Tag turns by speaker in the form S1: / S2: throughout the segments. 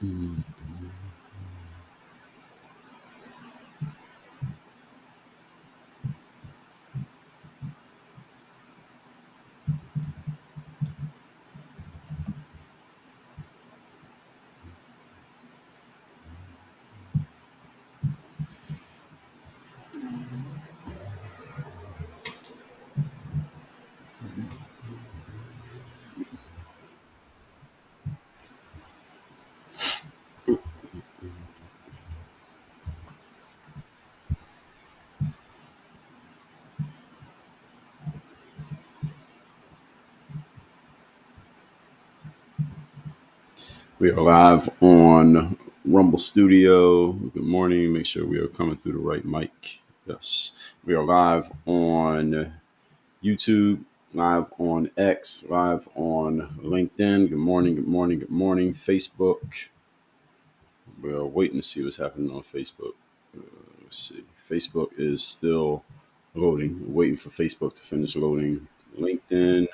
S1: Mm. We are live on Rumble Studio. Good morning. Make sure we are coming through the right mic. Yes. We are live on YouTube, live on X, live on LinkedIn. Good morning. Good morning. Good morning. Facebook. We are waiting to see what's happening on Facebook. Let's see. Facebook is still loading. We're waiting for Facebook to finish loading. LinkedIn.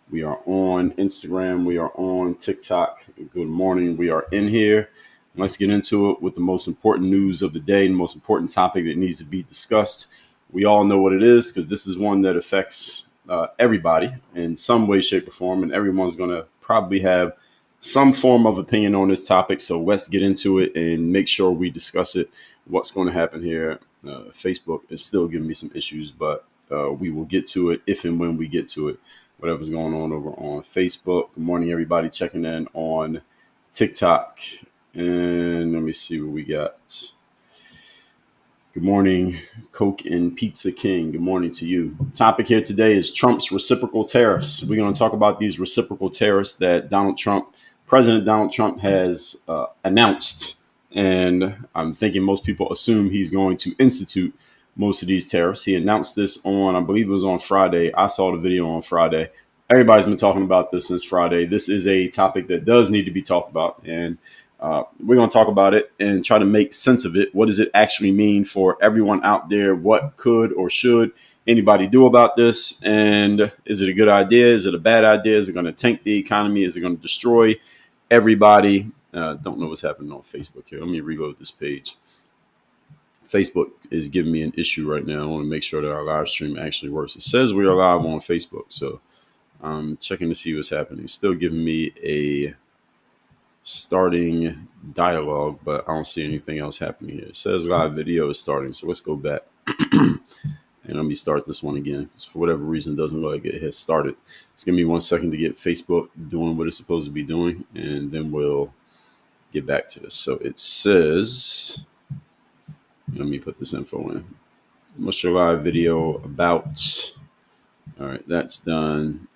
S1: We are on Instagram. We are on TikTok. Good morning. We are in here. Let's get into it with the most important news of the day, the most important topic that needs to be discussed. We all know what it is because this is one that affects everybody in some way, shape, or form, and everyone's going to probably have some form of opinion on this topic. So let's get into it and make sure we discuss it. What's going to happen here? Facebook is still giving me some issues, but we will get to it if and when we get to it. Whatever's going on over on Facebook. Good morning, everybody checking in on TikTok. And let me see what we got. Good morning, Coke and Pizza King. Good morning to you. Topic here today is Trump's reciprocal tariffs. We're going to talk about these reciprocal tariffs that President Donald Trump has announced. And I'm thinking most people assume he's going to institute most of these tariffs. He announced this on, I believe it was on Friday. I saw the video on Friday. Everybody's been talking about this since Friday. This is a topic that does need to be talked about. And we're going to talk about it and try to make sense of it. What does it actually mean for everyone out there? What could or should anybody do about this? And is it a good idea? Is it a bad idea? Is it going to tank the economy? Is it going to destroy everybody? Don't know what's happening on Facebook here. Let me reload this page. Facebook is giving me an issue right now. I want to make sure that our live stream actually works. It says we are live on Facebook, so I'm checking to see what's happening. It's still giving me a starting dialogue, but I don't see anything else happening here. It says live video is starting, so let's go back. And let me start this one again. For whatever reason, it doesn't look like it has started. Just give me 1 second to get Facebook doing what it's supposed to be doing, and then we'll get back to this. So it says... Let me put this info in. What's your live video about? All right, that's done.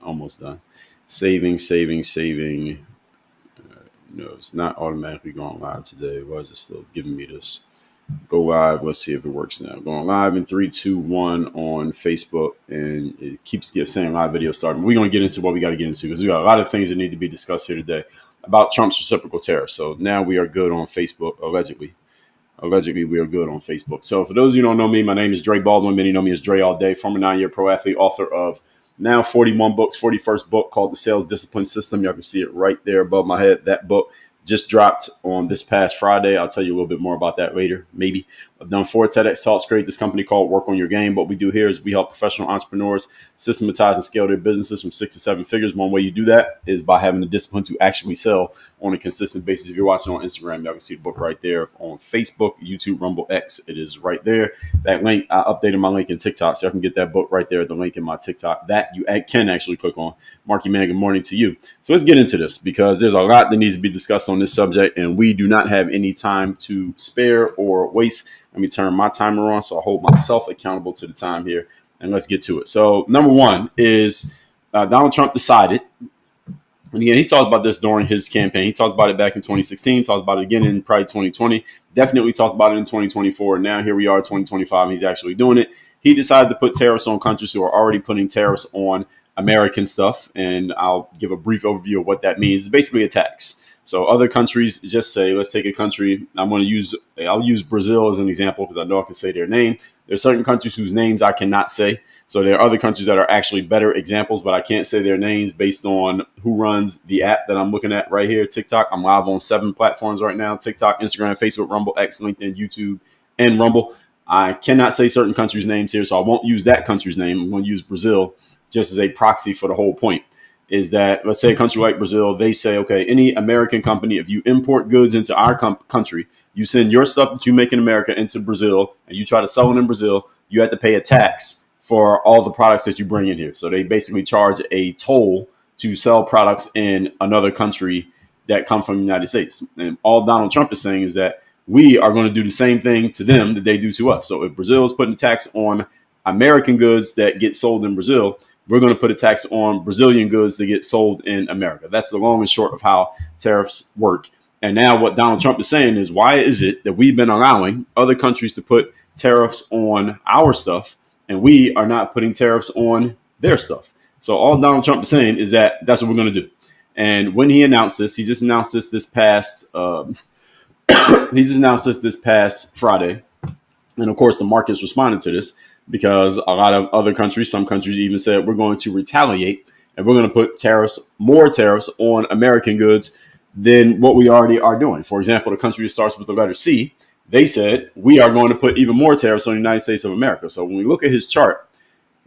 S1: Almost done. Saving. No, it's not automatically going live today. Why is it still giving me this? Go live. Let's see if it works now. Going live in 3, 2, 1 on Facebook, and it keeps saying live video starting. We're going to get into what we got to get into because we got a lot of things that need to be discussed here today about Trump's reciprocal tariffs. So now we are good on Facebook, allegedly. Allegedly, we are good on Facebook. So for those of you who don't know me, my name is Dre Baldwin. Many know me as Dre all day, former 9-year pro athlete, author of now 41 books, 41st book called The Sales Discipline System. Y'all can see it right there above my head. That book just dropped on this past Friday. I'll tell you a little bit more about that later, maybe. I've done 4 TEDx talks, create this company called Work on Your Game. What we do here is we help professional entrepreneurs systematize and scale their businesses from 6 to 7 figures. One way you do that is by having the discipline to actually sell on a consistent basis. If you're watching on Instagram, y'all can see the book right there. On Facebook, YouTube, Rumble, X, it is right there. That link, I updated my link in TikTok, so y'all can get that book right there, the link in my TikTok. That you can actually click on. Marky Man, good morning to you. So let's get into this because there's a lot that needs to be discussed on this subject, and we do not have any time to spare or waste. Let me turn my timer on so I hold myself accountable to the time here, and let's get to it. So number one is Donald Trump decided, and again, he talked about this during his campaign. He talked about it back in 2016, talked about it again in probably 2020, definitely talked about it in 2024. Now here we are, 2025, and he's actually doing it. He decided to put tariffs on countries who are already putting tariffs on American stuff, and I'll give a brief overview of what that means. It's basically a tax. So other countries just say, let's take a country. I'll use Brazil as an example because I know I can say their name. There are certain countries whose names I cannot say. So there are other countries that are actually better examples, but I can't say their names based on who runs the app that I'm looking at right here, TikTok. I'm live on 7 platforms right now: TikTok, Instagram, Facebook, Rumble, X, LinkedIn, YouTube, and Rumble. I cannot say certain countries' names here, so I won't use that country's name. I'm going to use Brazil just as a proxy for the whole point. Is that, let's say a country like Brazil, they say, okay, any American company, if you import goods into our country, you send your stuff that you make in America into Brazil and you try to sell it in Brazil, you have to pay a tax for all the products that you bring in here. So they basically charge a toll to sell products in another country that come from the United States. And all Donald Trump is saying is that we are going to do the same thing to them that they do to us. So if Brazil is putting a tax on American goods that get sold in Brazil, we're going to put a tax on Brazilian goods that get sold in America. That's the long and short of how tariffs work. And now what Donald Trump is saying is, why is it that we've been allowing other countries to put tariffs on our stuff and we are not putting tariffs on their stuff? So all Donald Trump is saying is that that's what we're going to do. And when he announced this, he just announced this past Friday. And of course, the markets responded to this, because a lot of other countries, some countries even said, we're going to retaliate and we're going to put more tariffs on American goods than what we already are doing. For example, the country that starts with the letter C, they said, we are going to put even more tariffs on the United States of America. So when we look at his chart,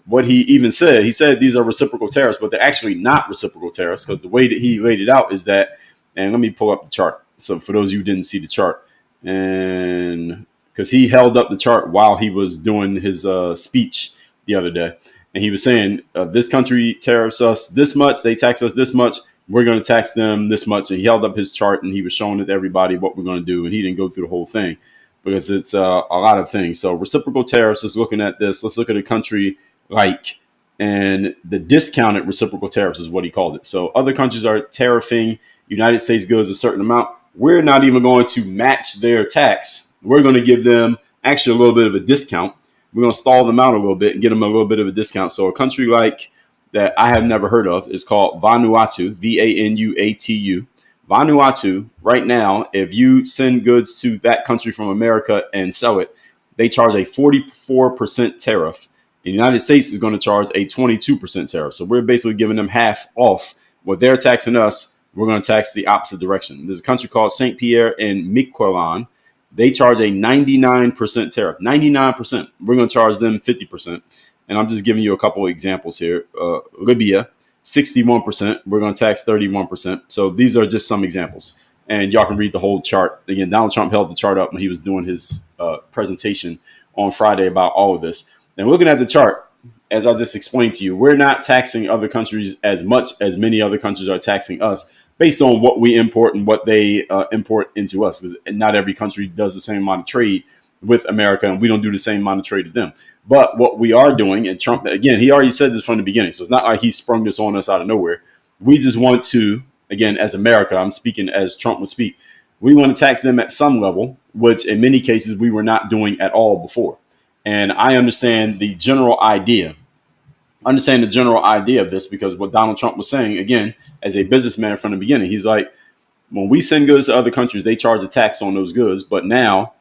S1: what he even said, he said these are reciprocal tariffs, but they're actually not reciprocal tariffs, because the way that he laid it out is that, and let me pull up the chart. So for those of you who didn't see the chart, and because he held up the chart while he was doing his speech the other day. And he was saying, this country tariffs us this much, they tax us this much, we're going to tax them this much. And he held up his chart and he was showing it to everybody what we're going to do. And he didn't go through the whole thing because it's a lot of things. So reciprocal tariffs is looking at this. Let's look at a country like, and the discounted reciprocal tariffs is what he called it. So other countries are tariffing United States goods a certain amount. We're not even going to match their tax. We're going to give them actually a little bit of a discount. We're going to stall them out a little bit and get them a little bit of a discount. So a country like that I have never heard of is called Vanuatu, Vanuatu. Vanuatu, right now, if you send goods to that country from America and sell it, they charge a 44% tariff. The United States is going to charge a 22% tariff. So we're basically giving them half off what they're taxing us. We're going to tax the opposite direction. There's a country called St. Pierre and Miquelon. They charge a 99% tariff, 99%. We're going to charge them 50%. And I'm just giving you a couple of examples here. Libya, 61%. We're going to tax 31%. So these are just some examples. And y'all can read the whole chart. Again, Donald Trump held the chart up when he was doing his presentation on Friday about all of this. And looking at the chart, as I just explained to you, we're not taxing other countries as much as many other countries are taxing us, based on what we import and what they import into us. Because not every country does the same amount of trade with America, and we don't do the same amount of trade with them. But what we are doing, and Trump, again, he already said this from the beginning, so it's not like he sprung this on us out of nowhere. We just want to, again, as America, I'm speaking as Trump would speak, we want to tax them at some level, which in many cases we were not doing at all before. And I understand the general idea. Of this, because what Donald Trump was saying, again, as a businessman from the beginning, he's like, when we send goods to other countries, they charge a tax on those goods. But now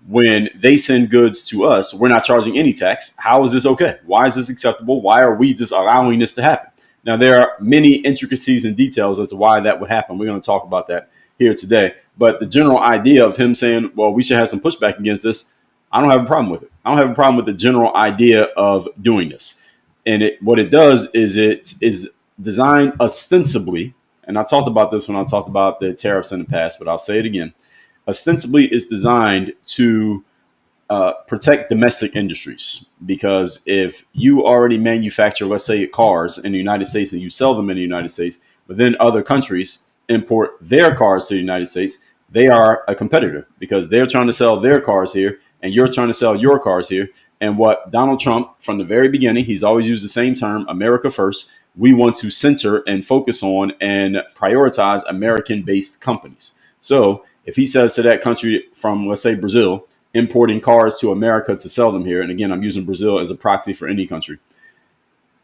S1: when they send goods to us, we're not charging any tax. How is this okay? Why is this acceptable? Why are we just allowing this to happen? Now, there are many intricacies and details as to why that would happen. We're going to talk about that here today. But the general idea of him saying, well, we should have some pushback against this, I don't have a problem with it. I don't have a problem with the general idea of doing this. And what it does is it is designed ostensibly, and I talked about this when I talked about the tariffs in the past, but I'll say it again. Ostensibly, it's designed to protect domestic industries, because if you already manufacture, let's say, cars in the United States and you sell them in the United States, but then other countries import their cars to the United States, they are a competitor because they're trying to sell their cars here and you're trying to sell your cars here. And what Donald Trump, from the very beginning, he's always used the same term, America first. We want to center and focus on and prioritize American-based companies. So if he says to that country from, let's say, Brazil, importing cars to America to sell them here, and again, I'm using Brazil as a proxy for any country,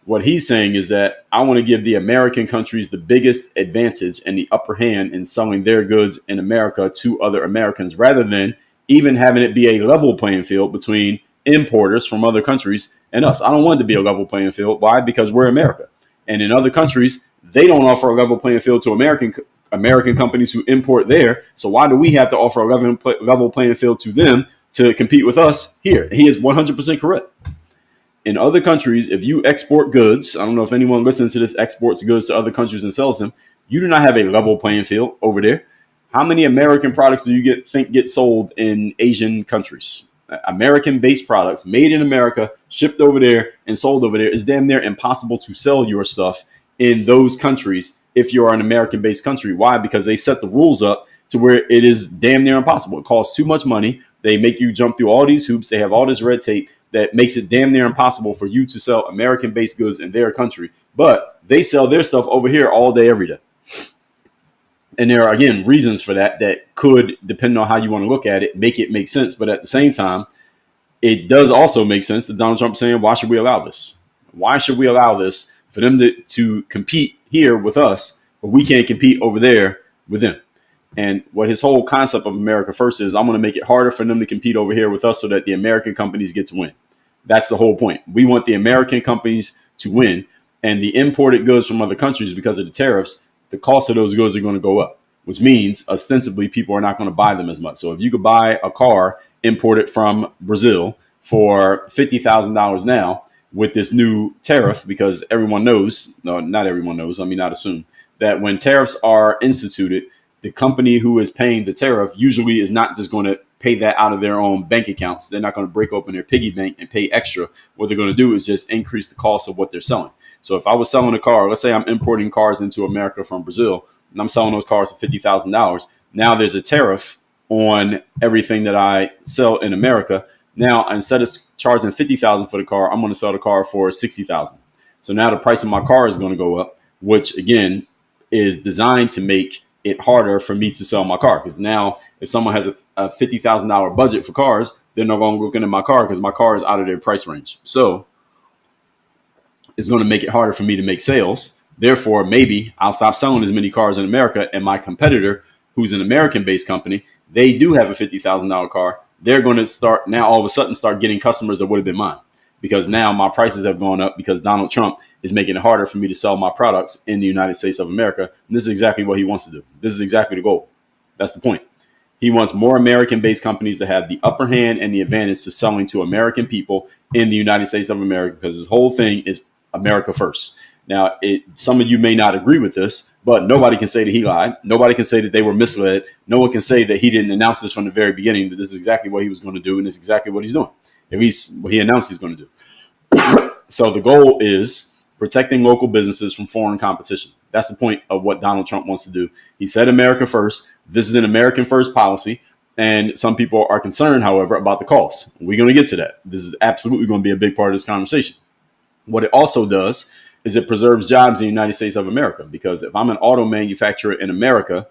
S1: what he's saying is that I want to give the American countries the biggest advantage and the upper hand in selling their goods in America to other Americans, rather than even having it be a level playing field between importers from other countries and us. I don't want it to be a level playing field. Why? Because we're America. And in other countries, they don't offer a level playing field to American companies who import there. So why do we have to offer a level playing field to them to compete with us here? He is 100% correct. In other countries, if you export goods, I don't know if anyone listens to this exports goods to other countries and sells them, you do not have a level playing field over there. How many American products do you think get sold in Asian countries? American-based products made in America, shipped over there and sold over there. Is damn near impossible to sell your stuff in those countries if you are an American-based country. Why? Because they set the rules up to where it is damn near impossible. It costs too much money. They make you jump through all these hoops. They have all this red tape that makes it damn near impossible for you to sell American-based goods in their country. But they sell their stuff over here all day, every day. And there are, again, reasons for that could, depending on how you want to look at it, make it make sense. But at the same time, it does also make sense that Donald Trump saying, why should we allow this? Why should we allow this for them to compete here with us, but we can't compete over there with them? And what his whole concept of America First is, I'm going to make it harder for them to compete over here with us so that the American companies get to win. That's the whole point. We want the American companies to win, and the imported goods from other countries, because of the tariffs, the cost of those goods are going to go up, which means ostensibly people are not going to buy them as much. So if you could buy a car imported from Brazil for $50,000 now with this new tariff, because everyone knows, no, not everyone knows, let me not assume, that when tariffs are instituted, the company who is paying the tariff usually is not just going to pay that out of their own bank accounts. They're not going to break open their piggy bank and pay extra. What they're going to do is just increase the cost of what they're selling. So if I was selling a car, let's say I'm importing cars into America from Brazil, and I'm selling those cars for $50,000. Now there's a tariff on everything that I sell in America. Now, instead of charging $50,000 for the car, I'm going to sell the car for $60,000. So now the price of my car is going to go up, which again is designed to make it harder for me to sell my car. Because now if someone has a $50,000 budget for cars, they're not going to look into my car because my car is out of their price range. So it's going to make it harder for me to make sales. Therefore, maybe I'll stop selling as many cars in America, and my competitor, who's an American-based company, they do have a $50,000 car. They're going to start now all of a sudden start getting customers that would have been mine, because now my prices have gone up because Donald Trump is making it harder for me to sell my products in the United States of America. And this is exactly what he wants to do. This is exactly the goal. That's the point. He wants more American-based companies to have the upper hand and the advantage to selling to American people in the United States of America, because his whole thing is America first. Now, some of you may not agree with this, but nobody can say that he lied. Nobody can say that they were misled. No one can say that he didn't announce this from the very beginning, that this is exactly what he was going to do, and it's exactly what he's doing. At least what he announced he's going to do. So the goal is protecting local businesses from foreign competition. That's the point of what Donald Trump wants to do. He said America first. This is an American first policy. And some people are concerned, however, about the cost. We're going to get to that. This is absolutely going to be a big part of this conversation. What it also does is it preserves jobs in the United States of America, because if I'm an auto manufacturer in America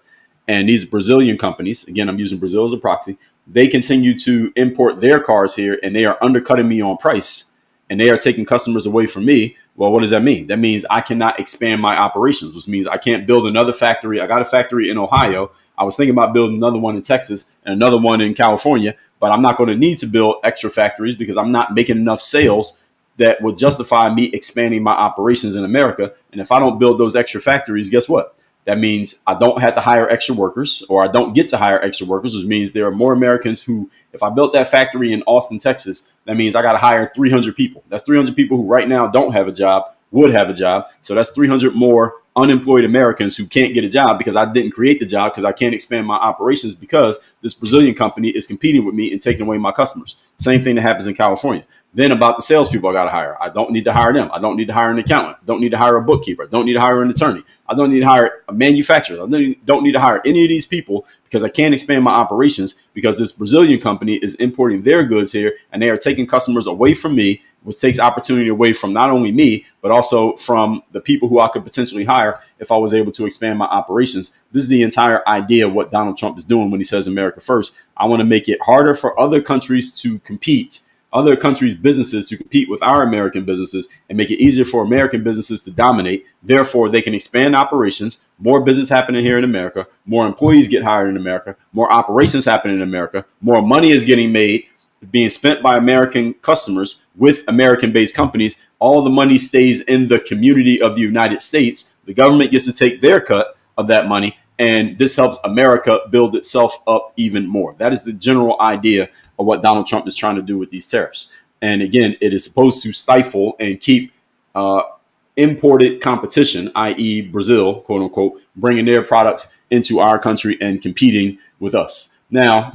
S1: and these Brazilian companies, again, I'm using Brazil as a proxy, they continue to import their cars here and they are undercutting me on price and they are taking customers away from me. Well, what does that mean? That means I cannot expand my operations, which means I can't build another factory. I got a factory in Ohio. I was thinking about building another one in Texas and another one in California, but I'm not going to need to build extra factories because I'm not making enough sales that would justify me expanding my operations in America. And if I don't build those extra factories, guess what? That means I don't have to hire extra workers, or I don't get to hire extra workers, which means there are more Americans who, if I built that factory in Austin, Texas, that means I got to hire 300 people. That's 300 people who right now don't have a job, would have a job. So that's 300 more unemployed Americans who can't get a job because I didn't create the job, because I can't expand my operations because this Brazilian company is competing with me and taking away my customers. Same thing that happens in California. Then about the salespeople I got to hire. I don't need to hire them. I don't need to hire an accountant. Don't need to hire a bookkeeper. Don't need to hire an attorney. I don't need to hire a manufacturer. I don't need to hire any of these people because I can't expand my operations because this Brazilian company is importing their goods here and they are taking customers away from me, which takes opportunity away from not only me, but also from the people who I could potentially hire if I was able to expand my operations. This is the entire idea of what Donald Trump is doing when he says America first. I want to make it harder for other countries to compete, other countries' businesses to compete with our American businesses, and make it easier for American businesses to dominate. Therefore, they can expand operations, more business happening here in America, more employees get hired in America, more operations happen in America, more money is getting made being spent by American customers with American-based companies. All the money stays in the community of the United States. The government gets to take their cut of that money, and this helps America build itself up even more. That is the general idea of what Donald Trump is trying to do with these tariffs. And again, it is supposed to stifle and keep imported competition, i.e. Brazil, quote unquote, bringing their products into our country and competing with us. Now,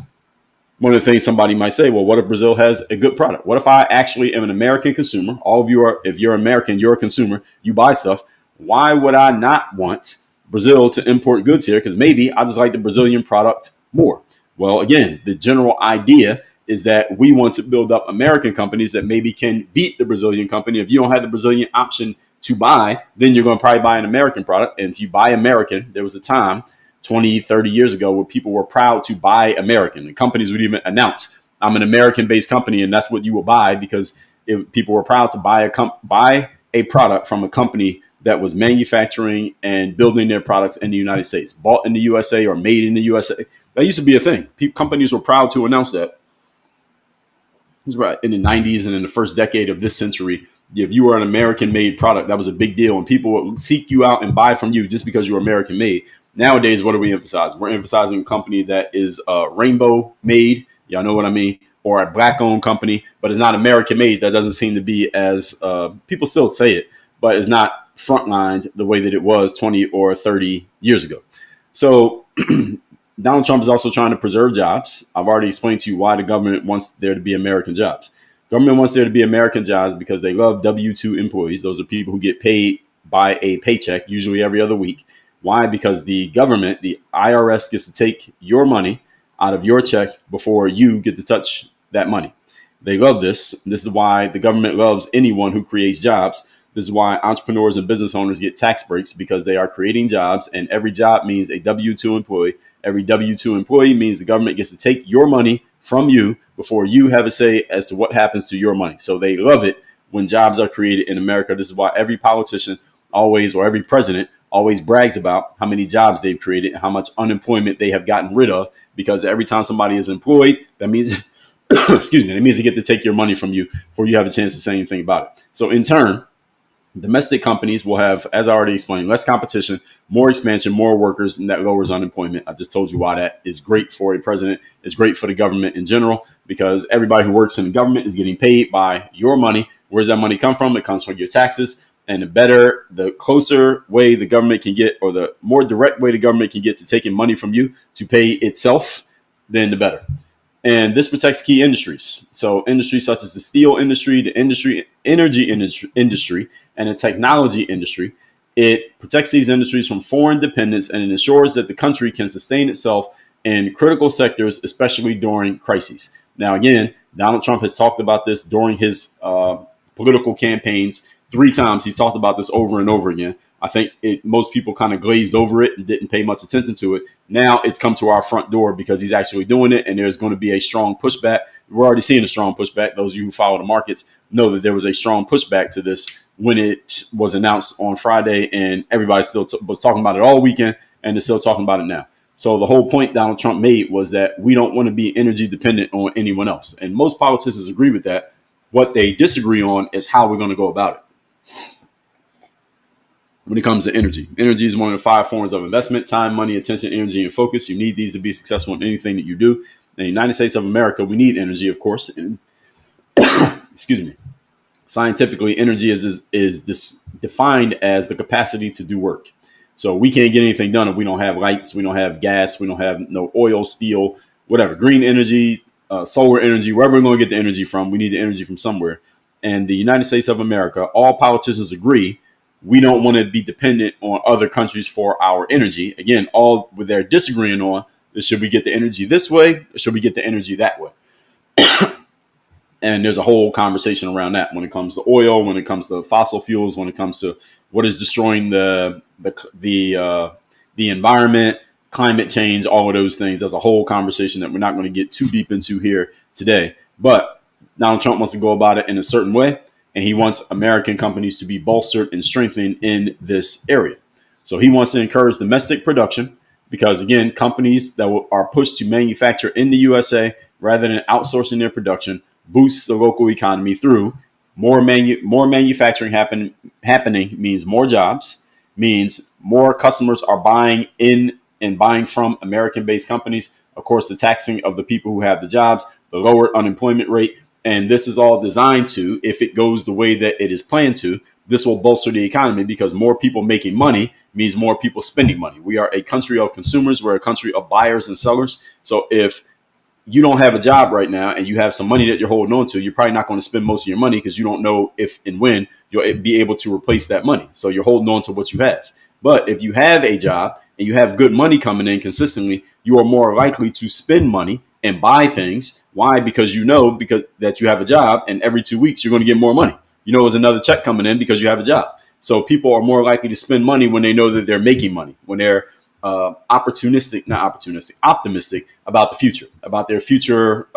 S1: one of the things somebody might say, well, what if Brazil has a good product? What if I actually am an American consumer? All of you are, if you're American, you're a consumer, you buy stuff. Why would I not want Brazil to import goods here? Because maybe I just like the Brazilian product more. Well, again, the general idea is that we want to build up American companies that maybe can beat the Brazilian company. If you don't have the Brazilian option to buy, then you're going to probably buy an American product. And if you buy American, there was a time 20, 30 years ago where people were proud to buy American. And companies would even announce, I'm an American-based company, and that's what you will buy, because people were proud to buy a product from a company that was manufacturing and building their products in the United States, bought in the USA or made in the USA. That used to be a thing. Companies were proud to announce that. This is right in the 90s and in the first decade of this century. If you were an American-made product, that was a big deal, and people would seek you out and buy from you just because you were American-made. Nowadays, what do we emphasize? We're emphasizing a company that is rainbow-made, y'all know what I mean, or a black-owned company, but it's not American-made. That doesn't seem to be as, people still say it, but it's not frontlined the way that it was 20 or 30 years ago. So Donald Trump is also trying to preserve jobs. I've already explained to you why the government wants there to be American jobs. Government wants there to be American jobs because they love W-2 employees. Those are people who get paid by a paycheck, usually every other week. Why? Because the government, the IRS, gets to take your money out of your check before you get to touch that money. They love this. This is why the government loves anyone who creates jobs. This is why entrepreneurs and business owners get tax breaks, because they are creating jobs, and every job means a W-2 employee. Every W-2 employee means the government gets to take your money from you before you have a say as to what happens to your money. So they love it when jobs are created in America. This is why every politician always, or every president always brags about how many jobs they've created and how much unemployment they have gotten rid of, because every time somebody is employed, that means, excuse me, that means they get to take your money from you before you have a chance to say anything about it. So in turn, domestic companies will have, as I already explained, less competition, more expansion, more workers, and that lowers unemployment. I just told you why that is great for a president. It's great for the government in general, because everybody who works in the government is getting paid by your money. Where does that money come from? It comes from your taxes. And the closer way the government can get, or the more direct way the government can get to taking money from you to pay itself, then the better. And this protects key industries. So industries such as the steel industry, the energy industry, and the technology industry. It protects these industries from foreign dependence, and it ensures that the country can sustain itself in critical sectors, especially during crises. Now, again, Donald Trump has talked about this during his political campaigns 3 times. He's talked about this over and over again. I think most people kind of glazed over it and didn't pay much attention to it. Now it's come to our front door because he's actually doing it, and there's going to be a strong pushback. We're already seeing a strong pushback. Those of you who follow the markets know that there was a strong pushback to this when it was announced on Friday, and everybody still was talking about it all weekend, and they're still talking about it now. So the whole point Donald Trump made was that we don't want to be energy dependent on anyone else. And most politicians agree with that. What they disagree on is how we're going to go about it. When it comes to energy, energy is one of the 5 forms of investment: time, money, attention, energy, and focus. You need these to be successful in anything that you do. In the United States of America, we need energy, of course. And excuse me. Scientifically, energy is defined as the capacity to do work. So we can't get anything done if we don't have lights, we don't have gas, we don't have no oil, steel, whatever, green energy, solar energy, wherever we're going to get the energy from. We need the energy from somewhere. And the United States of America, all politicians agree, we don't want to be dependent on other countries for our energy. Again, all they're disagreeing on is, should we get the energy this way, or should we get the energy that way? And there's a whole conversation around that when it comes to oil, when it comes to fossil fuels, when it comes to what is destroying the environment, climate change, all of those things. There's a whole conversation that we're not going to get too deep into here today. But Donald Trump wants to go about it in a certain way, and he wants American companies to be bolstered and strengthened in this area. So he wants to encourage domestic production because, again, companies that are pushed to manufacture in the USA rather than outsourcing their production boosts the local economy through more manufacturing happening means more jobs, means more customers are buying in and buying from American-based companies. Of course, the taxing of the people who have the jobs, the lower unemployment rate, and this is all designed to, if it goes the way that it is planned to, this will bolster the economy because more people making money means more people spending money. We are a country of consumers. We're a country of buyers and sellers. So if you don't have a job right now and you have some money that you're holding on to, you're probably not going to spend most of your money because you don't know if and when you'll be able to replace that money. So you're holding on to what you have. But if you have a job and you have good money coming in consistently, you are more likely to spend money and buy things. Why? Because you know that you have a job, and every 2 weeks you're going to get more money. You know, there's another check coming in because you have a job. So people are more likely to spend money when they know that they're making money, when they're optimistic about the future, about their future,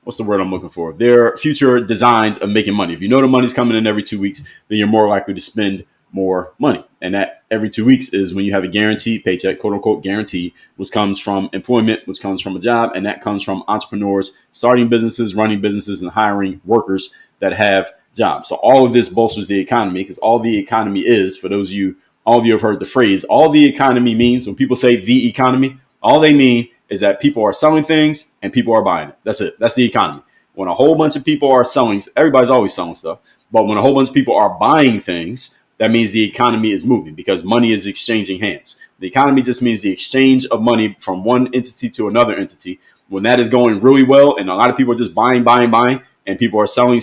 S1: what's the word I'm looking for? Their future designs of making money. If you know the money's coming in every 2 weeks, then you're more likely to spend more money. And that every 2 weeks is when you have a guaranteed paycheck, quote unquote guaranteed, which comes from employment, which comes from a job. And that comes from entrepreneurs starting businesses, running businesses, and hiring workers that have jobs. So all of this bolsters the economy, because all the economy is, for those of you, all of you have heard the phrase, all the economy means, when people say the economy, all they mean is that people are selling things and people are buying it. That's it. That's the economy. When a whole bunch of people are selling, everybody's always selling stuff. But when a whole bunch of people are buying things, that means the economy is moving because money is exchanging hands. The economy just means the exchange of money from one entity to another entity. When that is going really well and a lot of people are just buying, and people are selling,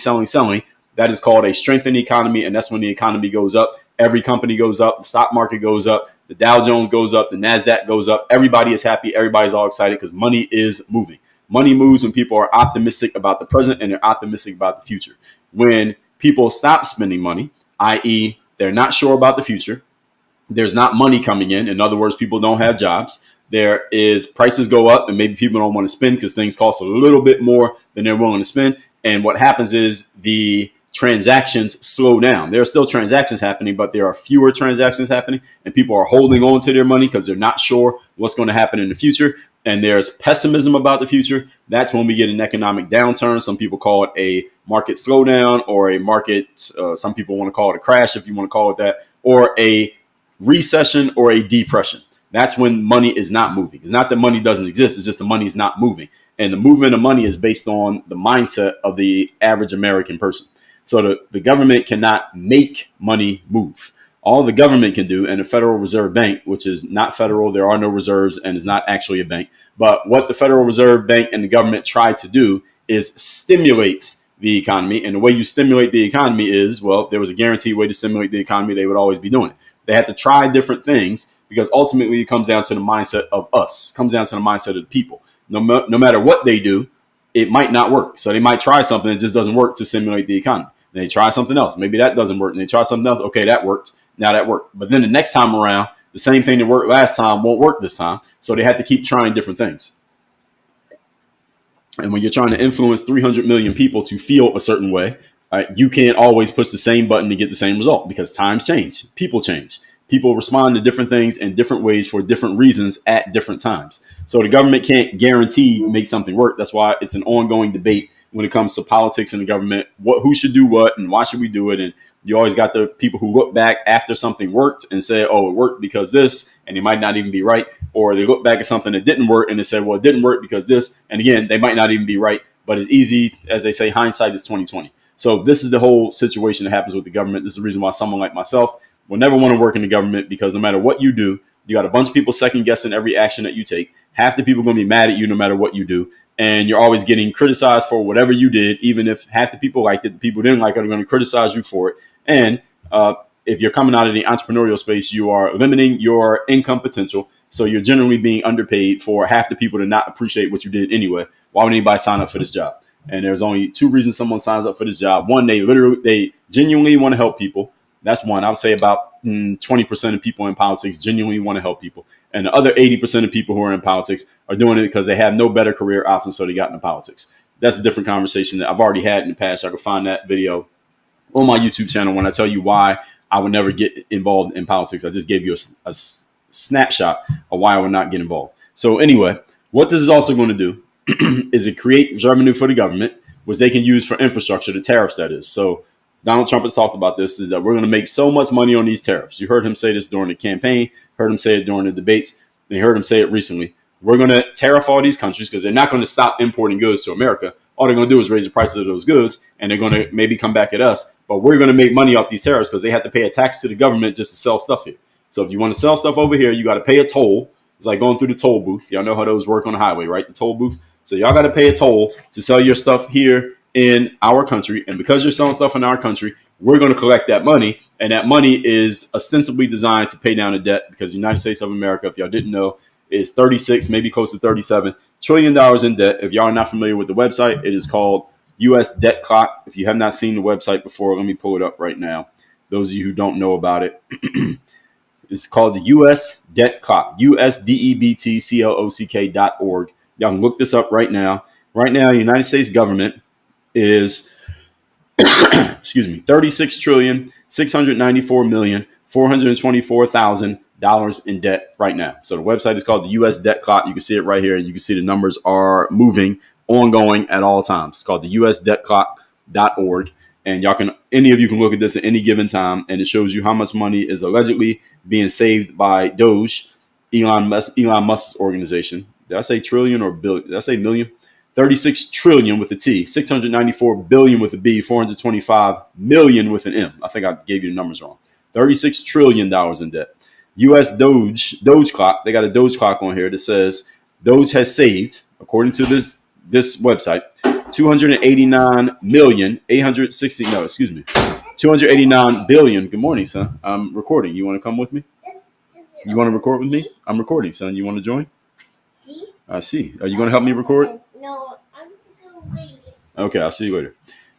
S1: that is called a strengthened economy. And that's when the economy goes up. Every company goes up. The stock market goes up. The Dow Jones goes up. The NASDAQ goes up. Everybody is happy. Everybody's all excited because money is moving. Money moves when people are optimistic about the present and they're optimistic about the future. When people stop spending money, i.e., they're not sure about the future, there's not money coming in other words, people don't have jobs, there is prices go up and maybe people don't want to spend because things cost a little bit more than they're willing to spend. And what happens is the transactions slow down. There are still transactions happening, but there are fewer transactions happening and people are holding on to their money because they're not sure what's going to happen in the future. And there's pessimism about the future. That's when we get an economic downturn. Some people call it a market slowdown or a market, some people want to call it a crash, if you want to call it that, or a recession or a depression. That's when money is not moving. It's not that money doesn't exist. It's just the money is not moving. And the movement of money is based on the mindset of the average American person. So the government cannot make money move. All the government can do, and the Federal Reserve Bank, which is not federal, there are no reserves and is not actually a bank. But what the Federal Reserve Bank and the government try to do is stimulate the economy. And the way you stimulate the economy is, well, there was a guaranteed way to stimulate the economy. They would always be doing it. They had to try different things because ultimately it comes down to the mindset of us, comes down to the mindset of the people. No matter what they do, it might not work. So they might try something that just doesn't work to stimulate the economy. Then they try something else. Maybe that doesn't work. And they try something else. Okay, that worked. Now that worked. But then the next time around, the same thing that worked last time won't work this time. So they had to keep trying different things. And when you're trying to influence 300 million people to feel a certain way, you can't always push the same button to get the same result because times change. People change. People respond to different things in different ways for different reasons at different times. So the government can't guarantee make something work. That's why it's an ongoing debate when it comes to politics and the government, who should do what and why should we do it. And you always got the people who look back after something worked and say, oh, it worked because this, and they might not even be right. Or they look back at something that didn't work and they say, well, it didn't work because this. And again, they might not even be right. But it's easy, as they say, hindsight is 20/20. So this is the whole situation that happens with the government. This is the reason why someone like myself will never want to work in the government, because no matter what you do, you got a bunch of people second guessing every action that you take. Half the people are going to be mad at you no matter what you do. And you're always getting criticized for whatever you did. Even if half the people liked it, the people who didn't like it are going to criticize you for it. And if you're coming out of the entrepreneurial space, you are limiting your income potential. So you're generally being underpaid for half the people to not appreciate what you did anyway. Why would anybody sign up for this job? And there's only two reasons someone signs up for this job. One, they genuinely want to help people. That's one. I would say about 20% of people in politics genuinely want to help people. And the other 80% of people who are in politics are doing it because they have no better career options, so they got into politics. That's a different conversation that I've already had in the past. I can find that video on my YouTube channel when I tell you why I would never get involved in politics. I just gave you a snapshot of why I would not get involved. So anyway, What this is also going to do is it create revenue for the government, which they can use for infrastructure, the tariffs that is. So Donald Trump has talked about this, is that we're going to make so much money on these tariffs. You heard him say this during the campaign, heard him say it during the debates, and you heard him say it recently. We're going to tariff all these countries because they're not going to stop importing goods to America. All they're going to do is raise the prices of those goods, and they're going to maybe come back at us. But we're going to make money off these tariffs because they have to pay a tax to the government just to sell stuff here. So if you want to sell stuff over here, you got to pay a toll. It's like going through the toll booth. Y'all know how those work on the highway, right? The toll booth. So y'all got to pay a toll to sell your stuff here in our country. And because you're selling stuff in our country, we're going to collect that money. And that money is ostensibly designed to pay down the debt, because the United States of America, if y'all didn't know, is 36, maybe close to $37 trillion in debt. If y'all are not familiar with the website, it is called US Debt Clock. If you have not seen the website before, let me pull it up right now. Those of you who don't know about it, it's called the US Debt Clock, USDEBTCLOCK.org. Y'all can look this up right now. Right now, the United States government is, excuse me, $36,694,424,000 in debt right now. So the website is called the US Debt Clock. You can see it right here. You can see the numbers are moving, ongoing at all times. It's called the USDebtClock.org. And any of you can look at this at any given time, and it shows you how much money is allegedly being saved by Doge, Elon Musk's organization. Did I say trillion or billion? Did I say million? 36 trillion with a T, 694 billion with a B, 425 million with an M. I think I gave you the numbers wrong. $36 trillion in debt. US Doge clock. They got a Doge clock on here that says Doge has saved, according to this website, 289 billion. Good morning, son. I'm recording. You want to come with me? You want to record with me? I'm recording, son. You want to join? I see. Are you going to help me record?
S2: No, I'm just going to wait.
S1: Okay, I'll see you later.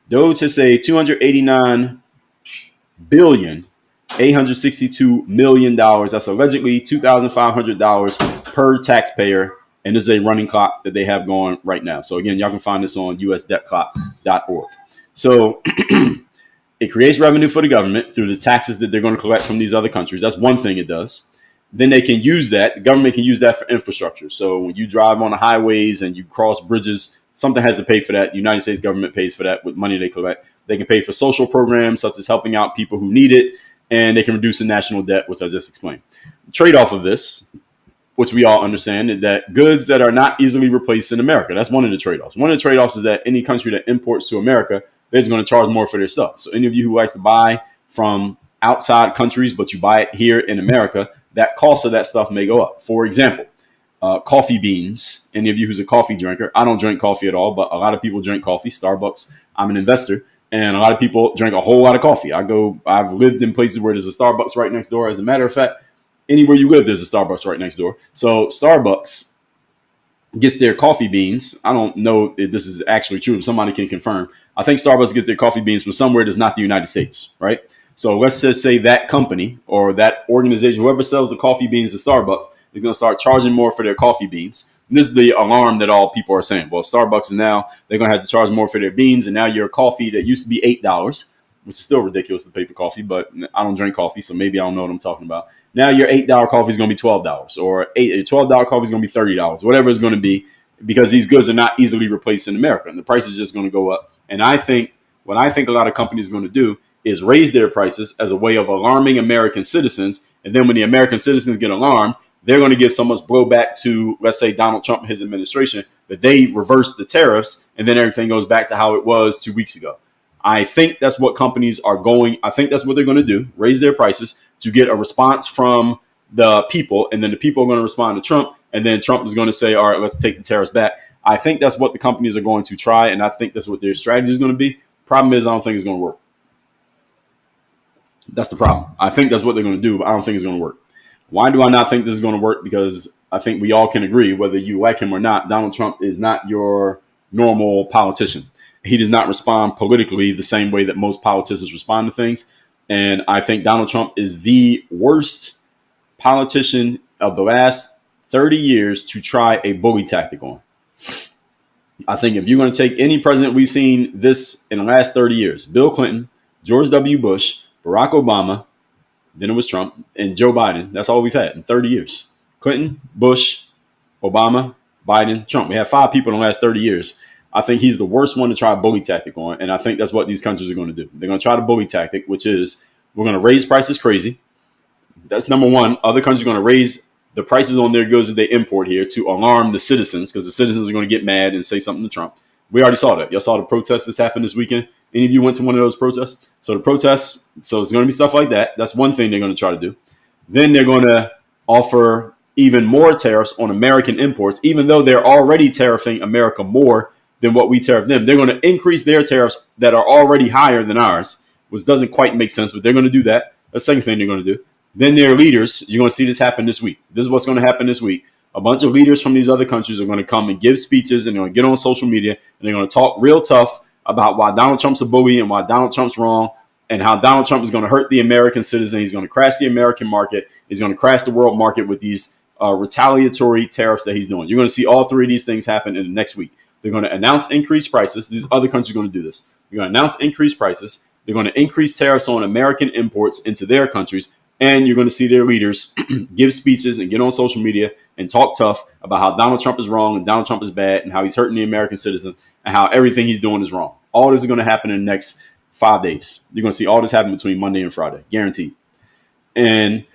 S1: Doge has saved 289 billion, $862 million. That's allegedly $2,500 per taxpayer. And this is a running clock that they have going right now. So again, y'all can find this on usdebtclock.org. So it creates revenue for the government through the taxes that they're going to collect from these other countries. That's one thing it does. Then they can use that. The government can use that for infrastructure. So when you drive on the highways and you cross bridges, something has to pay for that. The United States government pays for that with money they collect. They can pay for social programs such as helping out people who need it, and they can reduce the national debt, which I just explained. The trade-off of this, which we all understand, is that goods that are not easily replaced in America. That's one of the trade-offs. One of the trade-offs is that any country that imports to America, they're just going to charge more for their stuff. So any of you who likes to buy from outside countries, but you buy it here in America, that cost of that stuff may go up. For example, coffee beans. Any of you who's a coffee drinker, I don't drink coffee at all, but a lot of people drink coffee. Starbucks, I'm an investor, and a lot of people drink a whole lot of coffee. I've lived in places where there's a Starbucks right next door. As a matter of fact, anywhere you live, there's a Starbucks right next door. So Starbucks gets their coffee beans. I don't know if this is actually true. Somebody can confirm. I think Starbucks gets their coffee beans from somewhere that's not the United States, right? So let's just say that company or that organization, whoever sells the coffee beans to Starbucks, is going to start charging more for their coffee beans. And this is the alarm that all people are saying. Well, Starbucks is now, they're going to have to charge more for their beans. And now your coffee that used to be $8, which is still ridiculous to pay for coffee, but I don't drink coffee, so maybe I don't know what I'm talking about. Now your $8 coffee is going to be $12, or $12 coffee is going to be $30, whatever it's going to be, because these goods are not easily replaced in America, and the price is just going to go up. And what I think a lot of companies are going to do is raise their prices as a way of alarming American citizens. And then when the American citizens get alarmed, they're going to give so much blowback to, let's say, Donald Trump and his administration, that they reverse the tariffs, and then everything goes back to how it was 2 weeks ago. I think that's what companies are going. I think that's what they're going to do, raise their prices to get a response from the people. And then the people are going to respond to Trump. And then Trump is going to say, all right, let's take the tariffs back. I think that's what the companies are going to try. And I think that's what their strategy is going to be. Problem is, I don't think it's going to work. That's the problem. I think that's what they're going to do, but I don't think it's going to work. Why do I not think this is going to work? Because I think we all can agree, whether you like him or not, Donald Trump is not your normal politician. He does not respond politically the same way that most politicians respond to things. And I think Donald Trump is the worst politician of the last 30 years to try a bully tactic on. I think if you're going to take any president, we've seen this in the last 30 years, Bill Clinton, George W. Bush, Barack Obama, then it was Trump, and Joe Biden. That's all we've had in 30 years. Clinton, Bush, Obama, Biden, Trump. We have 5 people in the last 30 years. I think he's the worst one to try a bully tactic on. And I think that's what these countries are going to do. They're going to try the bully tactic, which is we're going to raise prices crazy. That's number one. Other countries are going to raise the prices on their goods that they import here to alarm the citizens, because the citizens are going to get mad and say something to Trump. We already saw that. Y'all saw the protests that's happened this weekend. Any of you went to one of those protests? So the protests, so it's going to be stuff like that. That's one thing they're going to try to do. Then they're going to offer even more tariffs on American imports, even though they're already tariffing America more than what we tariff them. They're going to increase their tariffs that are already higher than ours, which doesn't quite make sense, but they're going to do that. The second thing they're going to do. Then their leaders, you're going to see this happen this week. This is what's going to happen this week. A bunch of leaders from these other countries are going to come and give speeches, and they're going to get on social media, and they're going to talk real tough about why Donald Trump's a bully and why Donald Trump's wrong, and how Donald Trump is going to hurt the American citizen. He's going to crash the American market. He's going to crash the world market with these retaliatory tariffs that he's doing. You're going to see all 3 of these things happen in the next week. They're going to announce increased prices. These other countries are going to do this. They're going to announce increased prices. They're going to increase tariffs on American imports into their countries. And you're going to see their leaders give speeches and get on social media and talk tough about how Donald Trump is wrong and Donald Trump is bad and how he's hurting the American citizens and how everything he's doing is wrong. All this is going to happen in the next 5 days. You're going to see all this happen between Monday and Friday, guaranteed. And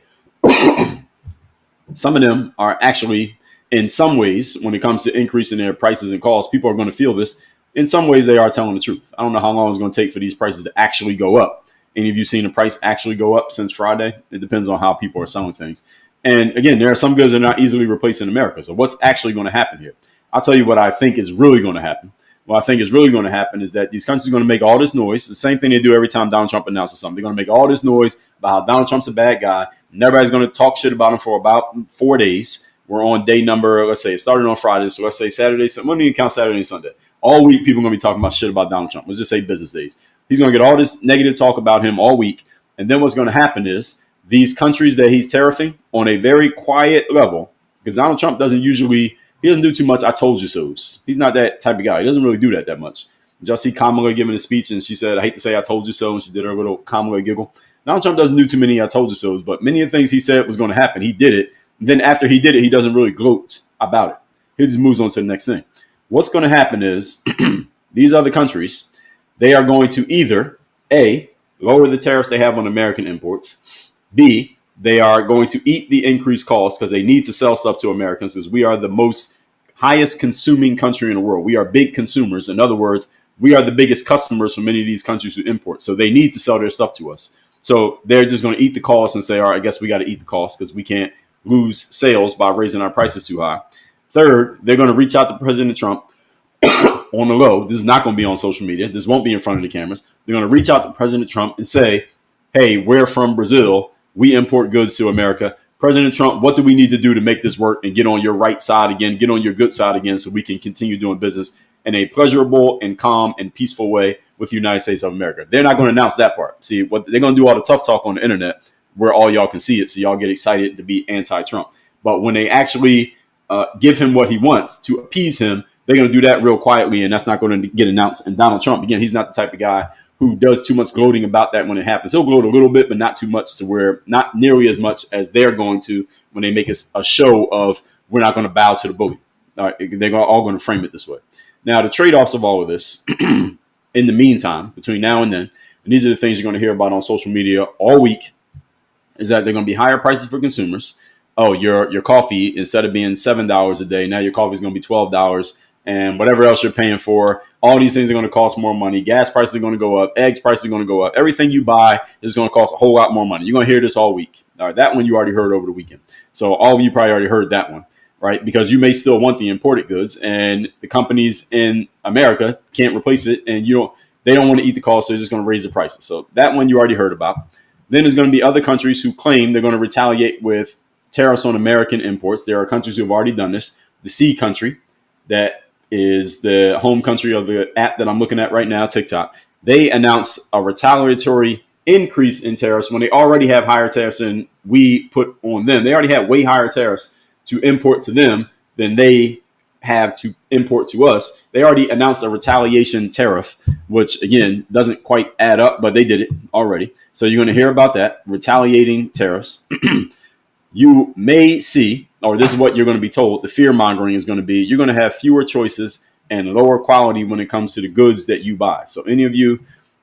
S1: some of them are actually, in some ways, when it comes to increasing their prices and costs, people are going to feel this. In some ways, they are telling the truth. I don't know how long it's going to take for these prices to actually go up. Any of you seen the price actually go up since Friday? It depends on how people are selling things. And again, there are some goods that are not easily replaced in America. So what's actually going to happen here? I'll tell you what I think is really going to happen. What I think is really going to happen is that these countries are going to make all this noise. The same thing they do every time Donald Trump announces something. They're going to make all this noise about how Donald Trump's a bad guy. And everybody's going to talk shit about him for about 4 days. We're on day number, let's say it started on Friday. So let's say Saturday. So we don't even count Saturday and Sunday. All week, people are going to be talking about shit about Donald Trump. Let's just say business days. He's going to get all this negative talk about him all week. And then what's going to happen is these countries that he's tariffing on a very quiet level, because Donald Trump doesn't do too much I told you so's. He's not that type of guy. He doesn't really do that much. Did y'all see Kamala giving a speech and she said, I hate to say I told you so, and she did her little Kamala giggle. Donald Trump doesn't do too many I told you so's, but many of the things he said was going to happen. He did it. And then after he did it, he doesn't really gloat about it. He just moves on to the next thing. What's going to happen is these other countries, they are going to either, A, lower the tariffs they have on American imports, B, they are going to eat the increased costs because they need to sell stuff to Americans, because we are the most highest consuming country in the world. We are big consumers. In other words, we are the biggest customers for many of these countries who import. So they need to sell their stuff to us. So they're just going to eat the costs and say, all right, I guess we got to eat the costs because we can't lose sales by raising our prices too high. Third, they're going to reach out to President Trump on the low. This is not going to be on social media. This won't be in front of the cameras. They're going to reach out to President Trump and say, hey, we're from Brazil. We import goods to America. President Trump, what do we need to do to make this work and get on your right side again, get on your good side again so we can continue doing business in a pleasurable and calm and peaceful way with the United States of America? They're not going to announce that part. See, what they're going to do all the tough talk on the internet where all y'all can see it, so y'all get excited to be anti-Trump. But when they actually give him what he wants to appease him, they're going to do that real quietly, and that's not going to get announced. And Donald Trump, again, he's not the type of guy who does too much gloating about that when it happens. He'll gloat a little bit, but not too much, to where not nearly as much as they're going to when they make a show of we're not going to bow to the bully. All right, they're all going to frame it this way. Now, the trade-offs of all of this, in the meantime, between now and then, and these are the things you're going to hear about on social media all week, is that they're going to be higher prices for consumers. Oh, your coffee, instead of being $7 a day, now your coffee is going to be $12, and whatever else you're paying for, all these things are going to cost more money. Gas prices are going to go up. Eggs prices are going to go up. Everything you buy is going to cost a whole lot more money. You're going to hear this all week. All right, that one you already heard over the weekend. So all of you probably already heard that one, right? Because you may still want the imported goods, and the companies in America can't replace it, and they don't want to eat the cost, so they're just going to raise the prices. So that one you already heard about. Then there's going to be other countries who claim they're going to retaliate with tariffs on American imports. There are countries who have already done this. The C country, that is the home country of the app that I'm looking at right now, TikTok. They announced a retaliatory increase in tariffs when they already have higher tariffs than we put on them. They already had way higher tariffs to import to them than they have to import to us. They already announced a retaliation tariff, which again doesn't quite add up, but they did it already. So you're going to hear about that, retaliating tariffs. you may see, or this is what you're going to be told, the fear mongering is going to be, you're going to have fewer choices and lower quality when it comes to the goods that you buy. So any of you,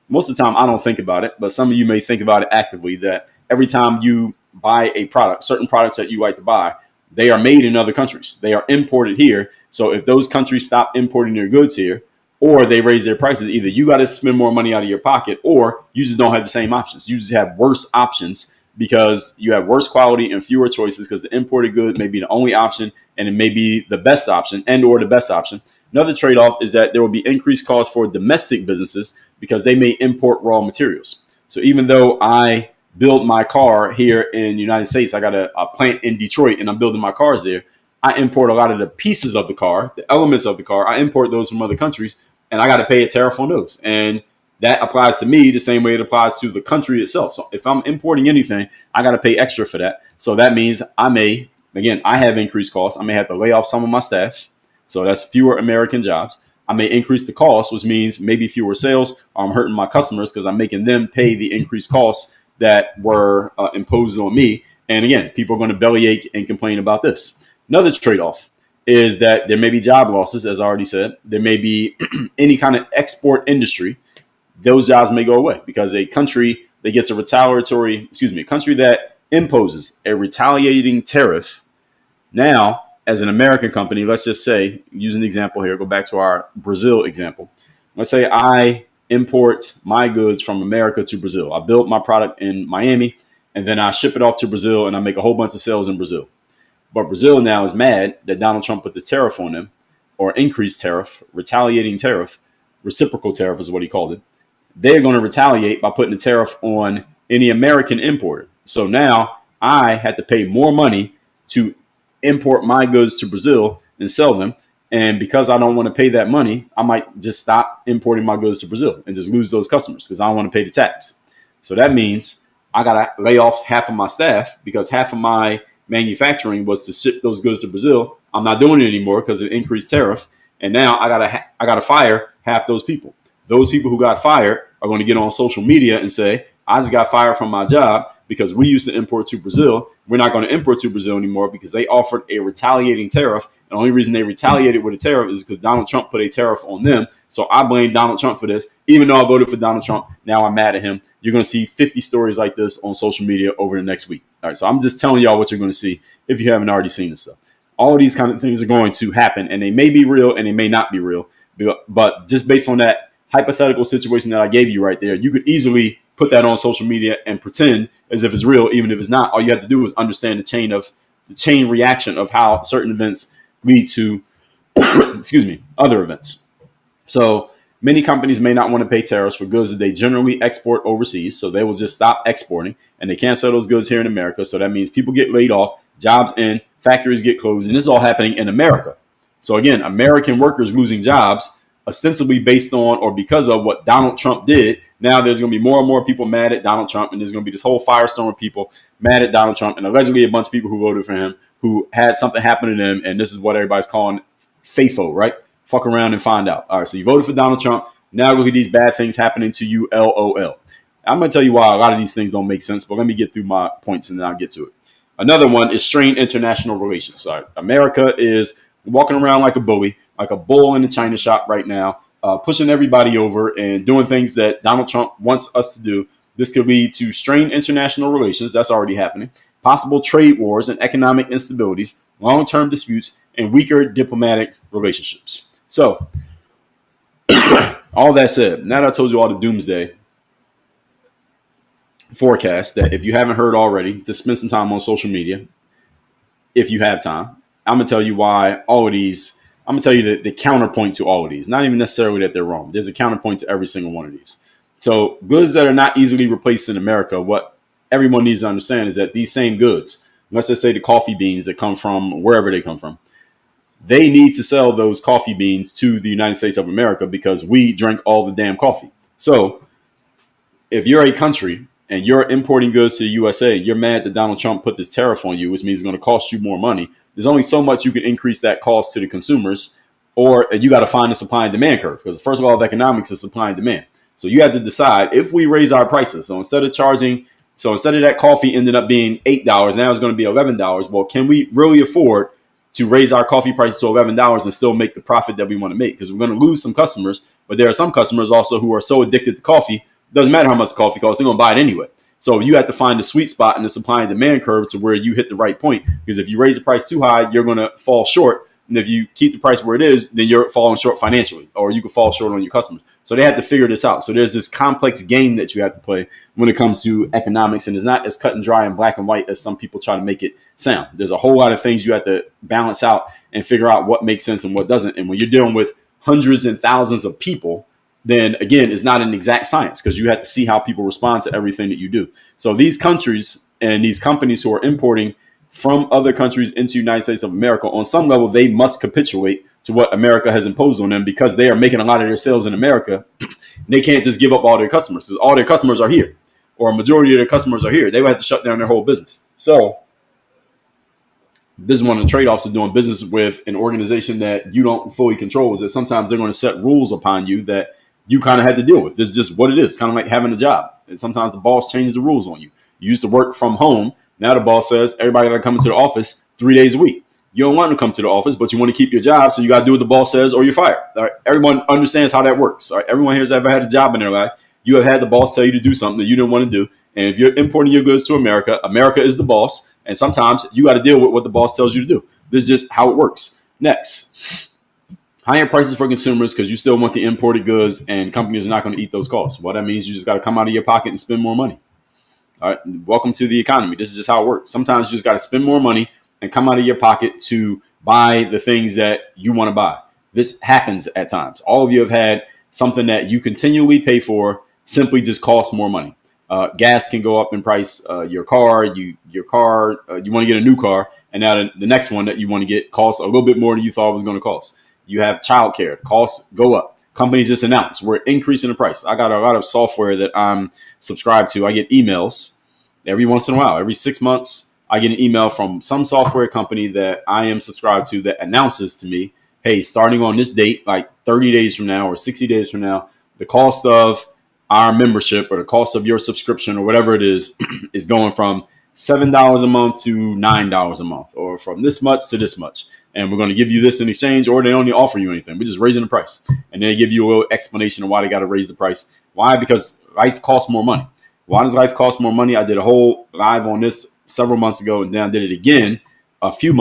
S1: most of the time I don't think about it, but some of you may think about it actively, that every time you buy a product, certain products that you like to buy, they are made in other countries. They are imported here. So if those countries stop importing their goods here, or they raise their prices, either you got to spend more money out of your pocket, or you just don't have the same options. You just have worse options because you have worse quality and fewer choices, because the imported good may be the only option, and it may be the best option and or the best option. Another trade-off is that there will be increased costs for domestic businesses because they may import raw materials. So even though I build my car here in the United States, I got a plant in Detroit and I'm building my cars there, I import a lot of the pieces of the car, the elements of the car. I import those from other countries, and I got to pay a tariff on those. And that applies to me the same way it applies to the country itself. So if I'm importing anything, I got to pay extra for that. So that means I have increased costs. I may have to lay off some of my staff. So that's fewer American jobs. I may increase the cost, which means maybe fewer sales, or I'm hurting my customers because I'm making them pay the increased costs that were imposed on me. And again, people are going to bellyache and complain about this. Another trade-off is that there may be job losses, as I already said. There may be any kind of export industry. Those jobs may go away because a country that gets a country that imposes a retaliating tariff. Now, as an American company, let's just say, using the example here, go back to our Brazil example. Let's say I import my goods from America to Brazil. I build my product in Miami, and then I ship it off to Brazil, and I make a whole bunch of sales in Brazil. But Brazil now is mad that Donald Trump put this tariff on them, or increased tariff, retaliating tariff, reciprocal tariff is what he called it. They're going to retaliate by putting a tariff on any American importer. So now I had to pay more money to import my goods to Brazil and sell them. And because I don't want to pay that money, I might just stop importing my goods to Brazil and just lose those customers because I don't want to pay the tax. So that means I got to lay off half of my staff because half of my manufacturing was to ship those goods to Brazil. I'm not doing it anymore because of increased tariff. And now I gotta fire half those people. Those people who got fired are going to get on social media and say, I just got fired from my job because we used to import to Brazil. We're not going to import to Brazil anymore because they offered a retaliating tariff. And the only reason they retaliated with a tariff is because Donald Trump put a tariff on them. So I blame Donald Trump for this. Even though I voted for Donald Trump, now I'm mad at him. You're going to see 50 stories like this on social media over the next week. All right, so I'm just telling y'all what you're going to see if you haven't already seen this stuff. All of these kind of things are going to happen, and they may be real and they may not be real. But just based on that hypothetical situation that I gave you right there, you could easily put that on social media and pretend as if it's real, even if it's not. All you have to do is understand the chain reaction of how certain events lead to, other events. So many companies may not want to pay tariffs for goods that they generally export overseas. So they will just stop exporting and they can't sell those goods here in America. So that means people get laid off, jobs end, factories get closed, and this is all happening in America. So again, American workers losing jobs ostensibly based on or because of what Donald Trump did. Now there's going to be more and more people mad at Donald Trump, and there's going to be this whole firestorm of people mad at Donald Trump, and allegedly a bunch of people who voted for him who had something happen to them, and this is what everybody's calling FAFO, right? Fuck around and find out. All right, so you voted for Donald Trump. Now look at these bad things happening to you, LOL. I'm going to tell you why a lot of these things don't make sense, but let me get through my points and then I'll get to it. Another one is strained international relations. All right, America is walking around like a bully, like a bull in the china shop right now, pushing everybody over and doing things that Donald Trump wants us to do. This could lead to strained international relations. That's already happening. Possible trade wars and economic instabilities, long-term disputes, and weaker diplomatic relationships. So, all that said, now that I told you all the doomsday forecast, that if you haven't heard already, just spend some time on social media. If you have time, I'm going to tell you why all of these, I'm going to tell you the counterpoint to all of these. Not even necessarily that they're wrong. There's a counterpoint to every single one of these. So goods that are not easily replaced in America, what everyone needs to understand is that these same goods, let's just say the coffee beans that come from wherever they come from, they need to sell those coffee beans to the United States of America because we drink all the damn coffee. So if you're a country and you're importing goods to the USA, you're mad that Donald Trump put this tariff on you, which means it's going to cost you more money. There's only so much you can increase that cost to the consumers, or you got to find the supply and demand curve, because first of all, of economics is supply and demand. So you have to decide if we raise our prices. So instead of charging So instead of that coffee ended up being $8, now it's going to be $11. Well, can we really afford to raise our coffee price to $11 and still make the profit that we want to make? Because we're going to lose some customers, but there are some customers also who are so addicted to coffee, it doesn't matter how much the coffee costs, they're going to buy it anyway. So you have to find the sweet spot in the supply and demand curve to where you hit the right point. Because if you raise the price too high, you're going to fall short. And if you keep the price where it is, then you're falling short financially, or you can fall short on your customers. So they have to figure this out. So there's this complex game that you have to play when it comes to economics. And it's not as cut and dry and black and white as some people try to make it sound. There's a whole lot of things you have to balance out and figure out what makes sense and what doesn't. And when you're dealing with hundreds and thousands of people, then again, it's not an exact science, because you have to see how people respond to everything that you do. So these countries and these companies who are importing from other countries into the United States of America, on some level, they must capitulate to what America has imposed on them, because they are making a lot of their sales in America. They can't just give up all their customers, because all their customers are here, or a majority of their customers are here. They would have to shut down their whole business. So this is one of the trade-offs of doing business with an organization that you don't fully control, is that sometimes they're going to set rules upon you that you kind of had to deal with. This is just what it is. It's kind of like having a job. And sometimes the boss changes the rules on you. You used to work from home. Now the boss says everybody got to come into the office 3 days a week. You don't want to come to the office, but you want to keep your job, so you got to do what the boss says or you're fired. All right? Everyone understands how that works. All right? Everyone here has ever had a job in their life. You have had the boss tell you to do something that you didn't want to do. And if you're importing your goods to America, America is the boss. And sometimes you got to deal with what the boss tells you to do. This is just how it works. Next. Higher prices for consumers, because you still want the imported goods, and companies are not going to eat those costs. Well, that means you just got to come out of your pocket and spend more money. All right. Welcome to the economy. This is just how it works. Sometimes you just got to spend more money and come out of your pocket to buy the things that you want to buy. This happens at times. All of you have had something that you continually pay for simply just costs more money. Gas can go up in price. Your car, you want to get a new car, and now the next one that you want to get costs a little bit more than you thought it was going to cost. You have childcare. Costs go up. Companies just announce we're increasing the price. I got a lot of software that I'm subscribed to. I get emails every once in a while. Every 6 months, I get an email from some software company that I am subscribed to that announces to me, hey, starting on this date, like 30 days from now or 60 days from now, the cost of our membership or the cost of your subscription or whatever it is going from $7 a month to $9 a month, or from this much to this much. And we're going to give you this in exchange, or they don't even offer you anything. We're just raising the price. And they give you a little explanation of why they got to raise the price. Why? Because life costs more money. Why does life cost more money? I did a whole live on this several months ago, and then I did it again a few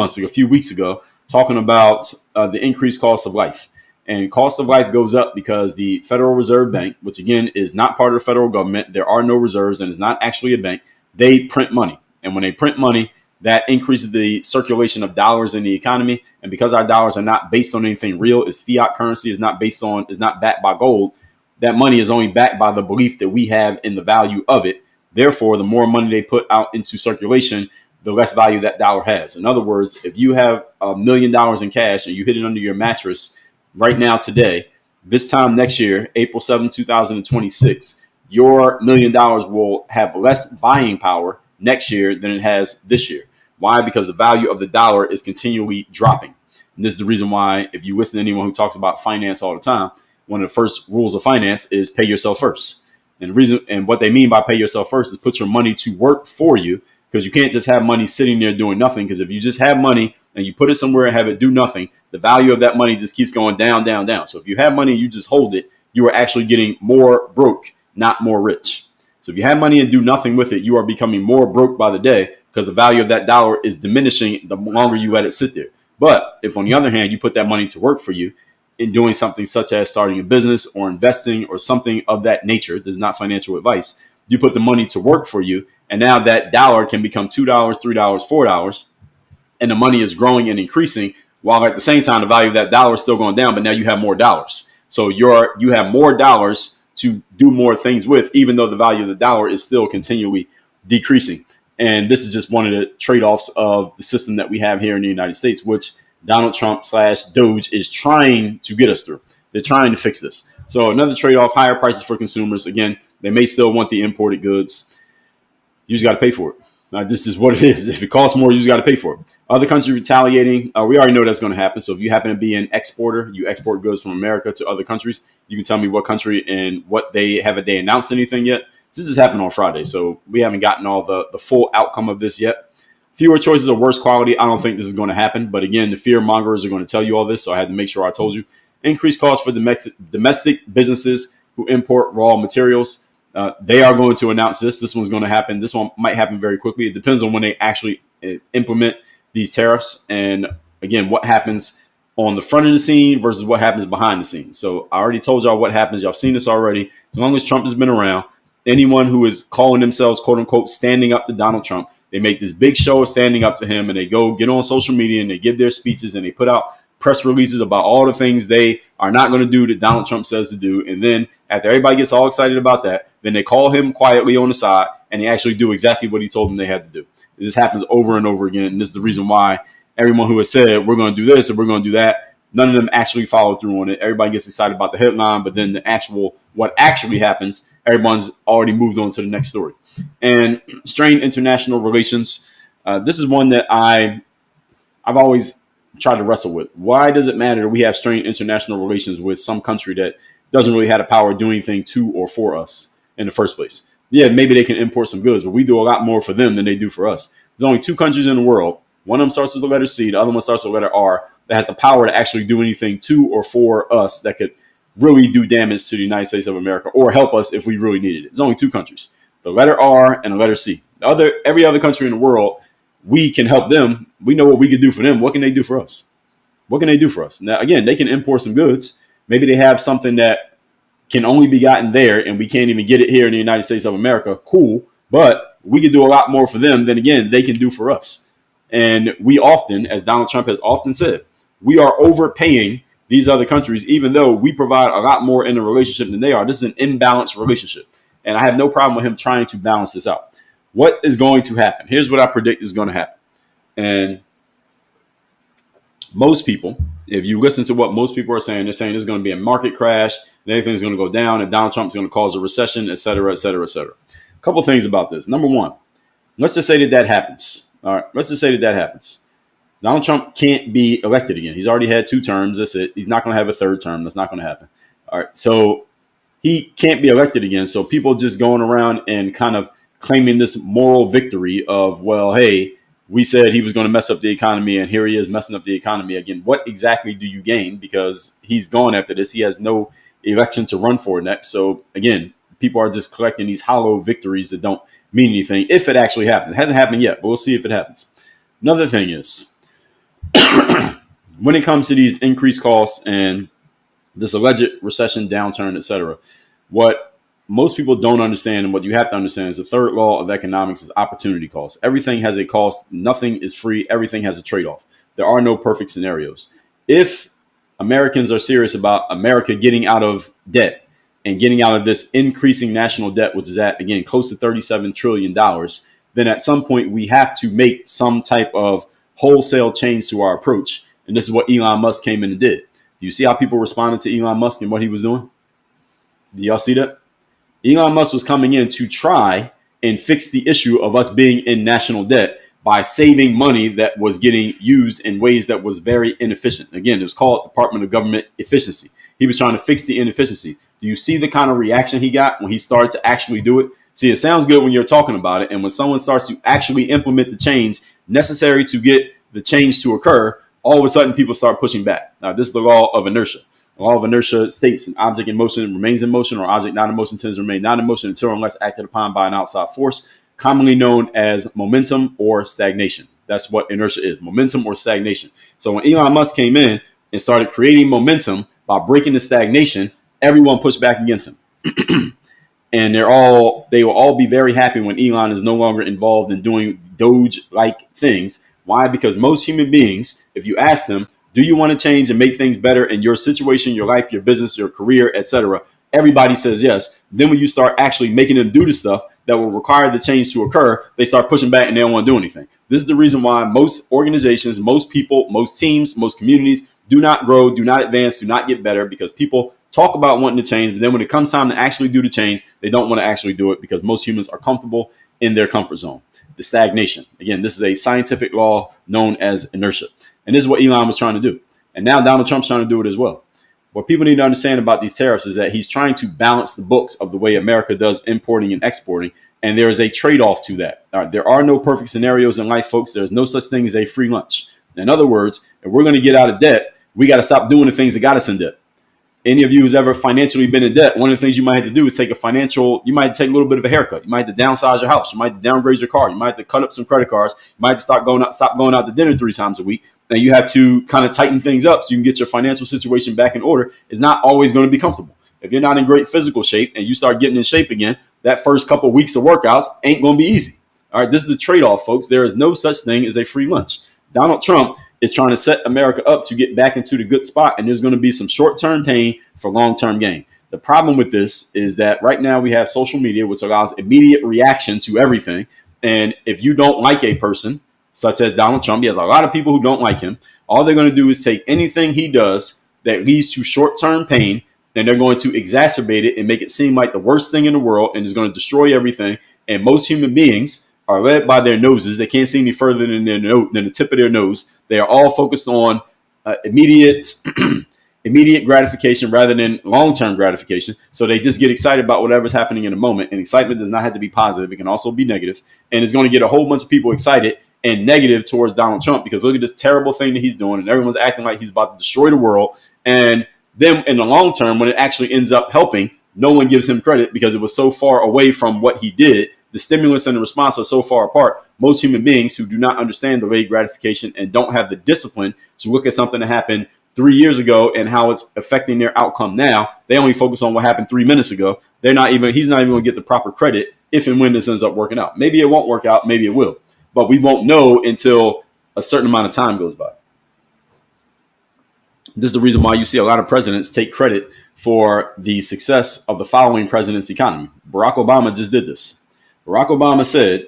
S1: weeks ago, talking about the increased cost of life. And cost of life goes up because the Federal Reserve Bank, which again is not part of the federal government, there are no reserves and is not actually a bank, they print money. And when they print money, that increases the circulation of dollars in the economy. And because our dollars are not based on anything real, it's fiat currency, is not backed by gold, that money is only backed by the belief that we have in the value of it. Therefore, the more money they put out into circulation, the less value that dollar has. In other words, if you have $1 million in cash and you hid it under your mattress right now today, this time next year, April 7, 2026, your $1 million will have less buying power next year than it has this year. Why? Because the value of the dollar is continually dropping. And this is the reason why, if you listen to anyone who talks about finance all the time, one of the first rules of finance is pay yourself first. And what they mean by pay yourself first is put your money to work for you, because you can't just have money sitting there doing nothing. Because if you just have money and you put it somewhere and have it do nothing, the value of that money just keeps going down, down, down. So if you have money and you just hold it, you are actually getting more broke, not more rich. So if you have money and do nothing with it, you are becoming more broke by the day, because the value of that dollar is diminishing the longer you let it sit there. But if, on the other hand, you put that money to work for you in doing something such as starting a business or investing or something of that nature, this is not financial advice, you put the money to work for you, and now that dollar can become $2, $3, $4, and the money is growing and increasing, while at the same time the value of that dollar is still going down, but now you have more dollars. So you have more dollars to do more things with, even though the value of the dollar is still continually decreasing. And this is just one of the trade-offs of the system that we have here in the United States, which Donald Trump / Doge is trying to get us through. They're trying to fix this. So another trade-off, higher prices for consumers. Again, they may still want the imported goods. You just got to pay for it. Now, this is what it is. If it costs more, you just got to pay for it. Other countries retaliating, we already know that's going to happen. So if you happen to be an exporter, you export goods from America to other countries, you can tell me what country and what they haven't they announced anything yet. This has happened on Friday, so we haven't gotten all the full outcome of this yet. Fewer choices of worse quality. I don't think this is going to happen. But again, the fear mongers are going to tell you all this. So I had to make sure I told you. Increased costs for domestic businesses who import raw materials. They are going to announce this. This one's going to happen. This one might happen very quickly. It depends on when they actually implement these tariffs. And again, what happens on the front of the scene versus what happens behind the scenes. So I already told y'all what happens. Y'all seen this already. As long as Trump has been around, anyone who is calling themselves, quote unquote, standing up to Donald Trump, they make this big show of standing up to him, and they go get on social media and they give their speeches and they put out press releases about all the things they are not going to do that Donald Trump says to do. And then after everybody gets all excited about that, then they call him quietly on the side and they actually do exactly what he told them they had to do. This happens over and over again. And this is the reason why everyone who has said, we're going to do this and we're going to do that, none of them actually follow through on it. Everybody gets excited about the headline, but then what actually happens, everyone's already moved on to the next story. And strained international relations. This is one that I've always tried to wrestle with. Why does it matter that we have strained international relations with some country that doesn't really have the power to do anything to or for us in the first place? Yeah, maybe they can import some goods, but we do a lot more for them than they do for us. There's only two countries in the world. One of them starts with the letter C. The other one starts with the letter R that has the power to actually do anything to or for us that could really do damage to the United States of America or help us if we really needed it. There's only two countries, the letter R and the letter C. Every other country in the world, we can help them. We know what we can do for them. What can they do for us? What can they do for us? Now, again, they can import some goods. Maybe they have something that can only be gotten there and we can't even get it here in the United States of America. Cool. But we can do a lot more for them than, again, they can do for us. And we often, as Donald Trump has often said, we are overpaying these other countries, even though we provide a lot more in the relationship than they are. This is an imbalanced relationship. And I have no problem with him trying to balance this out. What is going to happen? Here's what I predict is going to happen. And most people, if you listen to what most people are saying, they're saying there's going to be a market crash, and everything's going to go down, and Donald Trump's going to cause a recession, et cetera, et cetera, et cetera. A couple of things about this. Number one, let's just say that happens. All right, let's just say that happens. Donald Trump can't be elected again. He's already had 2 terms. That's it. He's not going to have a 3rd term. That's not going to happen. All right, so he can't be elected again. So people just going around and kind of claiming this moral victory of, well, hey, we said he was going to mess up the economy, and here he is messing up the economy again. What exactly do you gain? Because he's gone after this. He has no election to run for next. So, again, people are just collecting these hollow victories that don't mean anything if it actually happens. It hasn't happened yet, but we'll see if it happens. Another thing is, when it comes to these increased costs and this alleged recession, downturn, et cetera, what most people don't understand and what you have to understand is the third law of economics is opportunity cost. Everything has a cost. Nothing is free. Everything has a trade-off. There are no perfect scenarios. If Americans are serious about America getting out of debt and getting out of this increasing national debt, which is at, again, close to $37 trillion, then at some point we have to make some type of wholesale change to our approach. And this is what Elon Musk came in and did. Do you see how people responded to Elon Musk and what he was doing? Do y'all see that? Elon Musk was coming in to try and fix the issue of us being in national debt by saving money that was getting used in ways that was very inefficient. Again, it was called Department of Government Efficiency. He was trying to fix the inefficiency. Do you see the kind of reaction he got when he started to actually do it? See, it sounds good when you're talking about it. And when someone starts to actually implement the change necessary to get the change to occur, all of a sudden people start pushing back. Now, this is the law of inertia. The law of inertia states an object in motion remains in motion, or object not in motion tends to remain not in motion until unless acted upon by an outside force, commonly known as momentum or stagnation. That's what inertia is, momentum or stagnation. So when Elon Musk came in and started creating momentum by breaking the stagnation, everyone pushed back against him. And they will all be very happy when Elon is no longer involved in doing Doge-like things. Why? Because most human beings, if you ask them, do you want to change and make things better in your situation, your life, your business, your career, etc.? Everybody says yes. Then when you start actually making them do the stuff that will require the change to occur, they start pushing back and they don't want to do anything. This is the reason why most organizations, most people, most teams, most communities do not grow, do not advance, do not get better, because people talk about wanting to change, but then when it comes time to actually do the change, they don't want to actually do it because most humans are comfortable in their comfort zone. The stagnation. Again, this is a scientific law known as inertia. And this is what Elon was trying to do. And now Donald Trump's trying to do it as well. What people need to understand about these tariffs is that he's trying to balance the books of the way America does importing and exporting. And there is a trade-off to that. All right, there are no perfect scenarios in life, folks. There's no such thing as a free lunch. In other words, if we're going to get out of debt, we got to stop doing the things that got us in debt. Any of you who's ever financially been in debt, one of the things you might have to do is you might take a little bit of a haircut. You might have to downsize your house. You might have to downgrade your car. You might have to cut up some credit cards. You might have to stop going out to dinner 3 times a week. And you have to kind of tighten things up so you can get your financial situation back in order. It's not always going to be comfortable. If you're not in great physical shape and you start getting in shape again, that first couple of weeks of workouts ain't going to be easy. All right, this is the trade-off, folks. There is no such thing as a free lunch. Donald Trump is trying to set America up to get back into the good spot, and there's going to be some short-term pain for long-term gain. The problem with this is that right now we have social media, which allows immediate reaction to everything. And if you don't like a person, such as Donald Trump, he has a lot of people who don't like him. All they're going to do is take anything he does that leads to short-term pain, and they're going to exacerbate it and make it seem like the worst thing in the world, and is going to destroy everything. And most human beings are led by their noses. They can't see any further than the tip of their nose. They are all focused on immediate gratification rather than long-term gratification. So they just get excited about whatever's happening in a moment. And excitement does not have to be positive. It can also be negative. And it's going to get a whole bunch of people excited and negative towards Donald Trump because look at this terrible thing that he's doing. And everyone's acting like he's about to destroy the world. And then in the long term, when it actually ends up helping, no one gives him credit because it was so far away from what he did. The stimulus and the response are so far apart. Most human beings who do not understand delayed gratification and don't have the discipline to look at something that happened 3 years ago and how it's affecting their outcome now, they only focus on what happened 3 minutes ago. He's not even going to get the proper credit if and when this ends up working out. Maybe it won't work out. Maybe it will. But we won't know until a certain amount of time goes by. This is the reason why you see a lot of presidents take credit for the success of the following president's economy. Barack Obama just did this. Barack Obama said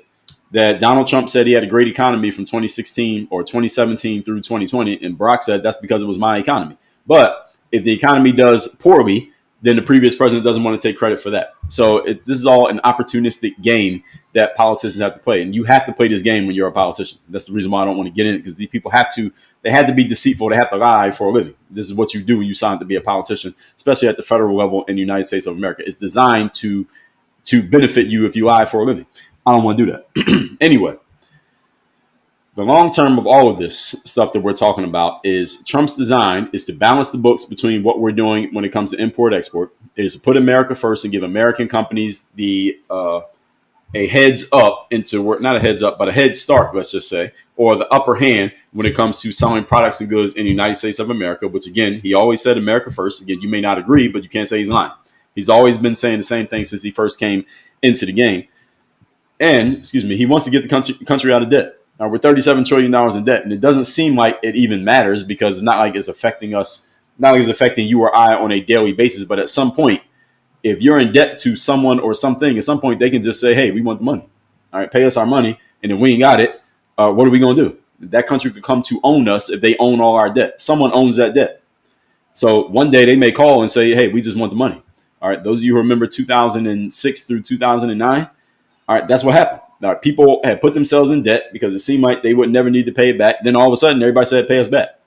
S1: that Donald Trump said he had a great economy from 2016 or 2017 through 2020. And Barack said that's because it was my economy. But if the economy does poorly, then the previous president doesn't want to take credit for that. So this is all an opportunistic game that politicians have to play. And you have to play this game when you're a politician. That's the reason why I don't want to get in it, because these people have to be deceitful. They have to lie for a living. This is what you do when you sign up to be a politician, especially at the federal level in the United States of America. It's designed to benefit you if you lie for a living. I don't want to do that. Anyway, the long term of all of this stuff that we're talking about is Trump's design is to balance the books between what we're doing when it comes to import export. It is to put America first and give American companies a heads up into not a heads up, but a head start, let's just say, or the upper hand when it comes to selling products and goods in the United States of America, which again, he always said America first. Again, you may not agree, but you can't say he's lying. He's always been saying the same thing since he first came into the game. And, he wants to get the country out of debt. Now, we're $37 trillion in debt, and it doesn't seem like it even matters because it's not like it's affecting us, not like it's affecting you or I on a daily basis. But at some point, if you're in debt to someone or something, at some point they can just say, hey, we want the money. All right, pay us our money. And if we ain't got it, what are we going to do? That country could come to own us if they own all our debt. Someone owns that debt. So one day they may call and say, hey, we just want the money. All right, those of you who remember 2006 through 2009, all right, that's what happened. Now, people had put themselves in debt because it seemed like they would never need to pay it back. Then all of a sudden, everybody said, pay us back.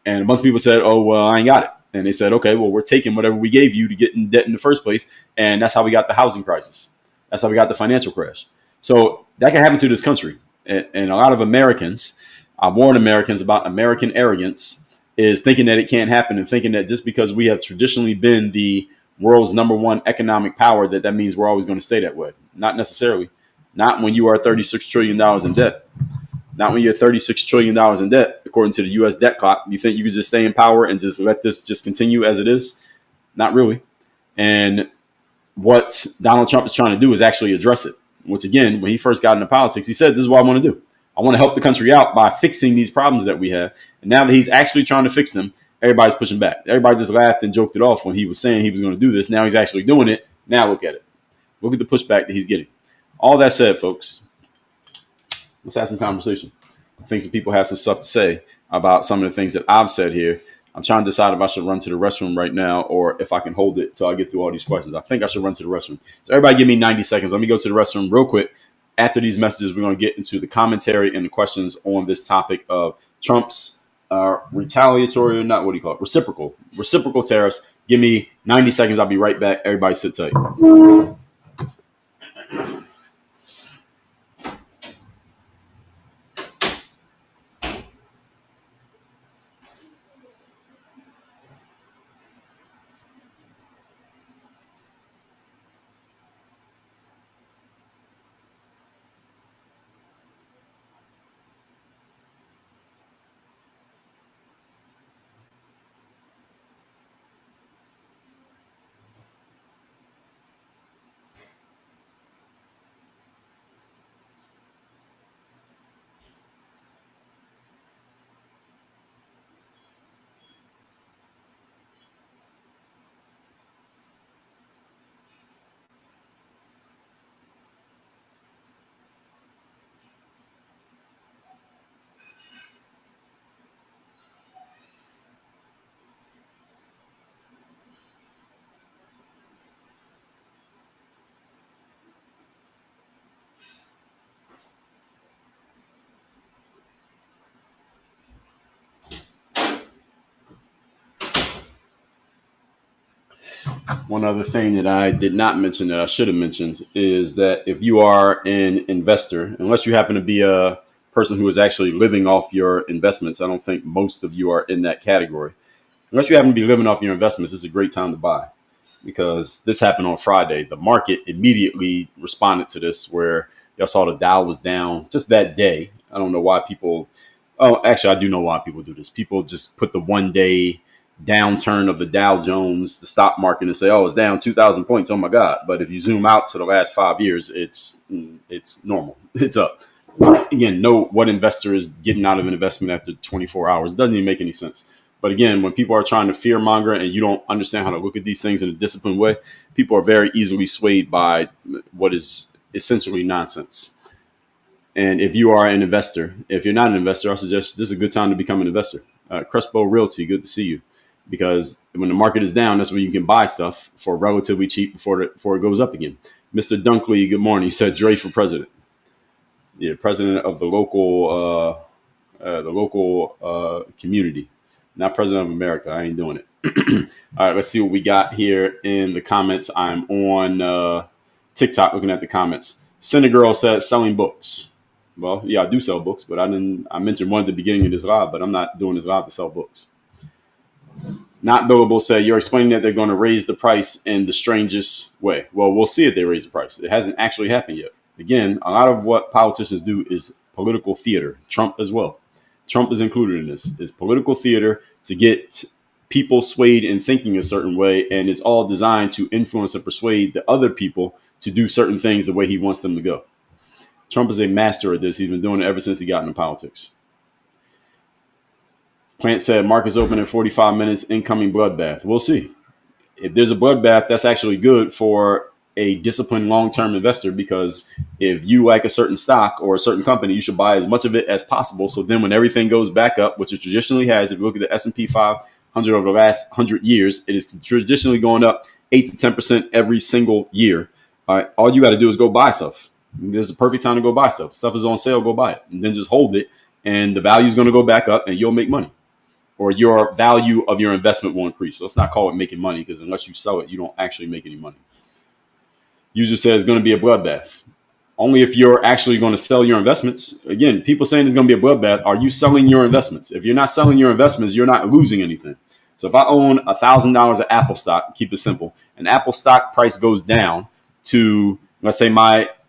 S1: And a bunch of people said, oh, well, I ain't got it. And they said, okay, well, we're taking whatever we gave you to get in debt in the first place. And that's how we got the housing crisis. That's how we got the financial crash. So that can happen to this country. And a lot of Americans, I warn Americans about American arrogance, is thinking that it can't happen and thinking that just because we have traditionally been the world's #1 economic power, that means we're always going to stay that way. Not necessarily. Not when you are $36 trillion in debt. Not when you're $36 trillion in debt, according to the U.S. debt clock. You think you can just stay in power and just let this just continue as it is? Not really. And what Donald Trump is trying to do is actually address it. Once again, when he first got into politics, he said, this is what I want to do. I want to help the country out by fixing these problems that we have. And now that he's actually trying to fix them, everybody's pushing back. Everybody just laughed and joked it off when he was saying he was going to do this. Now he's actually doing it. Now look at it. Look at the pushback that he's getting. All that said, folks, let's have some conversation. I think some people have some stuff to say about some of the things that I've said here. I'm trying to decide if I should run to the restroom right now or if I can hold it till I get through all these questions. I think I should run to the restroom. So everybody give me 90 seconds. Let me go to the restroom real quick. After these messages, we're going to get into the commentary and the questions on this topic of Trump's Retaliatory or not? What do you call it? Reciprocal. Reciprocal tariffs. Give me 90 seconds. I'll be right back. Everybody sit tight. One other thing that I did not mention that I should have mentioned is that if you are an investor, unless you happen to be a person who is actually living off your investments, I don't think most of you are in that category. Unless you happen to be living off your investments, it's a great time to buy because this happened on Friday. The market immediately responded to this, where y'all saw the Dow was down just that day. I don't know why people. Oh, actually, I do know why people do this. People just put the 1 day downturn of the Dow Jones, the stock market, and say, "Oh, it's down 2,000 points. Oh my God!" But if you zoom out to the last 5 years, it's normal. It's up. Again, know what investor is getting out of an investment after 24 hours. It doesn't even make any sense. But again, when people are trying to fear monger and you don't understand how to look at these things in a disciplined way, people are very easily swayed by what is essentially nonsense. And if you are an investor, if you're not an investor, I suggest this is a good time to become an investor. Crespo Realty, good to see you. Because when the market is down, that's where you can buy stuff for relatively cheap before it goes up again. Mr. Dunkley, good morning. He said Dre for president. Yeah, president of the local community, not president of America. I ain't doing it. All right, let's see what we got here in the comments. I'm on TikTok looking at the comments. Cinegirl said selling books. Well, yeah, I do sell books, but I mentioned one at the beginning of this live, but I'm not doing this live to sell books. Not billable said you're explaining that they're going to raise the price in the strangest way. Well, we'll see if they raise the price. It hasn't actually happened yet. Again, a lot of what politicians do is political theater. Trump as well. Trump is included in this. It's political theater to get people swayed in thinking a certain way, and it's all designed to influence and persuade the other people to do certain things the way he wants them to go. Trump is a master at this. He's been doing it ever since he got into politics. Plant said market's open in 45 minutes, incoming bloodbath. We'll see. If there's a bloodbath, that's actually good for a disciplined long-term investor, because if you like a certain stock or a certain company, you should buy as much of it as possible. So then when everything goes back up, which it traditionally has, if you look at the S&P 500 over the last 100 years, it is traditionally going up 8 to 10% every single year. All you got to do is go buy stuff. This is a perfect time to go buy stuff. Stuff is on sale, go buy it. And then just hold it, and the value is going to go back up, and you'll make money. Or your value of your investment will increase. So let's not call it making money, because unless you sell it, you don't actually make any money. User says it's going to be a bloodbath. Only if you're actually going to sell your investments. Again, people saying it's going to be a bloodbath. Are you selling your investments? If you're not selling your investments, you're not losing anything. So if I own $1,000 of Apple stock, keep it simple, and Apple stock price goes down to, let's say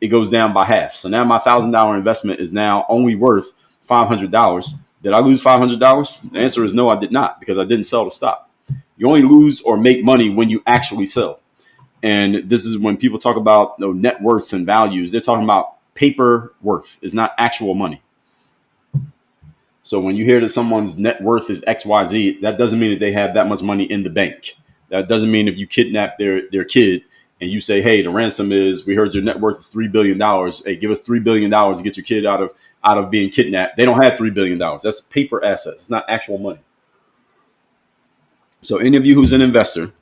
S1: it goes down by half. So now my $1,000 investment is now only worth $500. Did I lose $500? The answer is no, I did not, because I didn't sell the stock. You only lose or make money when you actually sell. And this is when people talk about net worths and values. They're talking about paper worth. It's not actual money. So when you hear that someone's net worth is XYZ, that doesn't mean that they have that much money in the bank. That doesn't mean if you kidnap their kid and you say, hey, the ransom is, we heard your net worth is $3 billion. Hey, give us $3 billion to get your kid out of being kidnapped. They don't have $3 billion. That's paper assets. It's not actual money. So any of you who's an investor,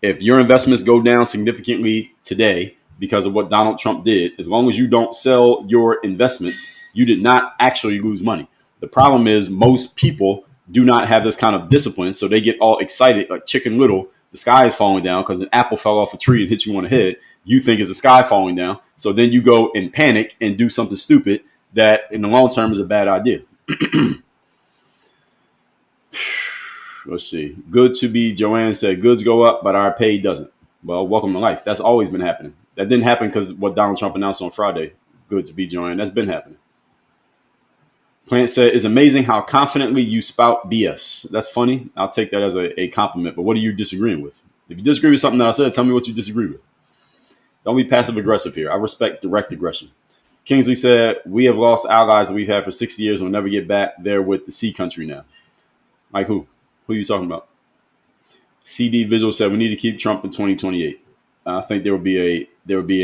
S1: if your investments go down significantly today because of what Donald Trump did, as long as you don't sell your investments, you did not actually lose money. The problem is most people do not have this kind of discipline. So they get all excited, like Chicken Little. The sky is falling down because an apple fell off a tree and hit you on the head. You think it's the sky falling down. So then you go and panic and do something stupid that in the long term is a bad idea. Let's see. Good to be Joanne said, goods go up, but our pay doesn't. Well, welcome to life. That's always been happening. That didn't happen because what Donald Trump announced on Friday. Good to be Joanne. That's been happening. Plant said, it's amazing how confidently you spout BS. That's funny. I'll take that as a compliment. But what are you disagreeing with? If you disagree with something that I said, tell me what you disagree with. Don't be passive aggressive here. I respect direct aggression. Kingsley said, we have lost allies that we've had for 60 years. We'll never get back there with the C country now. Like who? Who are you talking about? CD Visual said, we need to keep Trump in 2028. I think there would be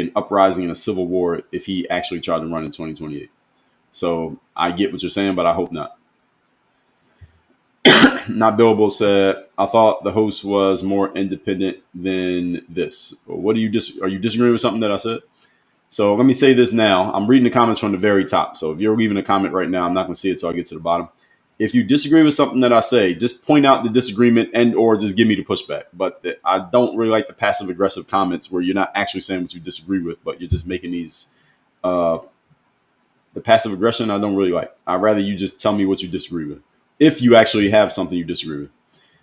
S1: an uprising and a civil war if he actually tried to run in 2028. So I get what you're saying, but I hope not. Not Billable said, I thought the host was more independent than this. What do you are you disagreeing with something that I said? So let me say this now. I'm reading the comments from the very top. So if you're leaving a comment right now, I'm not going to see it till I get to the bottom. If you disagree with something that I say, just point out the disagreement and or just give me the pushback. But I don't really like the passive aggressive comments where you're not actually saying what you disagree with, but you're just making these the passive aggression I don't really like. I'd rather you just tell me what you disagree with. If you actually have something you disagree with.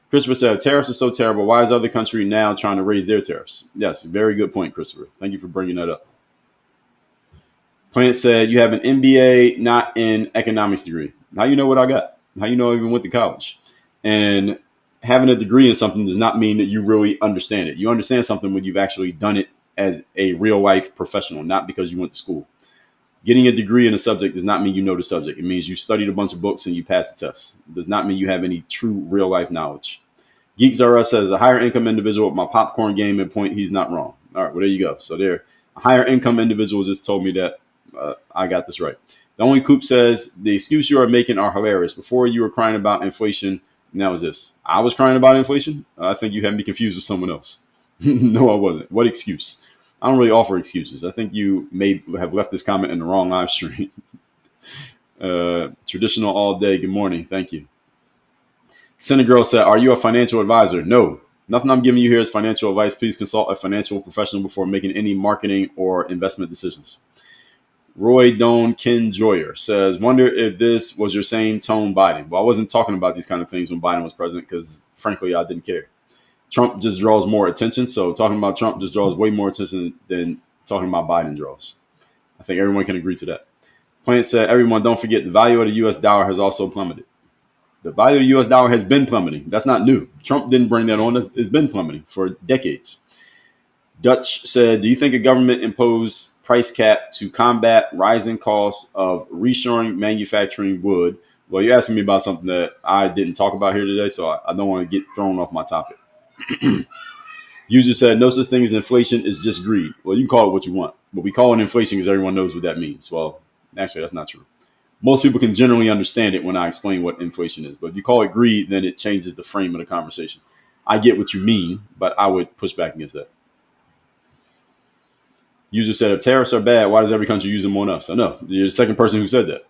S1: Christopher said, tariffs are so terrible. Why is other country now trying to raise their tariffs? Yes, very good point, Christopher. Thank you for bringing that up. Plant said, you have an MBA, not an economics degree. How you know what I got? How you know I even went to college? And having a degree in something does not mean that you really understand it. You understand something when you've actually done it as a real life professional, not because you went to school. Getting a degree in a subject does not mean you know the subject. It means you studied a bunch of books and you passed the test. It does not mean you have any true real life knowledge. Geeks R Us says, a higher income individual with my popcorn game and point, he's not wrong. All right, well, there you go. So there, a higher income individual just told me that I got this right. The only Coop says, the excuse you are making are hilarious. Before you were crying about inflation, now is this. I was crying about inflation? I think you had me confused with someone else. No, I wasn't. What excuse? I don't really offer excuses. I think you may have left this comment in the wrong live stream. Traditional all day. Good morning. Thank you. Girl said, are you a financial advisor? No. Nothing I'm giving you here is financial advice. Please consult a financial professional before making any marketing or investment decisions. Roy Doan Ken Joyer says, wonder if this was your same tone Biden. Well, I wasn't talking about these kind of things when Biden was president because, frankly, I didn't care. Trump just draws more attention. So talking about Trump just draws way more attention than talking about Biden draws. I think everyone can agree to that. Plant said, everyone, don't forget the value of the U.S. dollar has also plummeted. The value of the U.S. dollar has been plummeting. That's not new. Trump didn't bring that on. It's been plummeting for decades. Dutch said, do you think a government imposed price cap to combat rising costs of reshoring manufacturing would? Well, you're asking me about something that I didn't talk about here today, so I don't want to get thrown off my topic. User said, no such thing as inflation, is just greed. Well, you can call it what you want, but we call it inflation because everyone knows what that means. Well, actually, that's not true. Most people can generally understand it when I explain what inflation is. But if you call it greed, then it changes the frame of the conversation. I get what you mean, but I would push back against that. User said, if tariffs are bad, why does every country use them on us? I know. You're the second person who said that.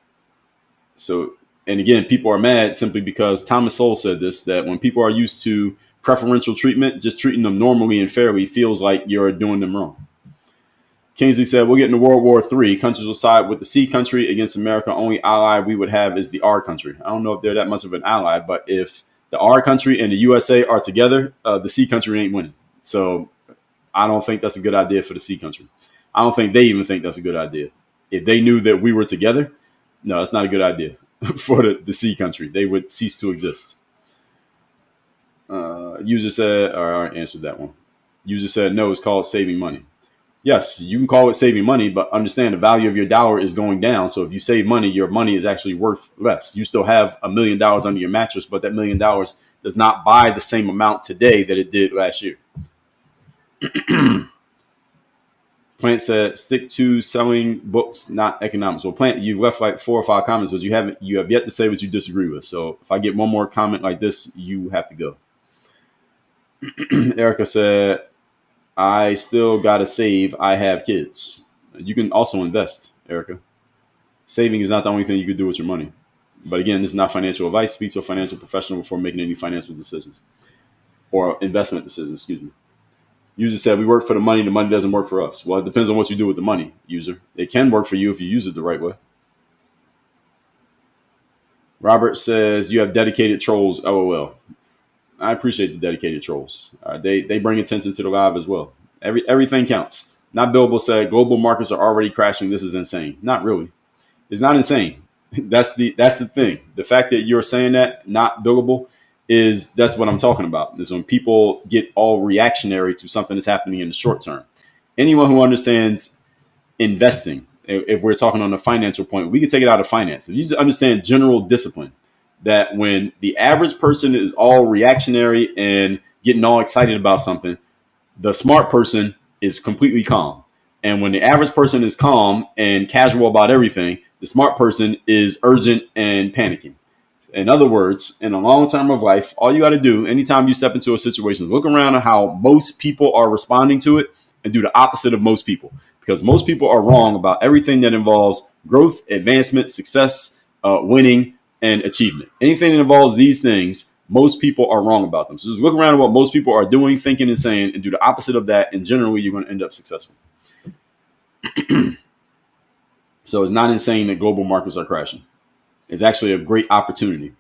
S1: So, and again, people are mad simply because Thomas Sowell said this, that when people are used to preferential treatment, just treating them normally and fairly feels like you're doing them wrong. Kingsley said, we'll get into World War III. Countries will side with the C country against America. Only ally we would have is the R country. I don't know if they're that much of an ally, but if the R country and the USA are together, the C country ain't winning. So I don't think that's a good idea for the C country. I don't think they even think that's a good idea. If they knew that we were together, no, it's not a good idea for the C country. They would cease to exist. User said, or I answered that one. User said, no, it's called saving money. Yes, you can call it saving money, but understand the value of your dollar is going down. So if you save money, your money is actually worth less. You still have $1 million under your mattress, but that $1 million does not buy the same amount today that it did last year. Plant said, stick to selling books, not economics. Well, Plant, you've left like 4 or 5 comments, but you have yet to say what you disagree with. So if I get one more comment like this, you have to go. Erica said, I still got to save. I have kids. You can also invest, Erica. Saving is not the only thing you can do with your money. But again, this is not financial advice. Speak to a financial professional before making any financial decisions or investment decisions. Excuse me. User said, we work for the money. The money doesn't work for us. Well, it depends on what you do with the money, user. It can work for you if you use it the right way. Robert says, you have dedicated trolls. LOL. I appreciate the dedicated trolls. They bring attention to the live as well. Everything counts. Not Billable said, global markets are already crashing. This is insane. Not really. It's not insane. That's the thing. The fact that you're saying that, not billable, that's what I'm talking about. Is when people get all reactionary to something that's happening in the short term. Anyone who understands investing, if we're talking on the financial point, we can take it out of finance. If you just understand general discipline, that when the average person is all reactionary and getting all excited about something, the smart person is completely calm. And when the average person is calm and casual about everything, the smart person is urgent and panicking. In other words, in a long term of life, all you got to do anytime you step into a situation is look around at how most people are responding to it and do the opposite of most people. Because most people are wrong about everything that involves growth, advancement, success, winning, and achievement. Anything that involves these things, most people are wrong about them. So just look around at what most people are doing, thinking, and saying, and do the opposite of that. And generally, you're going to end up successful. So it's not insane that global markets are crashing. It's actually a great opportunity.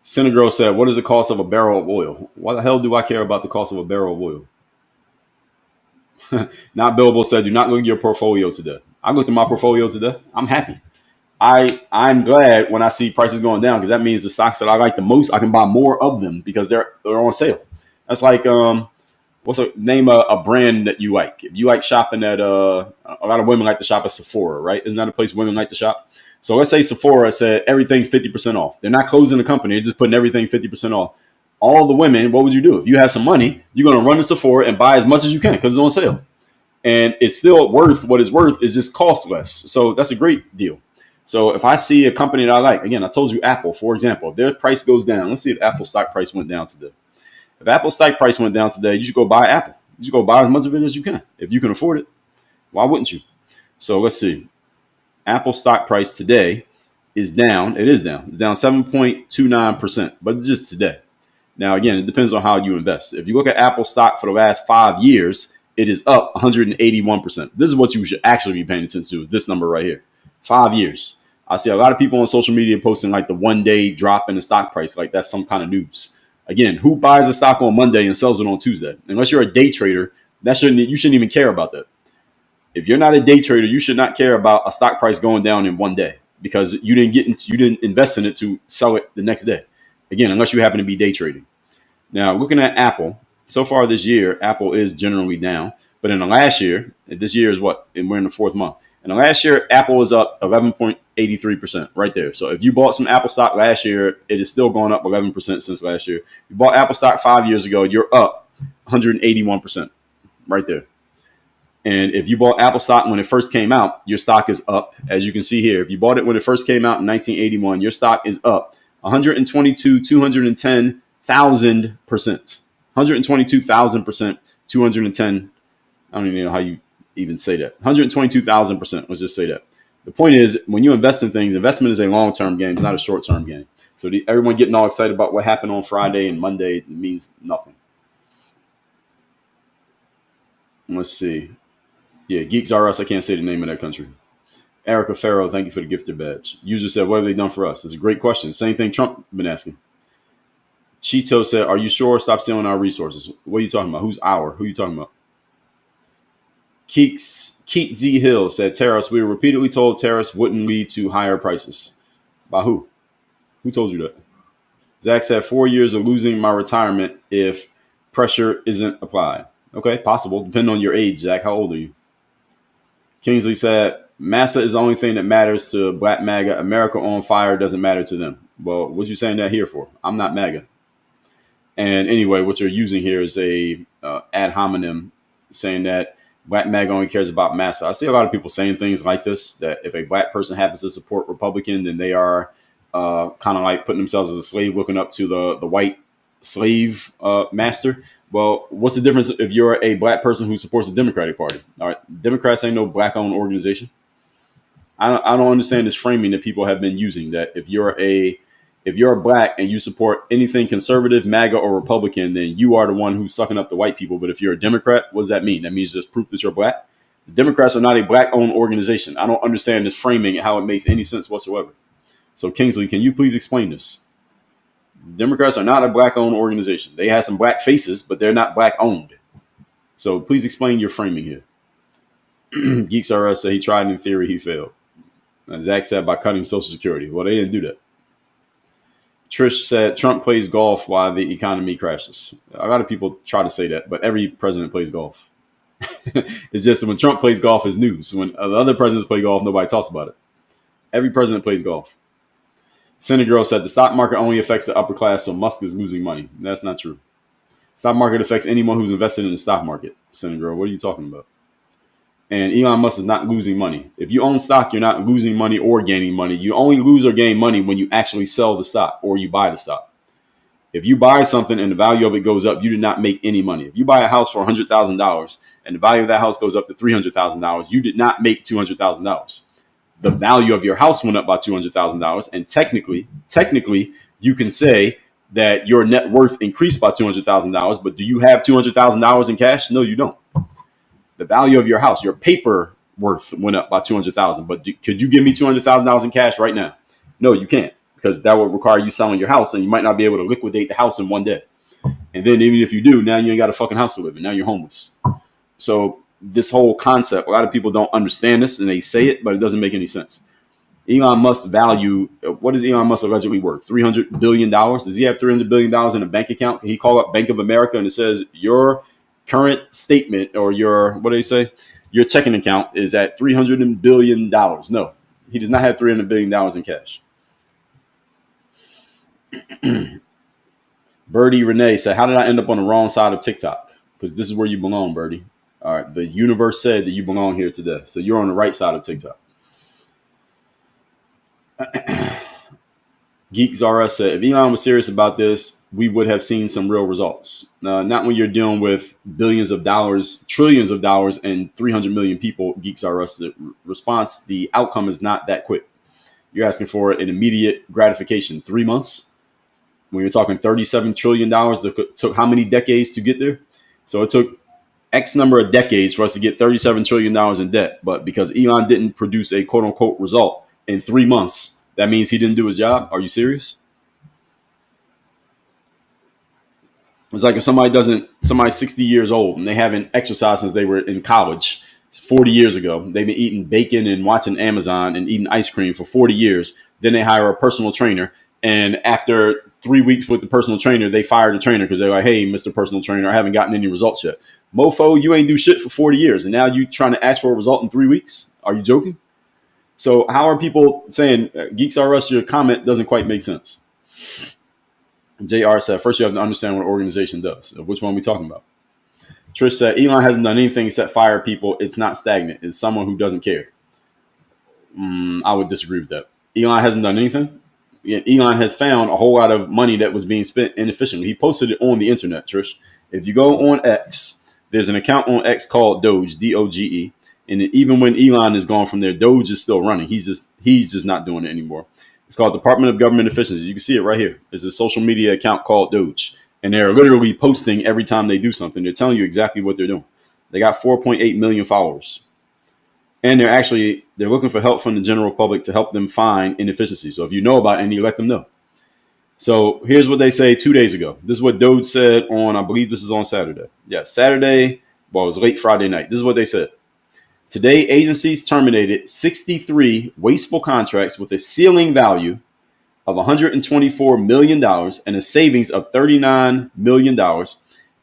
S1: Senegro said, what is the cost of a barrel of oil? Why the hell do I care about the cost of a barrel of oil? Not Billable said, do not look at your portfolio today. I looked at my portfolio today. I'm happy. I'm glad when I see prices going down because that means the stocks that I like the most, I can buy more of them because they're on sale. That's like what's a name a brand that you like? If you like shopping at a lot of women like to shop at Sephora, right? Isn't that a place women like to shop? So let's say Sephora said everything's 50% off. They're not closing the company; they're just putting everything 50% off. All the women, what would you do if you have some money? You're going to run to Sephora and buy as much as you can because it's on sale, and it's still worth what it's worth. It's just cost less. So that's a great deal. So if I see a company that I like, again, I told you Apple, for example, if their price goes down, let's see if Apple stock price went down today. If Apple stock price went down today, you should go buy Apple. You should go buy as much of it as you can. If you can afford it, why wouldn't you? So let's see. Apple stock price today is down. It is down. It's down 7.29%, but it's just today. Now, again, it depends on how you invest. If you look at Apple stock for the last 5 years, it is up 181%. This is what you should actually be paying attention to, this number right here. 5 years. I see a lot of people on social media posting like the 1 day drop in the stock price, like that's some kind of news. Again, who buys a stock on Monday and sells it on Tuesday? Unless you're a day trader, you shouldn't even care about that. If you're not a day trader, you should not care about a stock price going down in 1 day because you didn't invest in it to sell it the next day. Again, unless you happen to be day trading. Now, looking at Apple, so far this year, Apple is generally down. But in the last year, this year is what? And we're in the 4th month. In the last year, Apple was up 11.83% right there. So if you bought some Apple stock last year, it is still going up 11% since last year. You bought Apple stock 5 years ago, you're up 181% right there. And if you bought Apple stock when it first came out, your stock is up. As you can see here, if you bought it when it first came out in 1981, your stock is up 210,000%. 122,000%, 210. I don't even know how you even say that. 122,000%. Let's just say that. The point is, when you invest in things, investment is a long-term game. It's not a short-term game. So everyone getting all excited about what happened on Friday and Monday means nothing. Let's see. Yeah, Geeks R Us. I can't say the name of that country. Erica Farrow, thank you for the gifted badge. User said, what have they done for us? It's a great question. Same thing Trump been asking. Cheeto said, are you sure? Stop stealing our resources. What are you talking about? Who's our? Who are you talking about? Keat Z Hill said, tariffs. We were repeatedly told tariffs wouldn't lead to higher prices. By who? Who told you that? Zach said, 4 years of losing my retirement if pressure isn't applied. Okay, possible. Depending on your age, Zach. How old are you? Kingsley said, Massa is the only thing that matters to Black MAGA. America on fire doesn't matter to them. Well, what you saying that here for? I'm not MAGA. And anyway, what you're using here is a ad hominem saying that Black MAGA only cares about Massa. I see a lot of people saying things like this, that if a Black person happens to support Republican, then they are kind of like putting themselves as a slave looking up to the white slave master. Well, what's the difference if you're a Black person who supports the Democratic Party? All right, Democrats ain't no Black-owned organization. I don't understand this framing that people have been using, that if you're a black and you support anything conservative, MAGA, or Republican, then you are the one who's sucking up the white people. But if you're a Democrat, what does that mean? That means just proof that you're black. The Democrats are not a black-owned organization. I don't understand this framing and how it makes any sense whatsoever. So Kingsley, can you please explain this? Democrats are not a black-owned organization. They have some black faces, but they're not black-owned. So please explain your framing here. Geeks R Us said he tried, in theory he failed. Zach said by cutting Social Security. Well, they didn't do that. Trish said Trump plays golf while the economy crashes. A lot of people try to say that, but every president plays golf. It's just when Trump plays golf is news. When the other presidents play golf, nobody talks about it. Every president plays golf. Girl said the stock market only affects the upper class, so Musk is losing money. That's not true. Stock market affects anyone who's invested in the stock market. Girl, what are you talking about? And Elon Musk is not losing money. If you own stock, you're not losing money or gaining money. You only lose or gain money when you actually sell the stock or you buy the stock. If you buy something and the value of it goes up, you did not make any money. If you buy a house for $100,000 and the value of that house goes up to $300,000, you did not make $200,000. The value of your house went up by $200,000, and technically, you can say that your net worth increased by $200,000. But do you have $200,000 in cash? No, you don't. The value of your house, your paper worth went up by $200,000. But could you give me $200,000 in cash right now? No, you can't, because that would require you selling your house, and you might not be able to liquidate the house in one day. And then even if you do, now you ain't got a fucking house to live in. Now you're homeless. So this whole concept, a lot of people don't understand this, and they say it, but it doesn't make any sense. Elon Musk's value, what is Elon Musk allegedly worth? $300 billion? Does he have $300 billion in a bank account? Can he call up Bank of America and it says your current statement or your, what do they say? Your checking account is at $300 billion. No, he does not have $300 billion in cash. Birdie Renee said, how did I end up on the wrong side of TikTok? Because this is where you belong, Birdie. All right. The universe said that you belong here today. So you're on the right side of TikTok. Geeks R Us said, if Elon was serious about this, we would have seen some real results. Not when you're dealing with billions of dollars, trillions of dollars, and 300 million people. Geeks R Us, the response, the outcome is not that quick. You're asking for an immediate gratification. 3 months? When you're talking $37 trillion, that took how many decades to get there? So it took X number of decades for us to get $37 trillion in debt. But because Elon didn't produce a quote unquote result in 3 months, that means he didn't do his job? Are you serious? It's like if somebody's 60 years old and they haven't exercised since they were in college 40 years ago. They've been eating bacon and watching Amazon and eating ice cream for 40 years. Then they hire a personal trainer. And after 3 weeks with the personal trainer, they fire the trainer because they're like, hey, Mr. Personal Trainer, I haven't gotten any results yet. Mofo, you ain't do shit for 40 years. And now you trying to ask for a result in 3 weeks? Are you joking? So how are people saying, Geeks R Us, your comment doesn't quite make sense? JR said, first you have to understand what an organization does. Which one are we talking about? Trish said, Elon hasn't done anything except fire people. It's not stagnant. It's someone who doesn't care. I would disagree with that. Elon hasn't done anything. Elon has found a whole lot of money that was being spent inefficiently. He posted it on the internet, Trish. If you go on X, there's an account on X called Doge, D-O-G-E. And even when Elon is gone from there, Doge is still running. He's just not doing it anymore. It's called Department of Government Efficiency. You can see it right here. It's a social media account called Doge. And they're literally posting every time they do something. They're telling you exactly what they're doing. They got 4.8 million followers. And they're looking for help from the general public to help them find inefficiencies. So if you know about any, let them know. So here's what they say 2 days ago. This is what Doge said on, I believe this is on Saturday. Yeah, Saturday. Well, it was late Friday night. This is what they said. Today, agencies terminated 63 wasteful contracts with a ceiling value of $124 million and a savings of $39 million,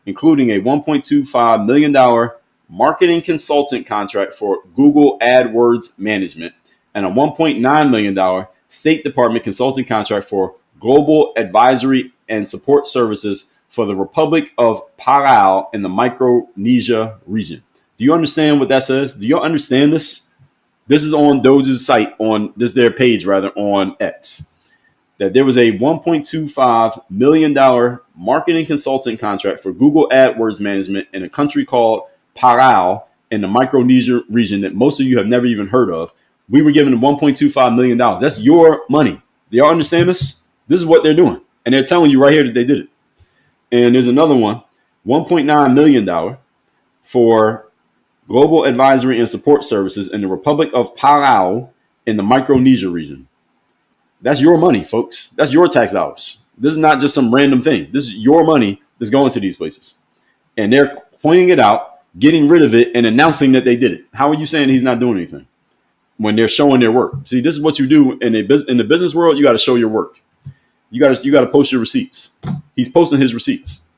S1: including a $1.25 million marketing consultant contract for Google AdWords management and a $1.9 million State Department consulting contract for global advisory and support services for the Republic of Palau in the Micronesia region. Do you understand what that says? Do you understand this? This is on Doge's site, on this their page rather, on X. That there was a $1.25 million marketing consulting contract for Google AdWords management in a country called Palau in the Micronesia region that most of you have never even heard of We were giving them $1.25 million. That's your money. Do y'all understand this? This is what they're doing. And they're telling you right here that they did it. And there's another one, $1.9 million for global advisory and support services in the Republic of Palau in the Micronesia region. That's your money, folks. That's your tax dollars. This is not just some random thing. This is your money that's going to these places. And they're pointing it out, getting rid of it, and announcing that they did it. How are you saying he's not doing anything when they're showing their work? See, this is what you do in the business world. You got to show your work. You got to post your receipts. He's posting his receipts.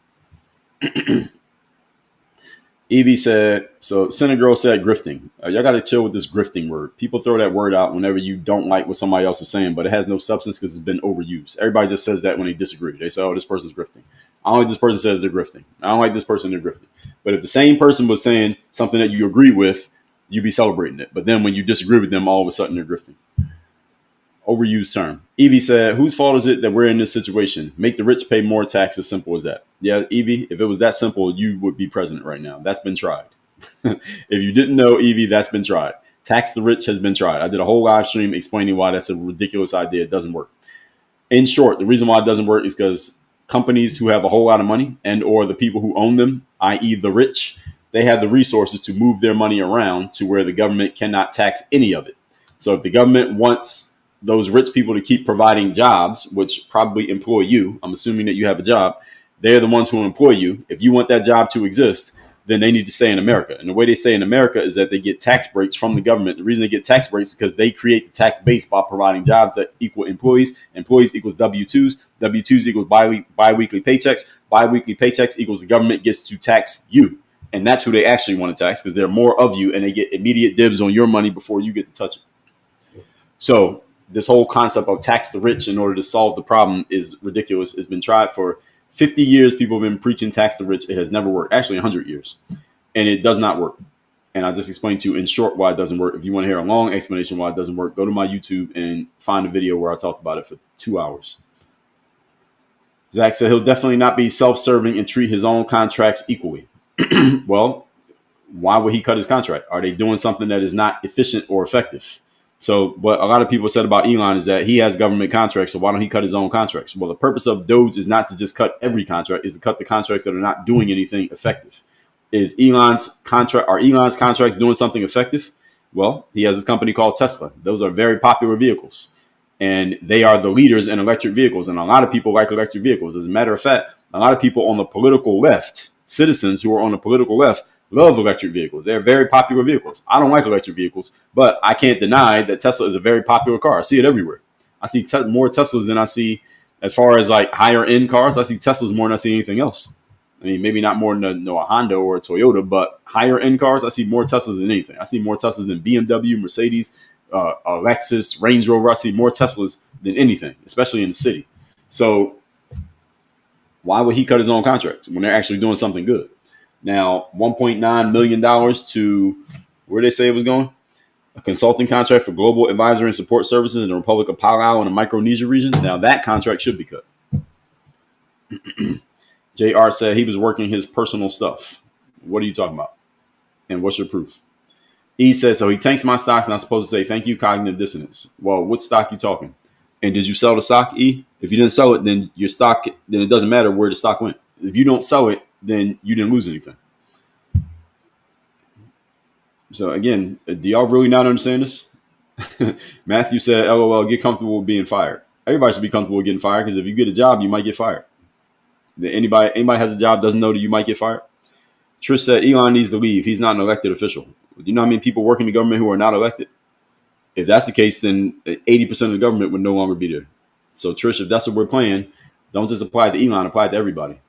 S1: Evie said, so Senate Girl said grifting. Y'all got to chill with this grifting word. People throw that word out whenever you don't like what somebody else is saying, but it has no substance because it's been overused. Everybody just says that when they disagree. They say, oh, this person's grifting. I don't like this person says they're grifting. I don't like this person, they're grifting. But if the same person was saying something that you agree with, you'd be celebrating it. But then when you disagree with them, all of a sudden they're grifting. Overused term. Evie said, whose fault is it that we're in this situation? Make the rich pay more tax, as simple as that. Yeah, Evie, if it was that simple, you would be president right now. That's been tried. If you didn't know, Evie, that's been tried. Tax the rich has been tried. I did a whole live stream explaining why that's a ridiculous idea. It doesn't work. In short, the reason why it doesn't work is because companies who have a whole lot of money and or the people who own them, i.e. the rich, they have the resources to move their money around to where the government cannot tax any of it. So if the government wants those rich people to keep providing jobs, which probably employ you, I'm assuming that you have a job, they're the ones who employ you. If you want that job to exist, then they need to stay in America. And the way they stay in America is that they get tax breaks from the government. The reason they get tax breaks is because they create the tax base by providing jobs that equal employees. Employees equals W-2s. W-2s equals bi-weekly paychecks. Bi-weekly paychecks equals the government gets to tax you. And that's who they actually want to tax because there are more of you and they get immediate dibs on your money before you get to touch it. So this whole concept of tax the rich in order to solve the problem is ridiculous. It's been tried for 50 years. People have been preaching tax the rich. It has never worked. Actually, 100 years. And it does not work. And I just explained to you in short why it doesn't work. If you want to hear a long explanation why it doesn't work, go to my YouTube and find a video where I talked about it for 2 hours. Zach said he'll definitely not be self-serving and treat his own contracts equally. Well, why would he cut his contract? Are they doing something that is not efficient or effective? So what a lot of people said about Elon is that he has government contracts, so why don't he cut his own contracts? Well, the purpose of Doge is not to just cut every contract, is to cut the contracts that are not doing anything effective. Are Elon's contracts doing something effective? Well, he has this company called Tesla. Those are very popular vehicles, and they are the leaders in electric vehicles, and a lot of people like electric vehicles. As a matter of fact, a lot of people on the political left, citizens who are on the political left, love electric vehicles. They're very popular vehicles. I don't like electric vehicles, but I can't deny that Tesla is a very popular car. I see it everywhere. I see more Teslas than I see as far as like higher end cars. I see Teslas more than I see anything else. I mean, maybe not more than a Honda or a Toyota, but higher end cars, I see more Teslas than anything. I see more Teslas than BMW, Mercedes, Lexus, Range Rover. I see more Teslas than anything, especially in the city. So why would he cut his own contract when they're actually doing something good? Now, $1.9 million to where they say it was going? A consulting contract for global advisory and support services in the Republic of Palau in the Micronesia region. Now, that contract should be cut. JR said he was working his personal stuff. What are you talking about? And what's your proof? E says, so he tanks my stocks and I'm supposed to say, thank you, cognitive dissonance. Well, what stock you talking? And did you sell the stock, E? If you didn't sell it, then your stock, then it doesn't matter where the stock went. If you don't sell it, then you didn't lose anything. So again, do y'all really not understand this? Matthew said, LOL, get comfortable with being fired. Everybody should be comfortable with getting fired because if you get a job, you might get fired. Anybody has a job doesn't know that you might get fired? Trish said, Elon needs to leave. He's not an elected official. Do you know how many people work in the government who are not elected? If that's the case, then 80% of the government would no longer be there. So Trish, if that's what we're playing, don't just apply it to Elon, apply it to everybody.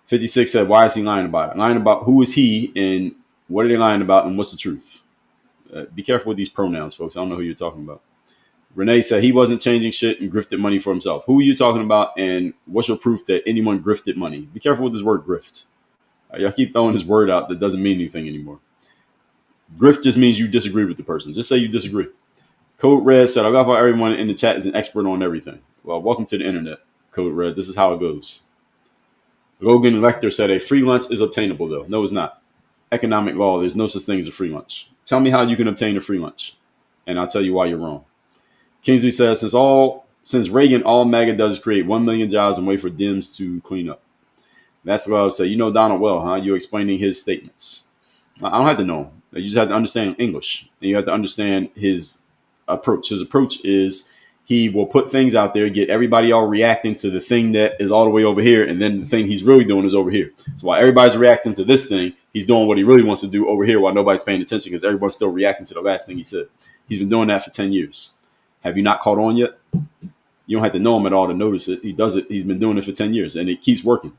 S1: 56 said, why is he lying about it? Lying about who is he and what are they lying about and what's the truth? Be careful with these pronouns, folks. I don't know who you're talking about. Renee said he wasn't changing shit and grifted money for himself. Who are you talking about and what's your proof that anyone grifted money? Be careful with this word grift. Y'all keep throwing this word out that doesn't mean anything anymore. Grift just means you disagree with the person. Just say you disagree. Code Red said, I love how everyone in the chat is an expert on everything. Well, welcome to the internet, Code Red. This is how it goes. Logan Lecter said a free lunch is obtainable, though. No, it's not. Economic law, there's no such thing as a free lunch. Tell me how you can obtain a free lunch, and I'll tell you why you're wrong. Kingsley says, since Reagan, all MAGA does is create 1 million jobs and wait for Dems to clean up. That's what I would say. You know Donald well, huh? You're explaining his statements. I don't have to know him. You just have to understand English. And you have to understand his approach. His approach is he will put things out there, get everybody all reacting to the thing that is all the way over here, and then the thing he's really doing is over here. So while everybody's reacting to this thing, he's doing what he really wants to do over here while nobody's paying attention because everyone's still reacting to the last thing he said. He's been doing that for 10 years. Have you not caught on yet? You don't have to know him at all to notice it. He does it. He's been doing it for 10 years, and it keeps working.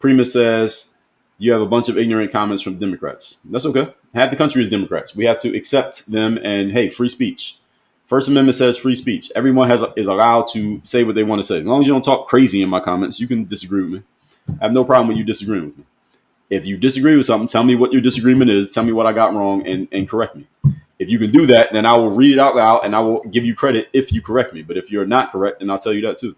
S1: Prima says, you have a bunch of ignorant comments from Democrats. That's okay. Half the country is Democrats. We have to accept them, and hey, free speech. First Amendment says free speech. Everyone is allowed to say what they want to say. As long as you don't talk crazy in my comments, you can disagree with me. I have no problem with you disagreeing with me. If you disagree with something, tell me what your disagreement is. Tell me what I got wrong and correct me. If you can do that, then I will read it out loud and I will give you credit if you correct me. But if you're not correct, then I'll tell you that too.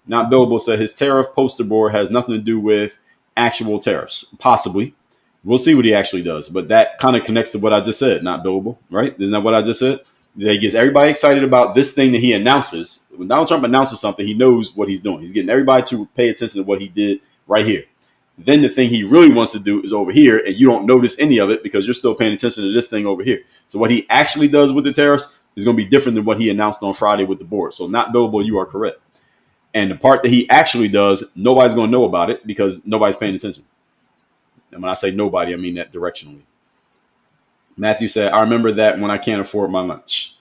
S1: Not Billable said his tariff poster board has nothing to do with actual tariffs. Possibly. We'll see what he actually does. But that kind of connects to what I just said. Not Billable, right? Isn't that what I just said? He gets everybody excited about this thing that he announces. When Donald Trump announces something, he knows what he's doing. He's getting everybody to pay attention to what he did right here. Then the thing he really wants to do is over here, and you don't notice any of it because you're still paying attention to this thing over here. So what he actually does with the tariffs is going to be different than what he announced on Friday with the board. So not Billable, you are correct. And the part that he actually does, nobody's going to know about it because nobody's paying attention. And when I say nobody, I mean that directionally. Matthew said, I remember that when I can't afford my lunch.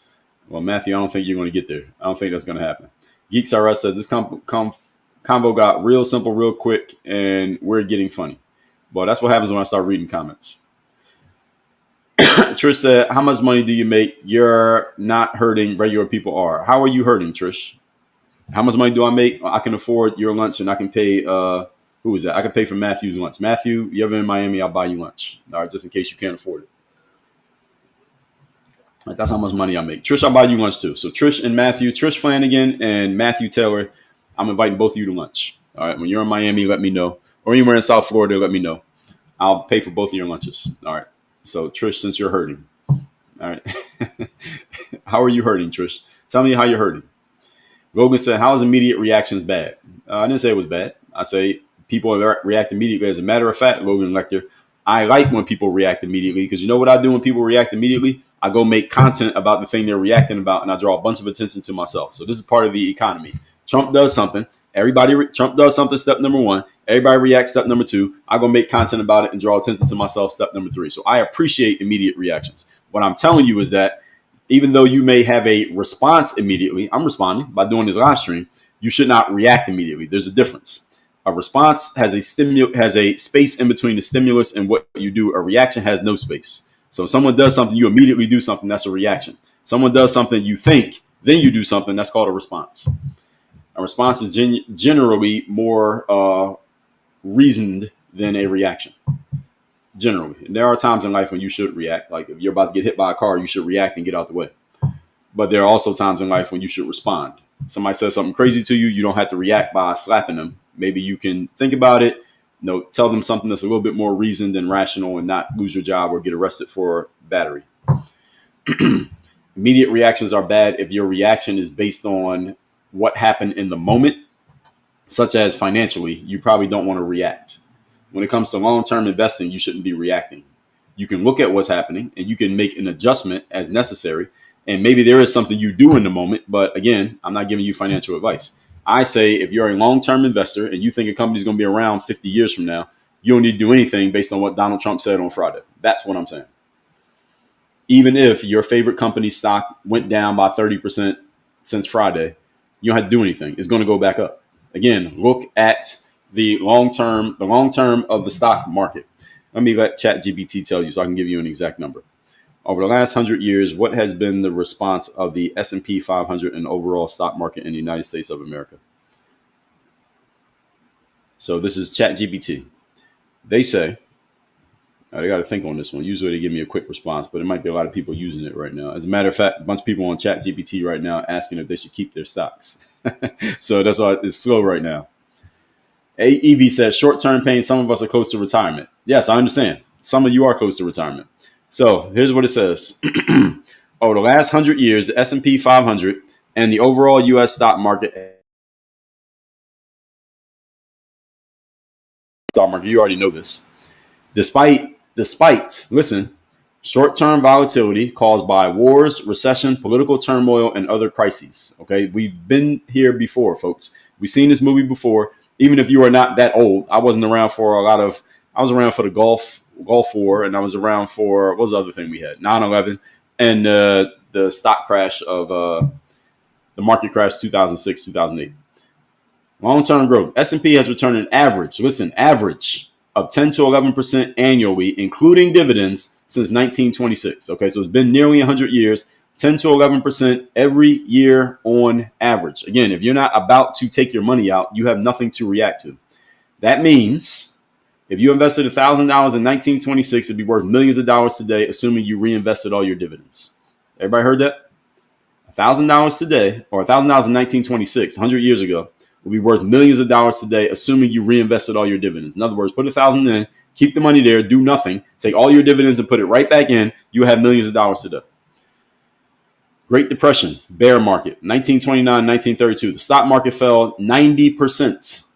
S1: Well, Matthew, I don't think you're going to get there. I don't think that's going to happen. Geeks R Us says, this convo got real simple, real quick, and we're getting funny. Well, that's what happens when I start reading comments. Trish said, how much money do you make? You're not hurting, regular people are. How are you hurting, Trish? How much money do I make? I can afford your lunch and I can pay, who is that? I can pay for Matthew's lunch. Matthew, you ever in Miami, I'll buy you lunch. All right, just in case you can't afford it. That's how much money I make. Trish, I'll buy you lunch too. So Trish and Matthew, Trish Flanagan and Matthew Taylor, I'm inviting both of you to lunch. All right, when you're in Miami, let me know. Or anywhere in South Florida, let me know. I'll pay for both of your lunches. All right. So Trish, since you're hurting. All right. How are you hurting, Trish? Tell me how you're hurting. Logan said, how is immediate reactions bad? I didn't say it was bad. I say people react immediately. As a matter of fact, Logan Lecter, I like when people react immediately because you know what I do when people react immediately? I go make content about the thing they're reacting about, and I draw a bunch of attention to myself. So this is part of the economy. Trump does something. Trump does something, step number one. Everybody reacts, step number two. I go make content about it and draw attention to myself, step number three. So I appreciate immediate reactions. What I'm telling you is that even though you may have a response immediately, I'm responding by doing this live stream, you should not react immediately. There's a difference. A response has a space in between the stimulus and what you do. A reaction has no space. So if someone does something, you immediately do something, that's a reaction. Someone does something, you think, then you do something, that's called a response. A response is generally more reasoned than a reaction. Generally. And there are times in life when you should react. Like if you're about to get hit by a car, you should react and get out the way. But there are also times in life when you should respond. Somebody says something crazy to you, you don't have to react by slapping them. Maybe you can think about it, tell them something that's a little bit more reasoned and rational and not lose your job or get arrested for battery. Immediate reactions are bad if your reaction is based on what happened in the moment, such as financially. You probably don't want to react. When it comes to long-term investing, you shouldn't be reacting. You can look at what's happening and you can make an adjustment as necessary. And maybe there is something you do in the moment. But again, I'm not giving you financial advice. I say if you're a long-term investor and you think a company's going to be around 50 years from now, you don't need to do anything based on what Donald Trump said on Friday. That's what I'm saying. Even if your favorite company's stock went down by 30% since Friday, you don't have to do anything. It's going to go back up. Again, look at the long term of the stock market. Let me let ChatGPT tell you so I can give you an exact number. Over the last 100 years, what has been the response of the S&P 500 and overall stock market in the United States of America? So this is ChatGPT. They say, they got to think on this one. Usually they give me a quick response, but it might be a lot of people using it right now. As a matter of fact, a bunch of people on ChatGPT right now asking if they should keep their stocks. So that's why it's slow right now. AEV says short-term pain. Some of us are close to retirement. Yes, I understand. Some of you are close to retirement. So here's what it says. Over the last 100 years, the S&P 500 and the overall U.S. stock market. You already know this. Despite, listen, short-term volatility caused by wars, recession, political turmoil, and other crises. Okay, we've been here before, folks. We've seen this movie before. Even if you are not that old, I wasn't around for a lot of. I was around for the Gulf War, and I was around for what was the other thing we had? 9/11 and the stock crash of the market crash 2006 2008. Long-term growth. S&P has returned an average, listen, average of 10 to 11% annually, including dividends, since 1926. Okay, so it's been nearly 100 years, 10 to 11% every year on average. Again, if you're not about to take your money out, you have nothing to react to. That means if you invested $1,000 in 1926, it'd be worth millions of dollars today, assuming you reinvested all your dividends. Everybody heard that? $1,000 today, or $1,000 in 1926, 100 years ago, will be worth millions of dollars today, assuming you reinvested all your dividends. In other words, put 1,000 in, keep the money there, do nothing, take all your dividends and put it right back in. You have millions of dollars today. Great Depression, bear market, 1929, 1932. The stock market fell 90%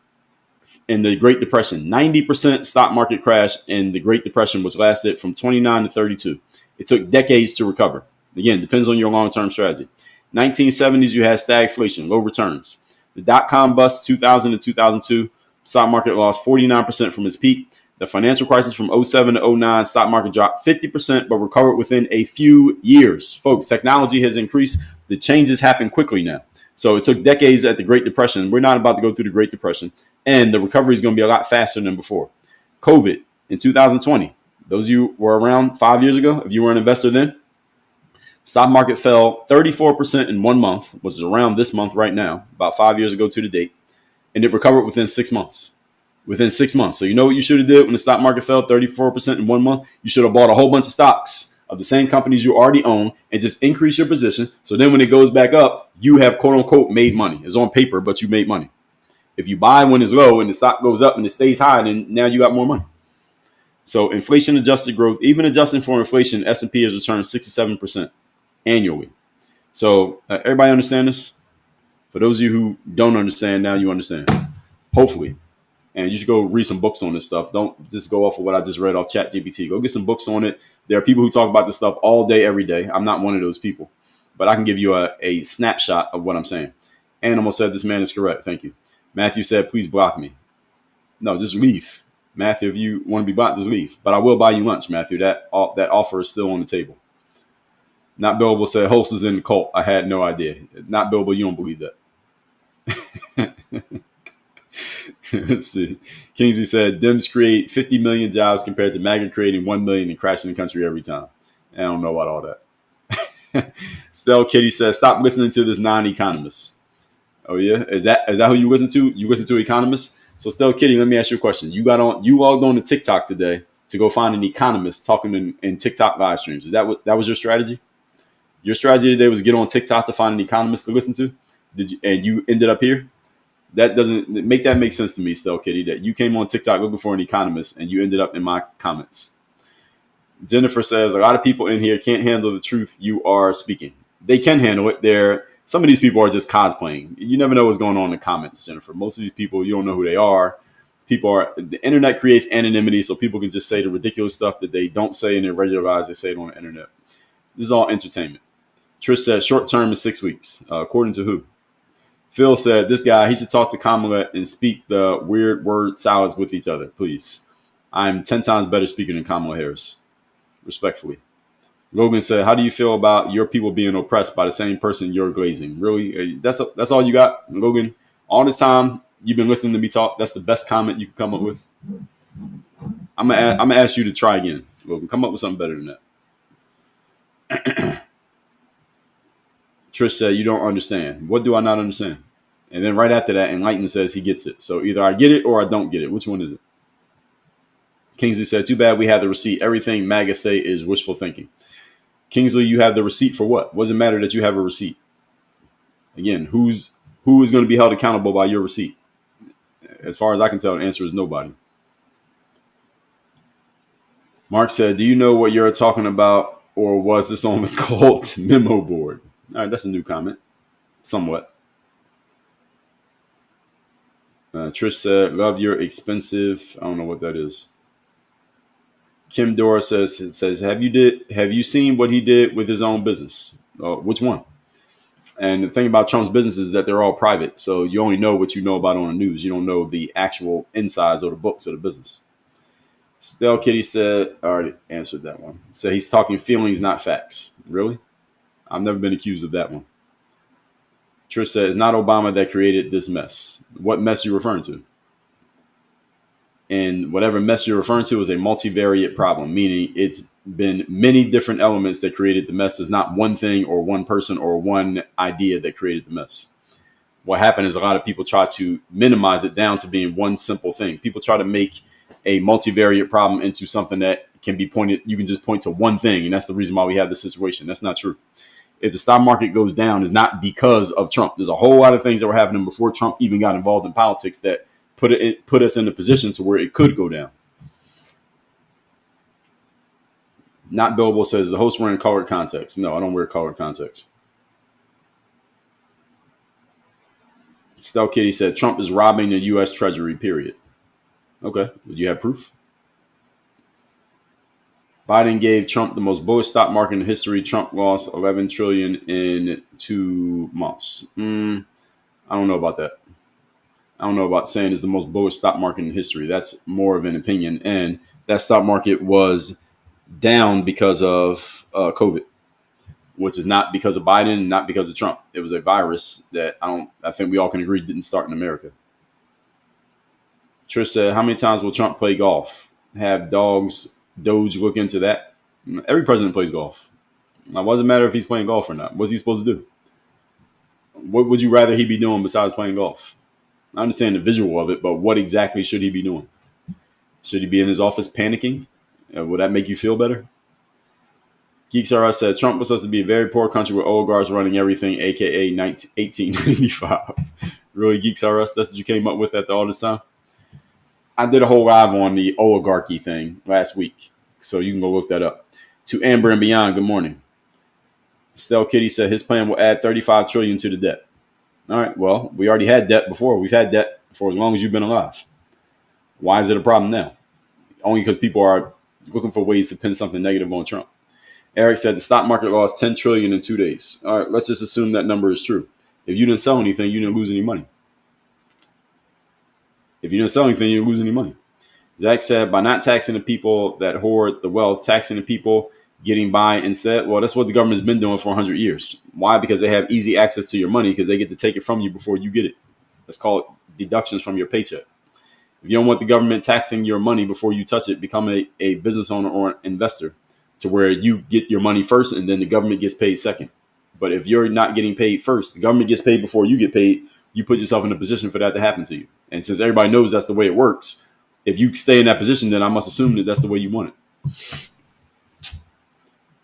S1: in the Great Depression. 90% stock market crash in the Great Depression was lasted from 29 to 32. It took decades to recover. Again, depends on your long-term strategy. 1970s, you had stagflation, low returns. The dot-com bust 2000 to 2002, stock market lost 49% from its peak. The financial crisis from 07 to 09, stock market dropped 50%, but recovered within a few years. Folks, technology has increased. The changes happen quickly now. So it took decades at the Great Depression. We're not about to go through the Great Depression, and the recovery is going to be a lot faster than before. COVID in 2020. Those of you were around 5 years ago, if you were an investor then, stock market fell 34% in 1 month, which is around this month right now, about 5 years ago to the date, and it recovered within 6 months. Within 6 months. So you know what you should have did when the stock market fell 34% in 1 month? You should have bought a whole bunch of stocks of the same companies you already own and just increase your position. So then when it goes back up, you have quote unquote made money. It's on paper, but you made money. If you buy when it's low and the stock goes up and it stays high, then now you got more money. So inflation adjusted growth, even adjusting for inflation, S&P has returned 67% annually. So everybody understand this? For those of you who don't understand, now you understand. Hopefully. And you should go read some books on this stuff. Don't just go off of what I just read off ChatGPT. Go get some books on it. There are people who talk about this stuff all day, every day. I'm not one of those people. But I can give you a snapshot of what I'm saying. Animal said this man is correct. Thank you. Matthew said, please block me. No, just leave. Matthew, if you want to be blocked, just leave. But I will buy you lunch, Matthew. That offer is still on the table. Not Billable said, host is in the cult. I had no idea. Not Billable, you don't believe that. Let's see. Kingsley said, Dems create 50 million jobs compared to MAGA creating 1 million and crashing the country every time. I don't know about all that. Stell Kitty says, stop listening to this non-economist. Oh, yeah? Is that who you listen to? You listen to economists? So Stell Kitty, let me ask you a question. You logged on to TikTok today to go find an economist talking in TikTok live streams. Is that was your strategy? Your strategy today was get on TikTok to find an economist to listen to? And you ended up here? That doesn't make sense to me, Stell Kitty, that you came on TikTok looking for an economist and you ended up in my comments. Jennifer says, a lot of people in here can't handle the truth you are speaking. They can handle it. Some of these people are just cosplaying. You never know what's going on in the comments, Jennifer. Most of these people, you don't know who they are. The internet creates anonymity, so people can just say the ridiculous stuff that they don't say in their regular lives. They say it on the internet. This is all entertainment. Trish says, short term is 6 weeks. According to who? Phil said, this guy, he should talk to Kamala and speak the weird word salads with each other, please. I'm 10 times better speaker than Kamala Harris. Respectfully. Logan said, how do you feel about your people being oppressed by the same person you're glazing? Really? That's all you got? Logan, all this time you've been listening to me talk, that's the best comment you can come up with? I'm gonna ask you to try again. Logan, come up with something better than that. Trish said, you don't understand. What do I not understand? And then right after that, Enlighten says he gets it. So either I get it or I don't get it. Which one is it? Kingsley said, too bad we have the receipt. Everything MAGA say is wishful thinking. Kingsley, you have the receipt for what? What does it matter that you have a receipt? Again, who is going to be held accountable by your receipt? As far as I can tell, the answer is nobody. Mark said, "Do you know what you're talking about, or was this on the cult memo board?" All right, that's a new comment, somewhat. Trish said, "Love your expensive." I don't know what that is. Kim Dora says, Have you seen what he did with his own business? Which one? And the thing about Trump's business is that they're all private, so you only know what you know about on the news. You don't know the actual insides or the books of the business. Stell Kitty said, I already answered that one. So he's talking feelings, not facts. Really? I've never been accused of that one. Trish said, it's not Obama that created this mess. What mess are you referring to? And whatever mess you're referring to is a multivariate problem, meaning it's been many different elements that created the mess. It's not one thing or one person or one idea that created the mess. What happened is a lot of people try to minimize it down to being one simple thing. People try to make a multivariate problem into something that can be pointed. You can just point to one thing, and that's the reason why we have this situation. That's not true. If the stock market goes down, it's not because of Trump. There's a whole lot of things that were happening before Trump even got involved in politics that put us in a position to where it could go down. Not Billable says the host wearing colored contacts. No, I don't wear colored contacts. Stell Kitty said Trump is robbing the U.S. Treasury, period. Okay. Would you have proof? Biden gave Trump the most bullish stock market in history. Trump lost $11 trillion in 2 months. I don't know about that. I don't know about saying it's the most bullish stock market in history. That's more of an opinion. And that stock market was down because of COVID, which is not because of Biden, not because of Trump. It was a virus that I think we all can agree didn't start in America. Trish said, how many times will Trump play golf? Have Doge look into that? Every president plays golf. Now, it doesn't matter if he's playing golf or not. What's he supposed to do? What would you rather he be doing besides playing golf? I understand the visual of it, but what exactly should he be doing? Should he be in his office panicking? Would that make you feel better? Geeks R Us said Trump was supposed to be a very poor country with oligarchs running everything, aka 1895. Really, Geeks R Us? That's what you came up with after all this time? I did a whole live on the oligarchy thing last week, so you can go look that up. To Amber and Beyond, good morning. Stell Kitty said his plan will add $35 trillion to the debt. All right, well, we already had debt before. We've had debt for as long as you've been alive. Why is it a problem now? Only because people are looking for ways to pin something negative on Trump. Eric said the stock market lost $10 trillion in 2 days. All right, let's just assume that number is true. If you didn't sell anything, you didn't lose any money. If you didn't sell anything, you didn't lose any money. Zach said by not taxing the people that hoard the wealth, taxing the people getting by instead. Well, that's what the government's been doing for 100 years. Why? Because they have easy access to your money because they get to take it from you before you get it. Let's call it deductions from your paycheck. If you don't want the government taxing your money before you touch it, become a business owner or an investor to where you get your money first and then the government gets paid second. But if you're not getting paid first, the government gets paid before you get paid, you put yourself in a position for that to happen to you. And since everybody knows that's the way it works, if you stay in that position, then I must assume that that's the way you want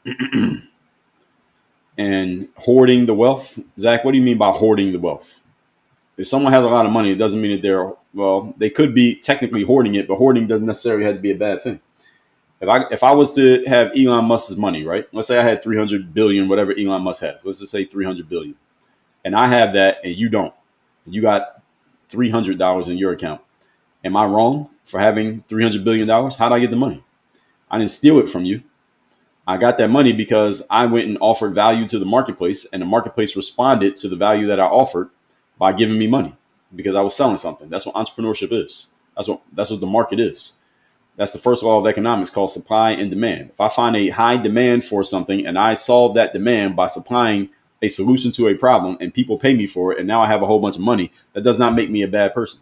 S1: it. And hoarding the wealth. Zach, what do you mean by hoarding the wealth? If someone has a lot of money, it doesn't mean that they could be technically hoarding it, but hoarding doesn't necessarily have to be a bad thing. If I was to have Elon Musk's money, right? Let's say I had 300 billion, whatever Elon Musk has. Let's just say 300 billion. And I have that and you don't. You got $300 in your account. Am I wrong for having $300 billion? How did I get the money? I didn't steal it from you. I got that money because I went and offered value to the marketplace, and the marketplace responded to the value that I offered by giving me money because I was selling something. That's what entrepreneurship is. That's what the market is. That's the first law of economics called supply and demand. If I find a high demand for something and I solve that demand by supplying a solution to a problem and people pay me for it, and now I have a whole bunch of money, that does not make me a bad person.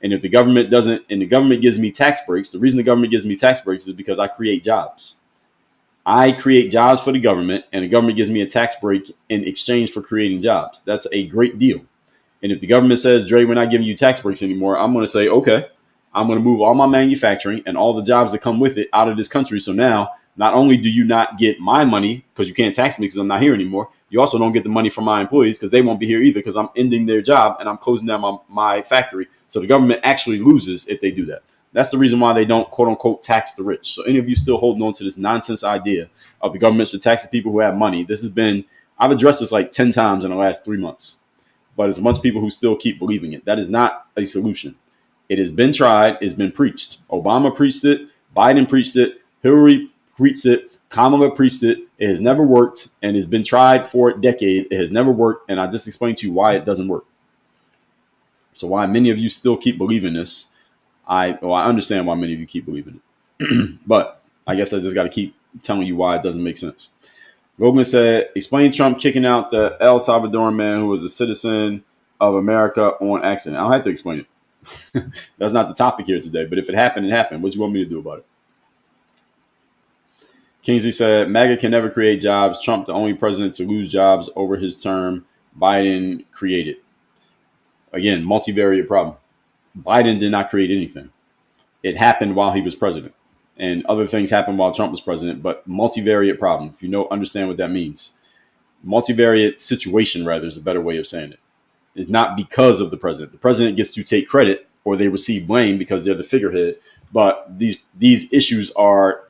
S1: And if the government doesn't, and the government gives me tax breaks, the reason the government gives me tax breaks is because I create jobs. I create jobs for the government, and the government gives me a tax break in exchange for creating jobs. That's a great deal. And if the government says, Dre, we're not giving you tax breaks anymore, I'm going to say, okay, I'm going to move all my manufacturing and all the jobs that come with it out of this country. So now, not only do you not get my money because you can't tax me because I'm not here anymore, you also don't get the money from my employees because they won't be here either because I'm ending their job and I'm closing down my factory. So the government actually loses if they do that. That's the reason why they don't, quote unquote, tax the rich. So any of you still holding on to this nonsense idea of the government should tax the people who have money, I've addressed this like 10 times in the last 3 months. But there's a bunch of people who still keep believing it. That is not a solution. It has been tried. It's been preached. Obama preached it. Biden preached it. Hillary preached it. Kamala preached it. It has never worked, and it's been tried for decades. It has never worked, and I just explained to you why it doesn't work. So why many of you still keep believing this, I understand why many of you keep believing it. But I guess I just got to keep telling you why it doesn't make sense. Logan said, explain Trump kicking out the El Salvadoran man who was a citizen of America on accident. I don't have to explain it. That's not the topic here today. But if it happened, it happened. What do you want me to do about it? Kingsley said, MAGA can never create jobs. Trump, the only president to lose jobs over his term. Biden created. Again, multivariate problem. Biden did not create anything. It happened while he was president. And other things happened while Trump was president, but multivariate problem. If you understand what that means. Multivariate situation, rather, is a better way of saying it. It's not because of the president. The president gets to take credit or they receive blame because they're the figurehead. But these issues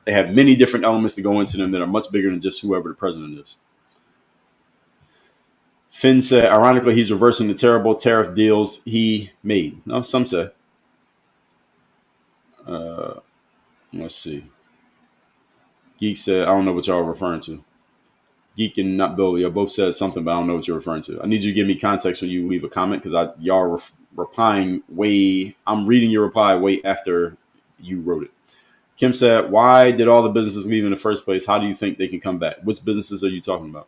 S1: they have many different elements to go into them that are much bigger than just whoever the president is. Finn said, ironically, he's reversing the terrible tariff deals he made. No, some say. Let's see. Geek said, I don't know what y'all are referring to. Geek and not Bill, y'all both said something, but I don't know what you're referring to. I need you to give me context when you leave a comment because y'all are replying I'm reading your reply way after you wrote it. Kim said, why did all the businesses leave in the first place? How do you think they can come back? Which businesses are you talking about?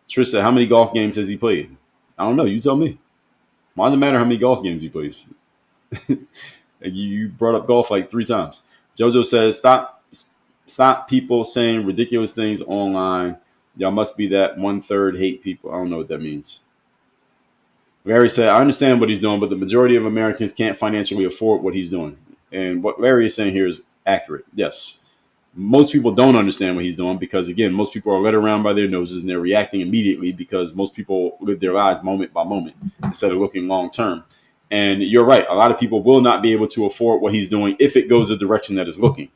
S1: Trish said, how many golf games has he played? I don't know. You tell me. Why does it matter how many golf games he plays? You brought up golf like 3 times. Jojo says, stop people saying ridiculous things online. Y'all must be that 1/3 hate people. I don't know what that means. Larry said, I understand what he's doing, but the majority of Americans can't financially afford what he's doing. And what Larry is saying here is accurate. Yes. Most people don't understand what he's doing because, again, most people are led around by their noses and they're reacting immediately because most people live their lives moment by moment instead of looking long term. And you're right. A lot of people will not be able to afford what he's doing if it goes the direction that it's looking.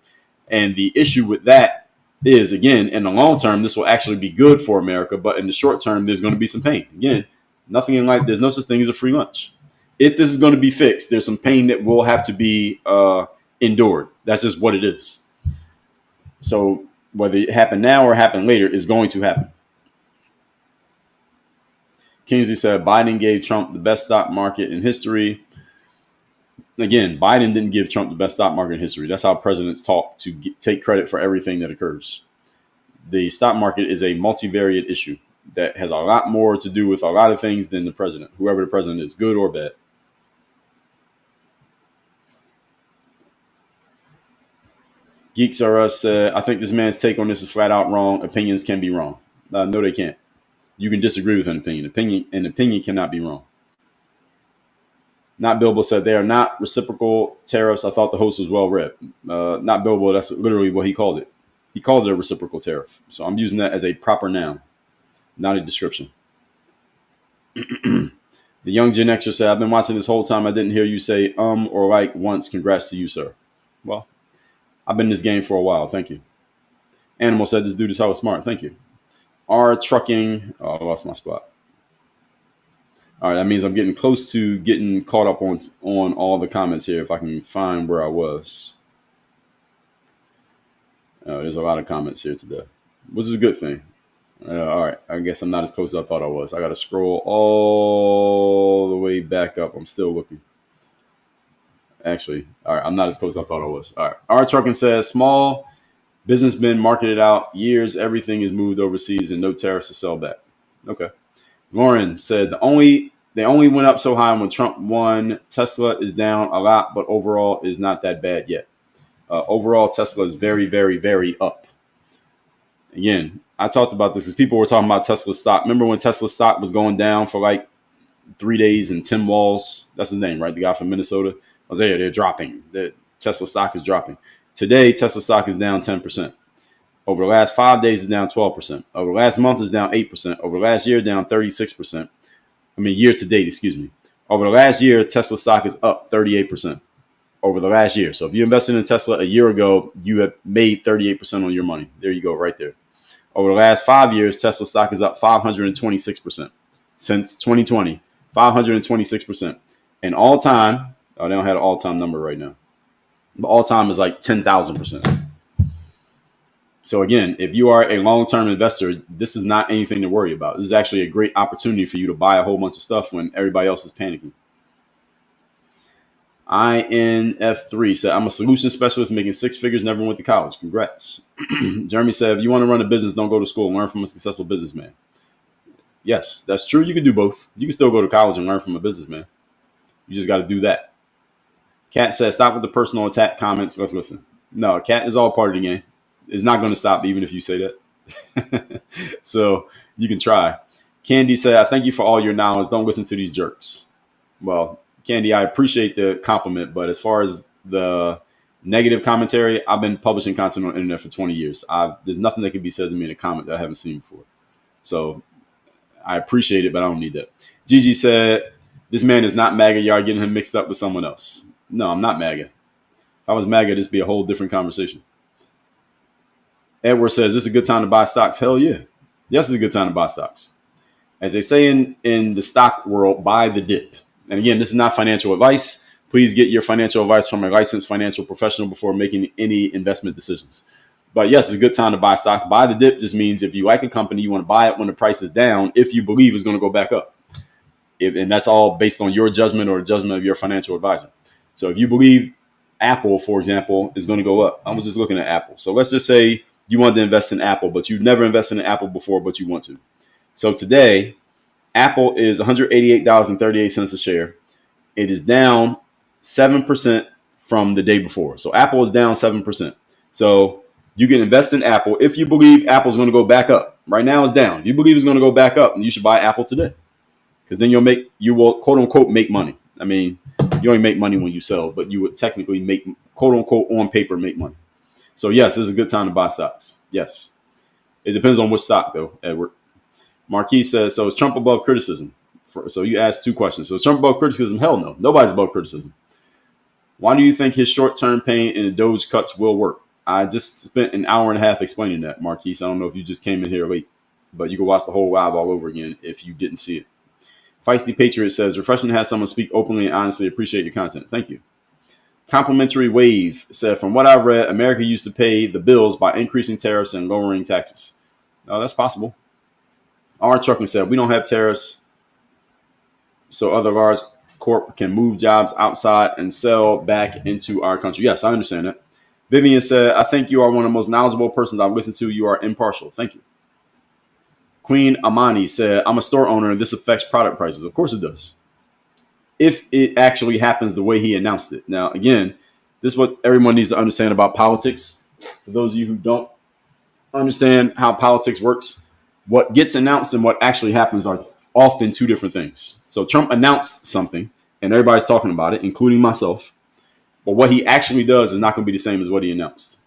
S1: And the issue with that is, again, in the long term, this will actually be good for America. But in the short term, there's going to be some pain. Again, nothing in life. There's no such thing as a free lunch. If this is going to be fixed, there's some pain that will have to be endured. That's just what it is. So whether it happen now or happen later, it's going to happen. Kingsley said Biden gave Trump the best stock market in history. Again, Biden didn't give Trump the best stock market in history. That's how presidents talk to take credit for everything that occurs. The stock market is a multivariate issue that has a lot more to do with a lot of things than the president, whoever the president is, good or bad. Geeks R Us said, I think this man's take on this is flat out wrong. Opinions can be wrong. No, they can't. You can disagree with an opinion. An opinion cannot be wrong. Not Bilbo said they are not reciprocal tariffs. I thought the host was well read. Not Bilbo, that's literally what he called it. He called it a reciprocal tariff. So I'm using that as a proper noun, not a description. The young Gen Xer said, I've been watching this whole time. I didn't hear you say or like once. Congrats to you, sir. Well, I've been in this game for a while. Thank you. Animal said this dude is hella smart. Thank you. R Trucking. Oh, I lost my spot. All right, that means I'm getting close to getting caught up on all the comments here if I can find where I was. There's a lot of comments here today, which is a good thing. All right, I guess I'm not as close as I thought I was. I got to scroll all the way back up. I'm still looking. Actually, all right, I'm not as close as I thought I was. All right, R Trucking says, small business been marketed out years. Everything is moved overseas and no tariffs to sell back. Okay. Lauren said they only went up so high when Trump won. Tesla is down a lot, but overall is not that bad yet. Overall, Tesla is very, very, very up. Again, I talked about this because people were talking about Tesla stock. Remember when Tesla stock was going down for like 3 days and Tim Walz, that's his name, right? The guy from Minnesota. I was there. They're dropping. The Tesla stock is dropping. Today, Tesla stock is down 10%. Over the last 5 days, it's down 12%. Over the last month, it's down 8%. Over the last year, down 36%. Year to date, excuse me. Over the last year, Tesla stock is up 38%. over the last year. So if you invested in Tesla a year ago, you have made 38% on your money. There you go, right there. Over the last 5 years, Tesla stock is up 526% since 2020. 526%. And all time, oh, they don't have an all time number right now, but all time is like 10,000%. So again, if you are a long-term investor, this is not anything to worry about. This is actually a great opportunity for you to buy a whole bunch of stuff when everybody else is panicking. INF3 said, I'm a solution specialist making six figures, never went to college. Congrats. Jeremy said, if you want to run a business, don't go to school. Learn from a successful businessman. Yes, that's true. You can do both. You can still go to college and learn from a businessman. You just got to do that. Kat says, stop with the personal attack comments. Let's listen. No, Kat is all part of the game. It's not going to stop even if you say that. So you can try. Candy said, I thank you for all your knowledge. Don't listen to these jerks. Well, Candy, I appreciate the compliment, but as far as the negative commentary, I've been publishing content on the internet for 20 years. There's nothing that can be said to me in a comment that I haven't seen before. So I appreciate it, but I don't need that. Gigi said, this man is not MAGA. You are getting him mixed up with someone else. No, I'm not MAGA. If I was MAGA, this would be a whole different conversation. Edward says, this is a good time to buy stocks. Hell yeah. Yes, it's a good time to buy stocks. As they say in the stock world, buy the dip. And again, this is not financial advice. Please get your financial advice from a licensed financial professional before making any investment decisions. But yes, it's a good time to buy stocks. Buy the dip just means if you like a company, you want to buy it when the price is down, if you believe it's going to go back up. And that's all based on your judgment or the judgment of your financial advisor. So if you believe Apple, for example, is going to go up, I was just looking at Apple. So let's just say you want to invest in Apple, but you've never invested in Apple before, but you want to. So today, Apple is $188.38 a share. It is down 7% from the day before. So Apple is down 7%. So you can invest in Apple if you believe Apple's going to go back up. Right now it's down. If you believe it's going to go back up, then you should buy Apple today. Because then you will quote unquote make money. I mean, you only make money when you sell, but you would technically make quote unquote on paper make money. So yes, this is a good time to buy stocks. Yes. It depends on which stock though, Edward. Marquis says, so is Trump above criticism? So you asked two questions. So is Trump above criticism? Hell no. Nobody's above criticism. Why do you think his short-term pain in the Doge cuts will work? I just spent an hour and a half explaining that, Marquis. I don't know if you just came in here late, but you can watch the whole live all over again if you didn't see it. Feisty Patriot says, refreshing to have someone speak openly and honestly. Appreciate your content. Thank you. Complimentary Wave said, from what I've read, America used to pay the bills by increasing tariffs and lowering taxes. Oh, that's possible. R. Trucking said, we don't have tariffs, so other large corp can move jobs outside and sell back into our country. Yes, I understand that. Vivian said, I think you are one of the most knowledgeable persons I've listened to. You are impartial. Thank you. Queen Amani said, I'm a store owner and this affects product prices. Of course it does. If it actually happens the way he announced it. Now, again, this is what everyone needs to understand about politics. For those of you who don't understand how politics works, what gets announced and what actually happens are often two different things. So Trump announced something and everybody's talking about it, including myself. But what he actually does is not going to be the same as what he announced.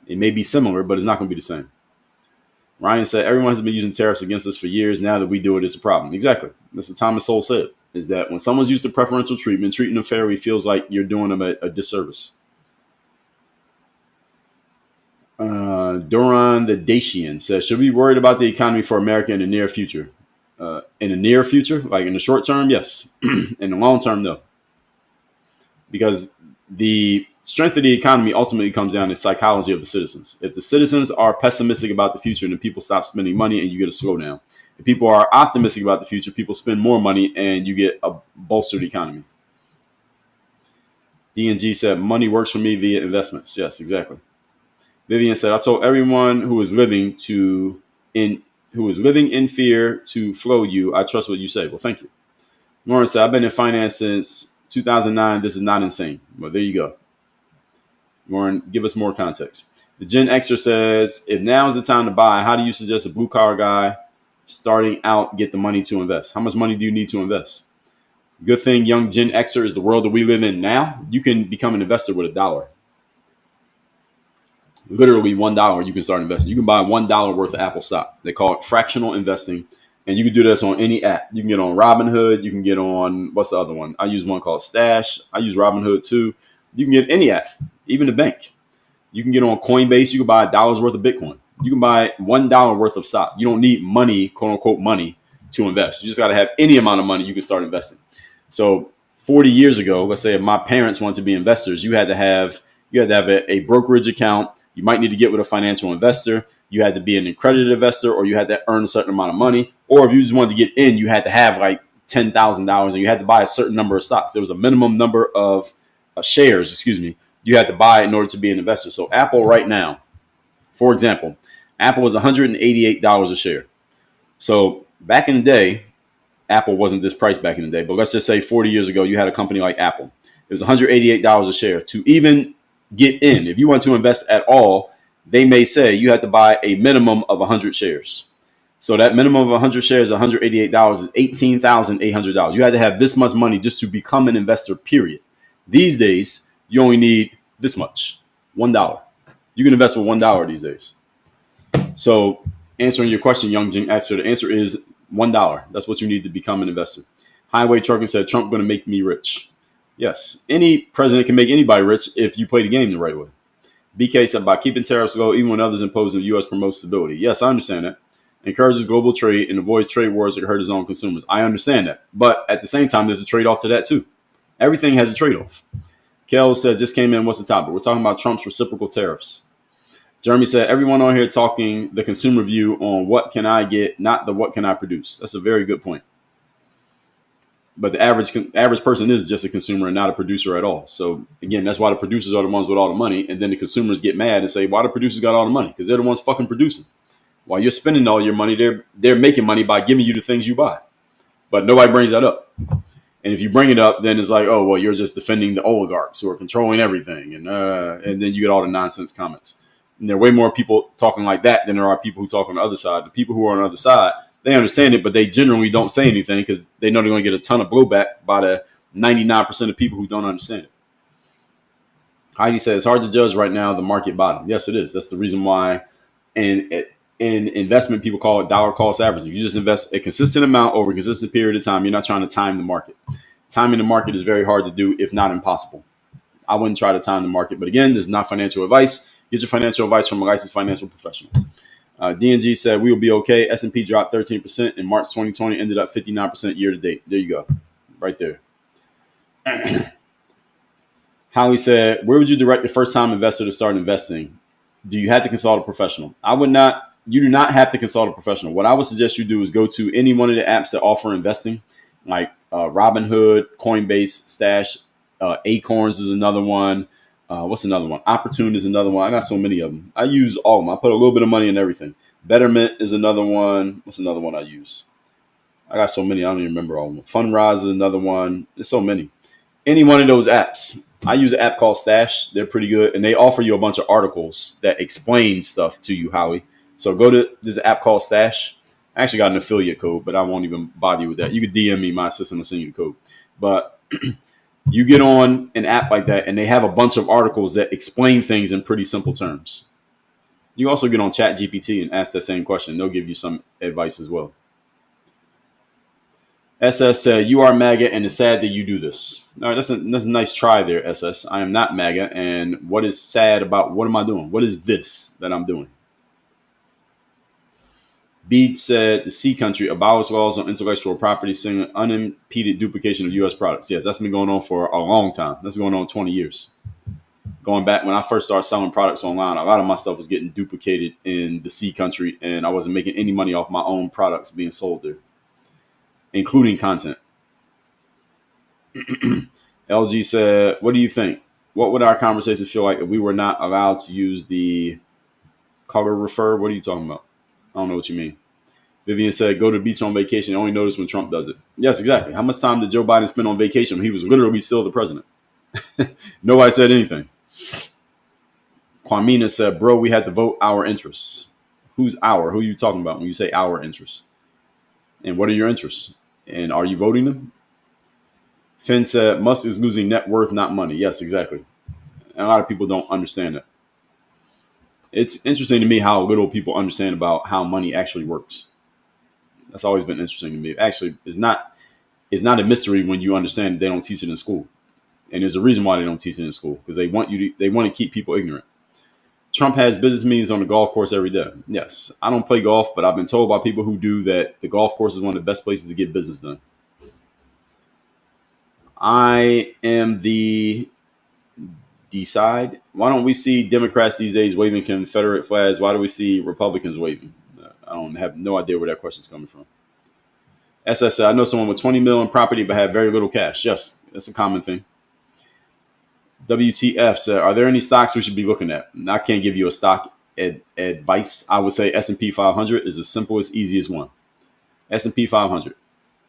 S1: It may be similar, but it's not going to be the same. Ryan said, everyone has been using tariffs against us for years. Now that we do it, it's a problem. Exactly. That's what Thomas Sowell said, is that when someone's used to preferential treatment, treating them fairly feels like you're doing them a disservice. Doran the Dacian says, should we be worried about the economy for America in the near future? In the near future, like in the short term, yes. In the long term, no. Because the strength of the economy ultimately comes down to the psychology of the citizens. If the citizens are pessimistic about the future, then people stop spending money and you get a slowdown. If people are optimistic about the future, people spend more money and you get a bolstered economy. DNG said, money works for me via investments. Yes, exactly. Vivian said, I told everyone who is living in fear to flow you. I trust what you say. Well, thank you. Lauren said, I've been in finance since 2009. This is not insane. Well, there you go. Lauren, give us more context. The Gen Xer says, if now is the time to buy, how do you suggest a blue collar guy starting out get the money to invest? How much money do you need to invest? Good thing, young Gen Xer, is the world that we live in now. You can become an investor with $1. Literally $1, you can start investing. You can buy $1 worth of Apple stock. They call it fractional investing. And you can do this on any app. You can get on Robinhood. You can get on, what's the other one? I use one called Stash. I use Robinhood too. You can get any app, even the bank. You can get on Coinbase. You can buy $1 worth of Bitcoin. You can buy $1 worth of stock. You don't need money, quote unquote, money to invest. You just got to have any amount of money you can start investing. So 40 years ago, let's say if my parents wanted to be investors, you had to have a brokerage account. You might need to get with a financial investor. You had to be an accredited investor, or you had to earn a certain amount of money. Or if you just wanted to get in, you had to have like $10,000, and you had to buy a certain number of stocks. There was a minimum number of shares, you had to buy in order to be an investor. So Apple right now, for example, Apple is $188 a share. So back in the day, Apple wasn't this price back in the day, but let's just say 40 years ago, you had a company like Apple. It was $188 a share. To even get in, if you want to invest at all, they may say you have to buy a minimum of 100 shares. So that minimum of 100 shares, $188 is $18,800. You had to have this much money just to become an investor, period. These days, you only need this much, $1. You can invest with $1 these days. So answering your question, Young Jing answer, the answer is $1. That's what you need to become an investor. Highway Trucking said, Trump going to make me rich. Yes, any president can make anybody rich if you play the game the right way. BK said, by keeping tariffs low, even when others impose the U.S. promotes stability. Yes, I understand that. Encourages global trade and avoids trade wars that hurt his own consumers. I understand that. But at the same time, there's a trade-off to that too. Everything has a trade-off. Kel said, just came in. What's the topic? We're talking about Trump's reciprocal tariffs. Jeremy said, everyone on here talking the consumer view on what can I get, not the what can I produce. That's a very good point. But the average person is just a consumer and not a producer at all. So again, that's why the producers are the ones with all the money. And then the consumers get mad and say, why the producers got all the money? Because they're the ones fucking producing. While you're spending all your money, they're making money by giving you the things you buy. But nobody brings that up. And if you bring it up, then it's like, oh, well, you're just defending the oligarchs who are controlling everything. And then you get all the nonsense comments. And there are way more people talking like that than there are people who talk on the other side. The people who are on the other side, they understand it, but they generally don't say anything because they know they're going to get a ton of blowback by the 99% of people who don't understand it. Heidi says, it's hard to judge right now the market bottom. Yes, it is. That's the reason why in investment, people call it dollar cost averaging. You just invest a consistent amount over a consistent period of time. You're not trying to time the market. Timing the market is very hard to do, if not impossible. I wouldn't try to time the market. But again, this is not financial advice. Get your financial advice from a licensed financial professional. DNG said, we will be okay. S&P dropped 13% in March 2020, ended up 59% year to date. There you go. Right there. Howie said, where would you direct your first-time investor to start investing? Do you have to consult a professional? I would not. You do not have to consult a professional. What I would suggest you do is go to any one of the apps that offer investing, like Robinhood, Coinbase, Stash, Acorns is another one. What's another one? Opportune is another one. I got so many of them. I use all of them. I put a little bit of money in everything. Betterment is another one. What's another one I use? I got so many. I don't even remember all of them. Fundrise is another one. There's so many. Any one of those apps. I use an app called Stash. They're pretty good. And they offer you a bunch of articles that explain stuff to you, Howie. So go to this app called Stash. I actually got an affiliate code, but I won't even bother you with that. You can DM me. My assistant will send you the code. But you get on an app like that, and they have a bunch of articles that explain things in pretty simple terms. You also get on ChatGPT and ask that same question. They'll give you some advice as well. SS said, you are MAGA, and it's sad that you do this. All right, that's a nice try there, SS. I am not MAGA, and what is sad about what am I doing? What is this that I'm doing? Bede said, the C country abolished laws on intellectual property, saying unimpeded duplication of U.S. products. Yes, that's been going on for a long time. That's been going on 20 years. Going back when I first started selling products online, a lot of my stuff was getting duplicated in the C country, and I wasn't making any money off my own products being sold there, including content. LG said, what do you think? What would our conversations feel like if we were not allowed to use the color refer? What are you talking about? I don't know what you mean. Vivian said, go to the beach on vacation. I only notice when Trump does it. Yes, exactly. How much time did Joe Biden spend on vacation when he was literally still the president? Nobody said anything. Kwamina said, bro, we had to vote our interests. Who's our? Who are you talking about when you say our interests? And what are your interests? And are you voting them? Finn said, Musk is losing net worth, not money. Yes, exactly. And a lot of people don't understand that. It's interesting to me how little people understand about how money actually works. That's always been interesting to me. Actually, it's not a mystery when you understand they don't teach it in school. And there's a reason why they don't teach it in school, because they want to keep people ignorant. Trump has business meetings on the golf course every day. Yes, I don't play golf, but I've been told by people who do that the golf course is one of the best places to get business done. I am the decide. Why don't we see Democrats these days waving Confederate flags? Why do we see Republicans waving? I don't have no idea where that question's coming from. SS said, I know someone with 20 million in property but had very little cash. Yes, that's a common thing. WTF said, are there any stocks we should be looking at? And I can't give you a stock advice. I would say S&P 500 is the simplest, easiest one. S&P 500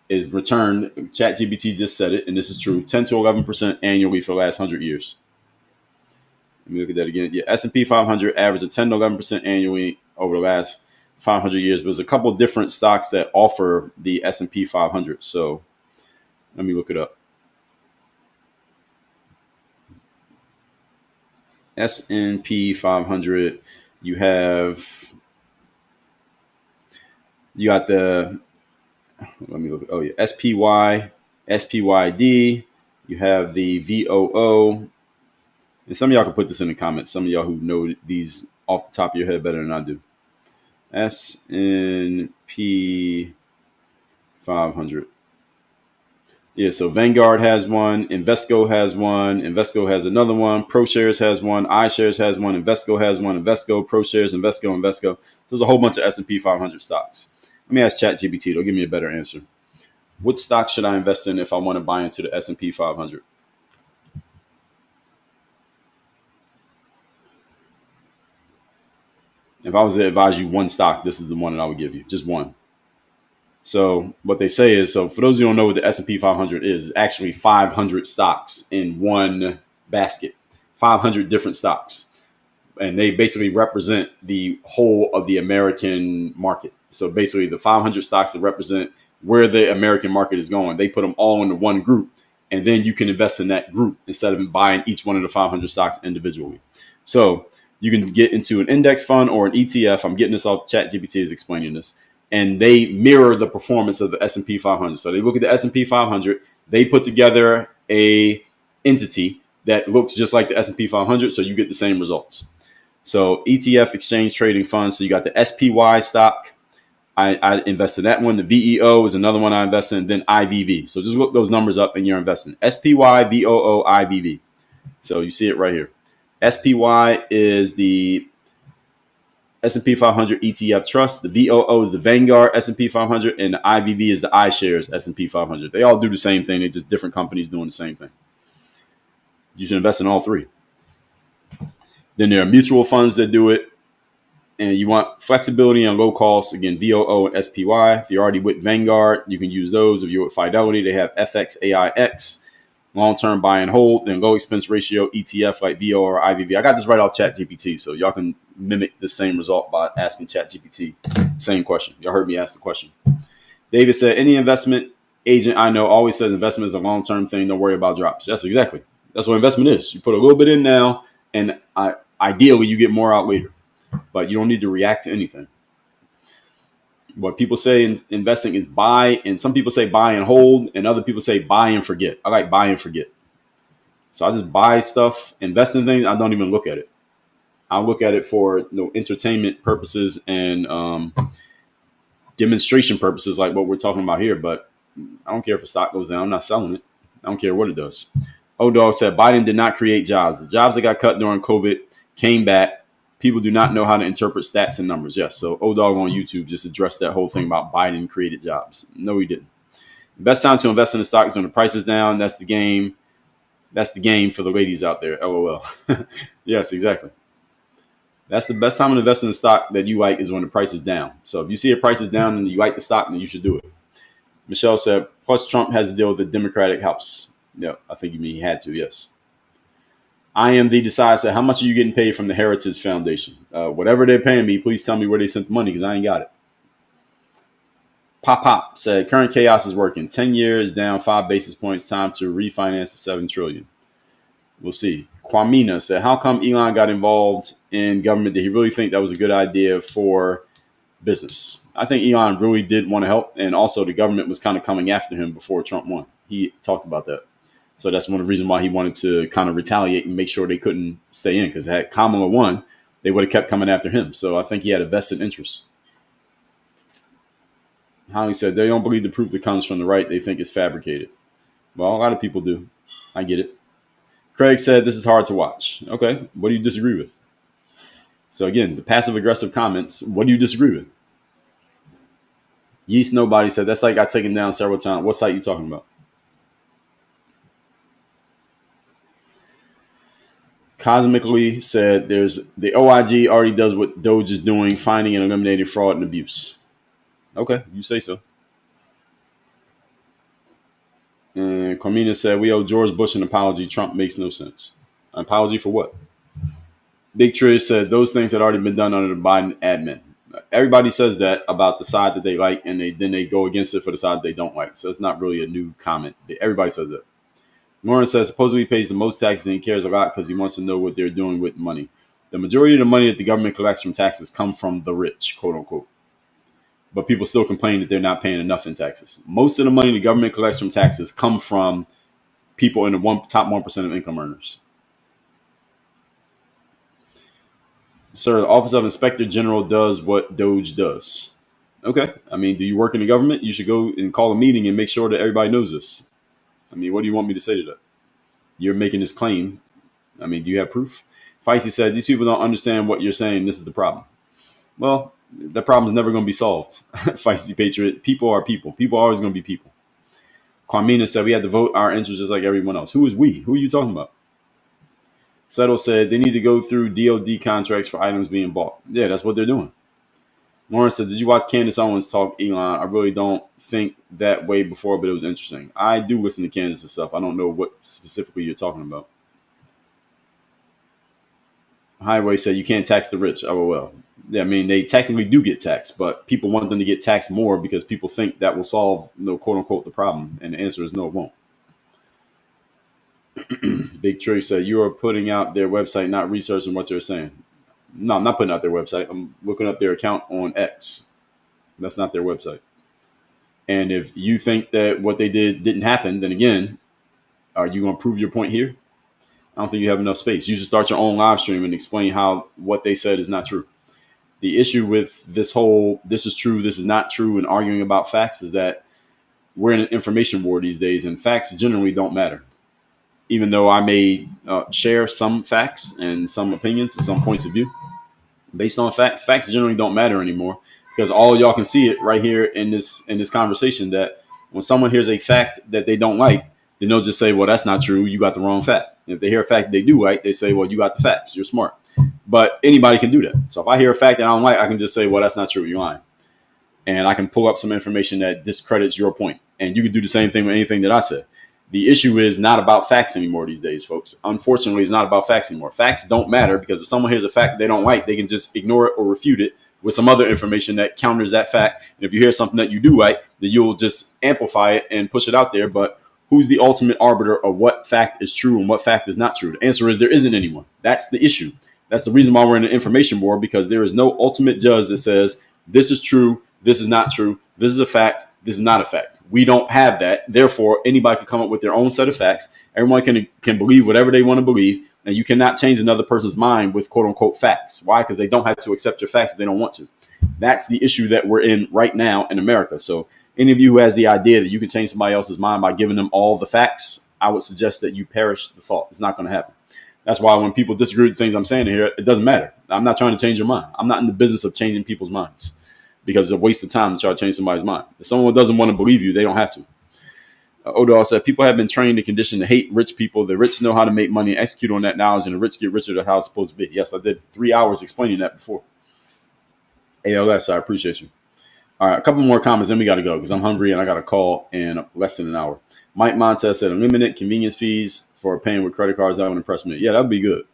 S1: is returned. ChatGPT just said it, and this is true, 10 to 11% annually for the last 100 years. Let me look at that again. Yeah, S&P 500 averaged a 10 to 11% annually over the last 500 years. But there's a couple of different stocks that offer the S&P 500. So let me look it up. S&P 500. You got the, let me look. Oh yeah, SPY, SPYD. You have the VOO. And some of y'all can put this in the comments. Some of y'all who know these off the top of your head better than I do. S&P 500. Yeah, so Vanguard has one, Invesco has one, Invesco has another one, ProShares has one, iShares has one, Invesco has one, Invesco, ProShares, Invesco. There's a whole bunch of S&P 500 stocks. Let me ask ChatGPT. It'll give me a better answer. What stock should I invest in if I want to buy into the S&P 500? If I was to advise you one stock, this is the one that I would give you, just one. So what they say is, so for those who don't know what the S&P 500 is, it's actually 500 stocks in one basket, 500 different stocks. And they basically represent the whole of the American market. So basically the 500 stocks that represent where the American market is going, they put them all into one group. And then you can invest in that group instead of buying each one of the 500 stocks individually. So you can get into an index fund or an ETF. I'm getting this off ChatGPT is explaining this. And they mirror the performance of the S&P 500. So they look at the S&P 500. They put together a entity that looks just like the S&P 500, so you get the same results. So ETF, exchange trading funds. So you got the SPY stock. I invest in that one. The VEO is another one I invest in. Then IVV. So just look those numbers up and you're investing. SPY, VOO, IVV. So you see it right here. SPY is the S&P 500 ETF Trust. The VOO is the Vanguard S&P 500, and the IVV is the iShares S&P 500. They all do the same thing. They're just different companies doing the same thing. You should invest in all three. Then there are mutual funds that do it, and you want flexibility and low cost. Again, VOO and SPY. If you're already with Vanguard, you can use those. If you're with Fidelity, they have FXAIX. Long-term buy and hold, then low expense ratio ETF like VO or IVV. I got this right off ChatGPT, so y'all can mimic the same result by asking ChatGPT same question. Y'all heard me ask the question. David said, any investment agent I know always says investment is a long-term thing. Don't worry about drops. That's what investment is. You put a little bit in now, and ideally you get more out later, but you don't need to react to anything. What people say in investing is buy, and some people say buy and hold, and other people say buy and forget. I like buy and forget. So I just buy stuff, invest in things. I don't even look at it. I look at it for entertainment purposes and demonstration purposes, like what we're talking about here. But I don't care if a stock goes down. I'm not selling it. I don't care what it does. O-Dog said Biden did not create jobs. The jobs that got cut during COVID came back. People do not know how to interpret stats and numbers. Yes. So O-Dog on YouTube just addressed that whole thing about Biden created jobs. No, he didn't. The best time to invest in the stock is when the price is down. That's the game. That's the game for the ladies out there. LOL. Yes, exactly. That's the best time to invest in the stock that you like is when the price is down. So if you see a price is down and you like the stock, then you should do it. Michelle said, plus Trump has to deal with the Democratic House. Yeah, I think you mean he had to, yes. IMD decides that how much are you getting paid from the Heritage Foundation? Whatever they're paying me, please tell me where they sent the money because I ain't got it. Pop said current chaos is working. 10 years down 5 basis points. Time to refinance the $7 trillion. We'll see. Kwamina said, how come Elon got involved in government? Did he really think that was a good idea for business. I think Elon really did want to help, and also the government was kind of coming after him before Trump won. He talked about that. So that's one of the reasons why he wanted to kind of retaliate and make sure they couldn't stay in, because had Kamala won, they would have kept coming after him. So I think he had a vested interest. Holly said they don't believe the proof that comes from the right. They think it's fabricated. Well, a lot of people do. I get it. Craig said this is hard to watch. Okay, what do you disagree with? So again, the passive aggressive comments. What do you disagree with? Yeast Nobody said that site got taken down several times. What site are you talking about? Cosmically said there's the OIG already does what Doge is doing, finding and eliminating fraud and abuse. Okay, you say so. And Carmina said we owe George Bush an apology. Trump makes no sense. An apology for what? Big Trish said those things had already been done under the Biden admin. Everybody says that about the side that they like, and then they go against it for the side they don't like. So it's not really a new comment. Everybody says that. Lauren says supposedly he pays the most taxes and he cares a lot because he wants to know what they're doing with money. The majority of the money that the government collects from taxes come from the rich, quote unquote. But people still complain that they're not paying enough in taxes. Most of the money the government collects from taxes come from people in the top 1% of income earners. Sir, the Office of Inspector General does what Doge does. Okay. I mean, do you work in the government? You should go and call a meeting and make sure that everybody knows this. I mean, what do you want me to say to that? You're making this claim. I mean, do you have proof? Feisty said, these people don't understand what you're saying. This is the problem. Well, the problem is never going to be solved. Feisty Patriot. People are people. People are always going to be people. Kwamina said, we had to vote our interests just like everyone else. Who is we? Who are you talking about? Settle said, they need to go through DOD contracts for items being bought. Yeah, that's what they're doing. Lawrence said, did you watch Candace Owens talk Elon? I really don't think that way before, but it was interesting. I do listen to Candace and stuff. I don't know what specifically you're talking about. Highway said, you can't tax the rich. Oh, well. Yeah, I mean, they technically do get taxed, but people want them to get taxed more because people think that will solve, quote unquote, the problem. And the answer is no, it won't. Big Trey said, you are putting out their website, not researching what they're saying. No, I'm not putting out their website. I'm looking up their account on X. That's not their website. And if you think that what they didn't happen, then again, are you going to prove your point here? I don't think you have enough space. You should start your own live stream and explain how what they said is not true. The issue with this whole this is true, this is not true, and arguing about facts is that we're in an information war these days, and facts generally don't matter. Even though I may share some facts and some opinions and some points of view based on facts, facts generally don't matter anymore because all y'all can see it right here in this conversation that when someone hears a fact that they don't like, then they'll just say, well, that's not true. You got the wrong fact. And if they hear a fact they do like, they say, well, you got the facts. You're smart. But anybody can do that. So if I hear a fact that I don't like, I can just say, well, that's not true. You're lying. And I can pull up some information that discredits your point. And you can do the same thing with anything that I said. The issue is not about facts anymore these days, folks. Unfortunately, it's not about facts anymore. Facts don't matter because if someone hears a fact they don't like, they can just ignore it or refute it with some other information that counters that fact. And if you hear something that you do like, then you'll just amplify it and push it out there. But who's the ultimate arbiter of what fact is true and what fact is not true? The answer is there isn't anyone. That's the issue. That's the reason why we're in an information war, because there is no ultimate judge that says this is true, this is not true, this is a fact, this is not a fact. We don't have that. Therefore, anybody can come up with their own set of facts. Everyone can believe whatever they want to believe. And you cannot change another person's mind with quote unquote facts. Why? Because they don't have to accept your facts if they don't want to. That's the issue that we're in right now in America. So any of you who has the idea that you can change somebody else's mind by giving them all the facts, I would suggest that you perish the thought. It's not going to happen. That's why when people disagree with things I'm saying here, it doesn't matter. I'm not trying to change your mind. I'm not in the business of changing people's minds, because it's a waste of time to try to change somebody's mind. If someone doesn't want to believe you, they don't have to. Odell said, people have been trained and conditioned to hate rich people. The rich know how to make money and execute on that knowledge, and the rich get richer than how it's supposed to be. Yes, I did 3 hours explaining that before. ALS, I appreciate you. All right, a couple more comments, then we got to go because I'm hungry and I got a call in less than an hour. Mike Montez said, eliminate convenience fees for paying with credit cards. That would impress me. Yeah, that would be good.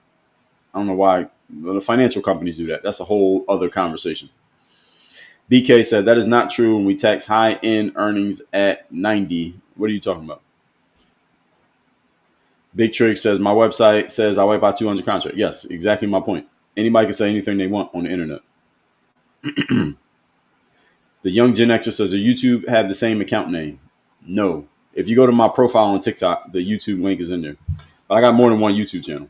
S1: I don't know why the financial companies do that. That's a whole other conversation. BK said, that is not true when we tax high-end earnings at 90. What are you talking about? Big Trick says, my website says I wipe out 200 contracts. Yes, exactly my point. Anybody can say anything they want on the internet. The young Gen Xer says, does YouTube have the same account name? No. If you go to my profile on TikTok, the YouTube link is in there. I got more than one YouTube channel.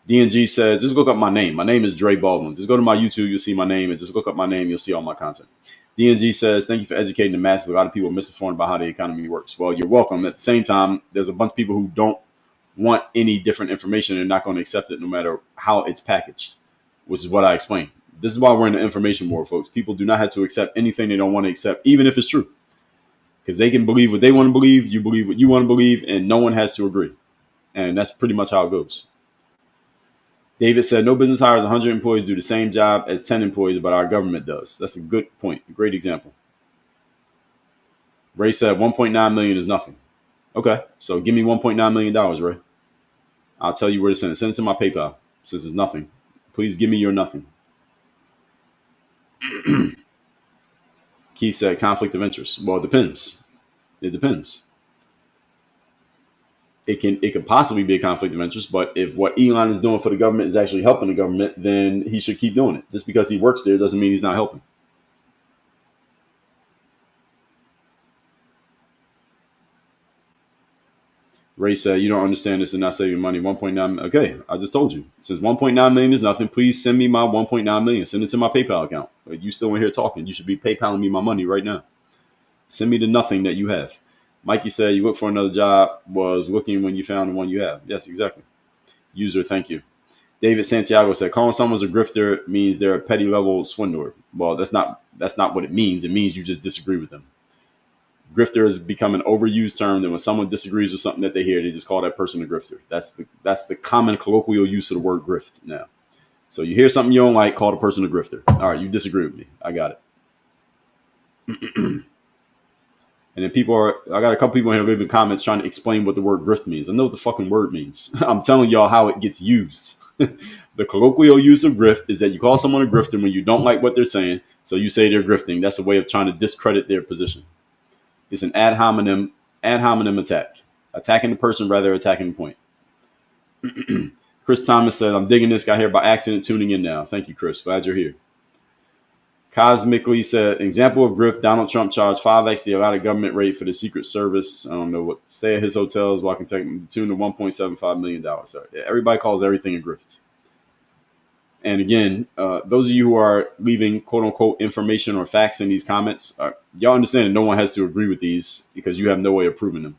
S1: DNG says, just look up my name. My name is Dre Baldwin. Just go to my YouTube, you'll see my name, and just look up my name, you'll see all my content. DNG says, thank you for educating the masses. A lot of people are misinformed about how the economy works. Well, you're welcome. At the same time, there's a bunch of people who don't want any different information. They're not going to accept it no matter how it's packaged, which is what I explained. This is why we're in the information war, folks. People do not have to accept anything they don't want to accept, even if it's true. Because they can believe what they want to believe, you believe what you want to believe, and no one has to agree. And that's pretty much how it goes. David said, no business hires 100 employees do the same job as 10 employees, but our government does. That's a good point. A great example. Ray said 1.9 million is nothing. Okay, so give me $1.9 million, Ray. I'll tell you where to send it. Send it to my PayPal. Since it's nothing. Please give me your nothing. Keith said conflict of interest. Well, it depends. It depends. It could possibly be a conflict of interest, but if what Elon is doing for the government is actually helping the government, then he should keep doing it. Just because he works there doesn't mean he's not helping. Ray said, you don't understand this and not saving money. 1.9. Okay, I just told you. Since 1.9 million is nothing, please send me my 1.9 million. Send it to my PayPal account. You still in here talking. You should be PayPaling me my money right now. Send me the nothing that you have. Mikey said, you look for another job, was looking when you found the one you have. Yes, exactly. User, thank you. David Santiago said, calling someone a grifter means they're a petty level swindler. Well, that's not what it means. It means you just disagree with them. Grifter has become an overused term. And when someone disagrees with something that they hear, they just call that person a grifter. That's the common colloquial use of the word grift now. So you hear something you don't like, call the person a grifter. All right, you disagree with me. I got it. And then I got a couple people in here leaving comments trying to explain what the word grift means. I know what the fucking word means. I'm telling y'all how it gets used. The colloquial use of grift is that you call someone a grifter when you don't like what they're saying. So you say they're grifting. That's a way of trying to discredit their position. It's an ad hominem attack. Attacking the person rather than attacking the point. Chris Thomas said, I'm digging this guy here by accident, tuning in now. Thank you, Chris. Glad you're here. Cosmically said, example of grift, Donald Trump charged 5x the allotted government rate for the Secret Service. I don't know what, stay at his hotels while Kentucky to tune to $1.75 million. So everybody calls everything a grift. And again, those of you who are leaving quote unquote information or facts in these comments, y'all understand that no one has to agree with these because you have no way of proving them.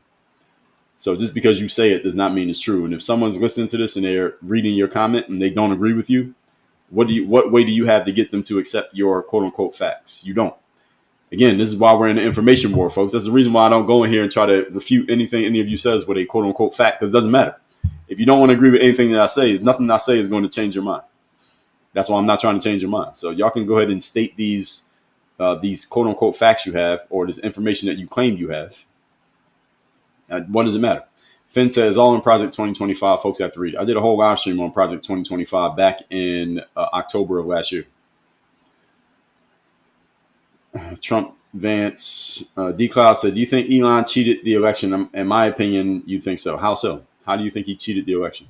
S1: So just because you say it does not mean it's true. And if someone's listening to this and they're reading your comment and they don't agree with you, what way do you have to get them to accept your quote unquote facts? You don't. Again, this is why we're in the information war, folks. That's the reason why I don't go in here and try to refute anything any of you says with a quote unquote fact, because it doesn't matter. If you don't want to agree with anything that I say, nothing I say is going to change your mind. That's why I'm not trying to change your mind. So y'all can go ahead and state these quote unquote facts you have, or this information that you claim you have. What does it matter? Finn says, all in Project 2025. Folks have to read it. I did a whole live stream on Project 2025 back in October of last year. Trump Vance. D-Cloud said, do you think Elon cheated the election? In my opinion, you think so. How so? How do you think he cheated the election?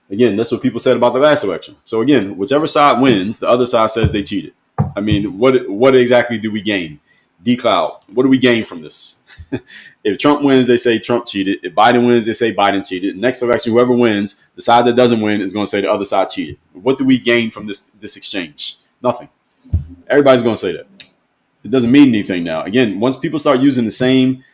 S1: Again, that's what people said about the last election. So again, whichever side wins, the other side says they cheated. I mean, what exactly do we gain? D-Cloud, what do we gain from this? If Trump wins, they say Trump cheated. If Biden wins, they say Biden cheated. Next election, whoever wins, the side that doesn't win is going to say the other side cheated. What do we gain from this exchange? Nothing. Everybody's going to say that. It doesn't mean anything now. Again, once people start using the same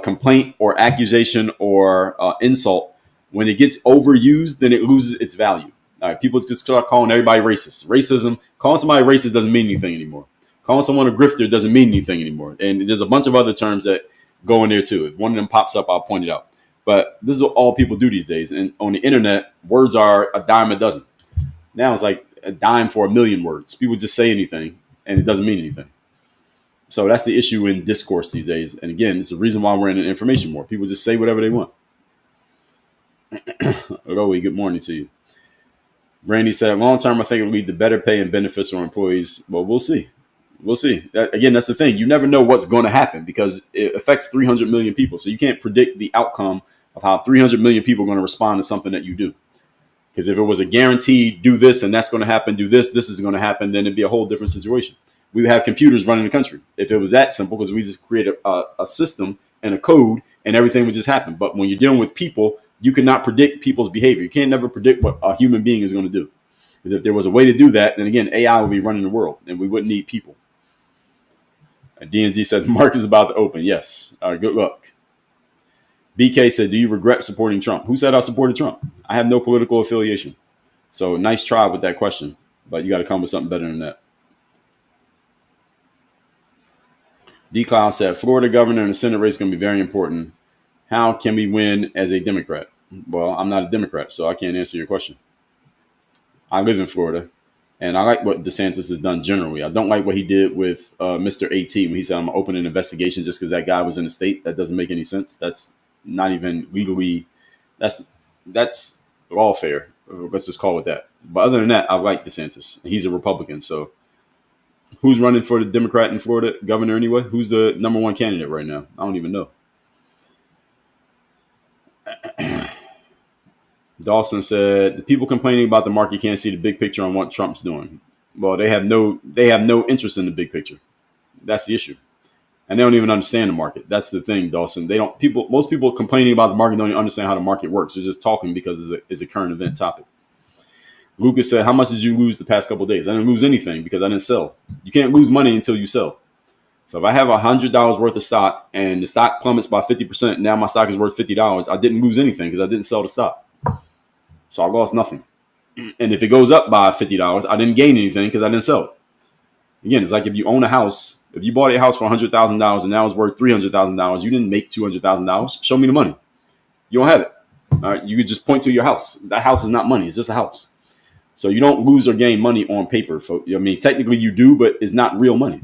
S1: complaint or accusation or insult, when it gets overused, then it loses its value. All right, people just start calling everybody racist. Racism, calling somebody racist doesn't mean anything anymore. Calling someone a grifter doesn't mean anything anymore. And there's a bunch of other terms that go in there too. If one of them pops up, I'll point it out. But this is all people do these days. And on the internet, words are a dime a dozen. Now it's like a dime for a million words. People just say anything and it doesn't mean anything. So that's the issue in discourse these days. And again, it's the reason why we're in an information war. People just say whatever they want. Rowie, good morning to you. Randy said, long term, I think it will lead to better pay and benefits for employees. Well, we'll see. We'll see. Again, that's the thing. You never know what's going to happen because it affects 300 million people. So you can't predict the outcome of how 300 million people are going to respond to something that you do. Because if it was a guaranteed do this and that's going to happen, do this, this is going to happen, then it'd be a whole different situation. we would have computers running the country if it was that simple, because we just create a system and a code and everything would just happen. But when you're dealing with people, you cannot predict people's behavior. You can't never predict what a human being is going to do. Because if there was a way to do that, then again, AI would be running the world and we wouldn't need people. DNG said the market is about to open. Yes. Good luck. BK said, do you regret supporting Trump? Who said I supported Trump? I have no political affiliation. So nice try with that question, but you got to come with something better than that. D. Cloud said, Florida governor and the Senate race is going to be very important. How can we win as a Democrat? Well, I'm not a Democrat, so I can't answer your question. I live in Florida, and I like what DeSantis has done generally. I don't like what he did with Mr. AT when he said, I'm going to open an investigation just because that guy was in the state. That doesn't make any sense. That's not even legally, that's lawfare. Let's just call it that. But other than that, I like DeSantis. He's a Republican, so who's running for the Democrat in Florida governor anyway? Who's the number one candidate right now? I don't even know. Dawson said the people complaining about the market can't see the big picture on what Trump's doing. Well, they have no interest in the big picture. That's the issue. And they don't even understand the market. That's the thing, Dawson. Most people complaining about the market don't even understand how the market works. They're just talking because it's a current event topic. Lucas said, how much did you lose the past couple of days? I didn't lose anything because I didn't sell. You can't lose money until you sell. So if I have $100 worth of stock and the stock plummets by 50%, now my stock is worth $50, I didn't lose anything because I didn't sell the stock. So I lost nothing. And if it goes up by $50, I didn't gain anything because I didn't sell it. Again, it's like if you own a house, if you bought a house for $100,000 and now it's worth $300,000, you didn't make $200,000. Show me the money. You don't have it. All right? You could just point to your house. That house is not money. It's just a house. So you don't lose or gain money on paper. I mean, technically you do, but it's not real money.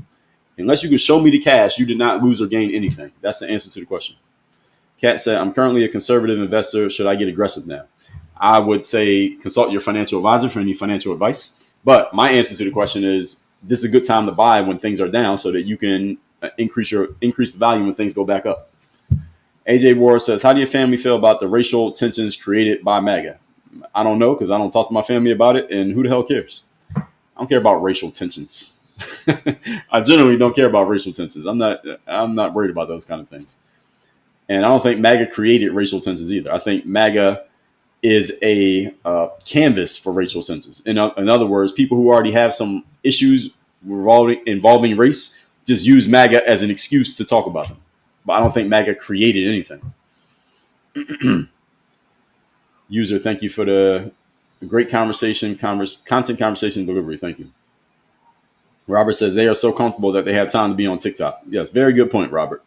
S1: Unless you can show me the cash, you did not lose or gain anything. That's the answer to the question. Kat said, I'm currently a conservative investor. Should I get aggressive now? I would say consult your financial advisor for any financial advice. But my answer to the question is this is a good time to buy when things are down so that you can increase the value when things go back up. AJ Ward says, how do your family feel about the racial tensions created by MAGA? I don't know because I don't talk to my family about it. And who the hell cares? I don't care about racial tensions. I generally don't care about racial tensions. I'm not worried about those kind of things. And I don't think MAGA created racial tensions either. I think MAGA is a canvas for racial tensions. In other words, people who already have some issues involving race just use MAGA as an excuse to talk about them. But I don't think MAGA created anything. User, thank you for the great content conversation delivery. Thank you. Robert says they are so comfortable that they have time to be on TikTok. Yes, very good point, Robert.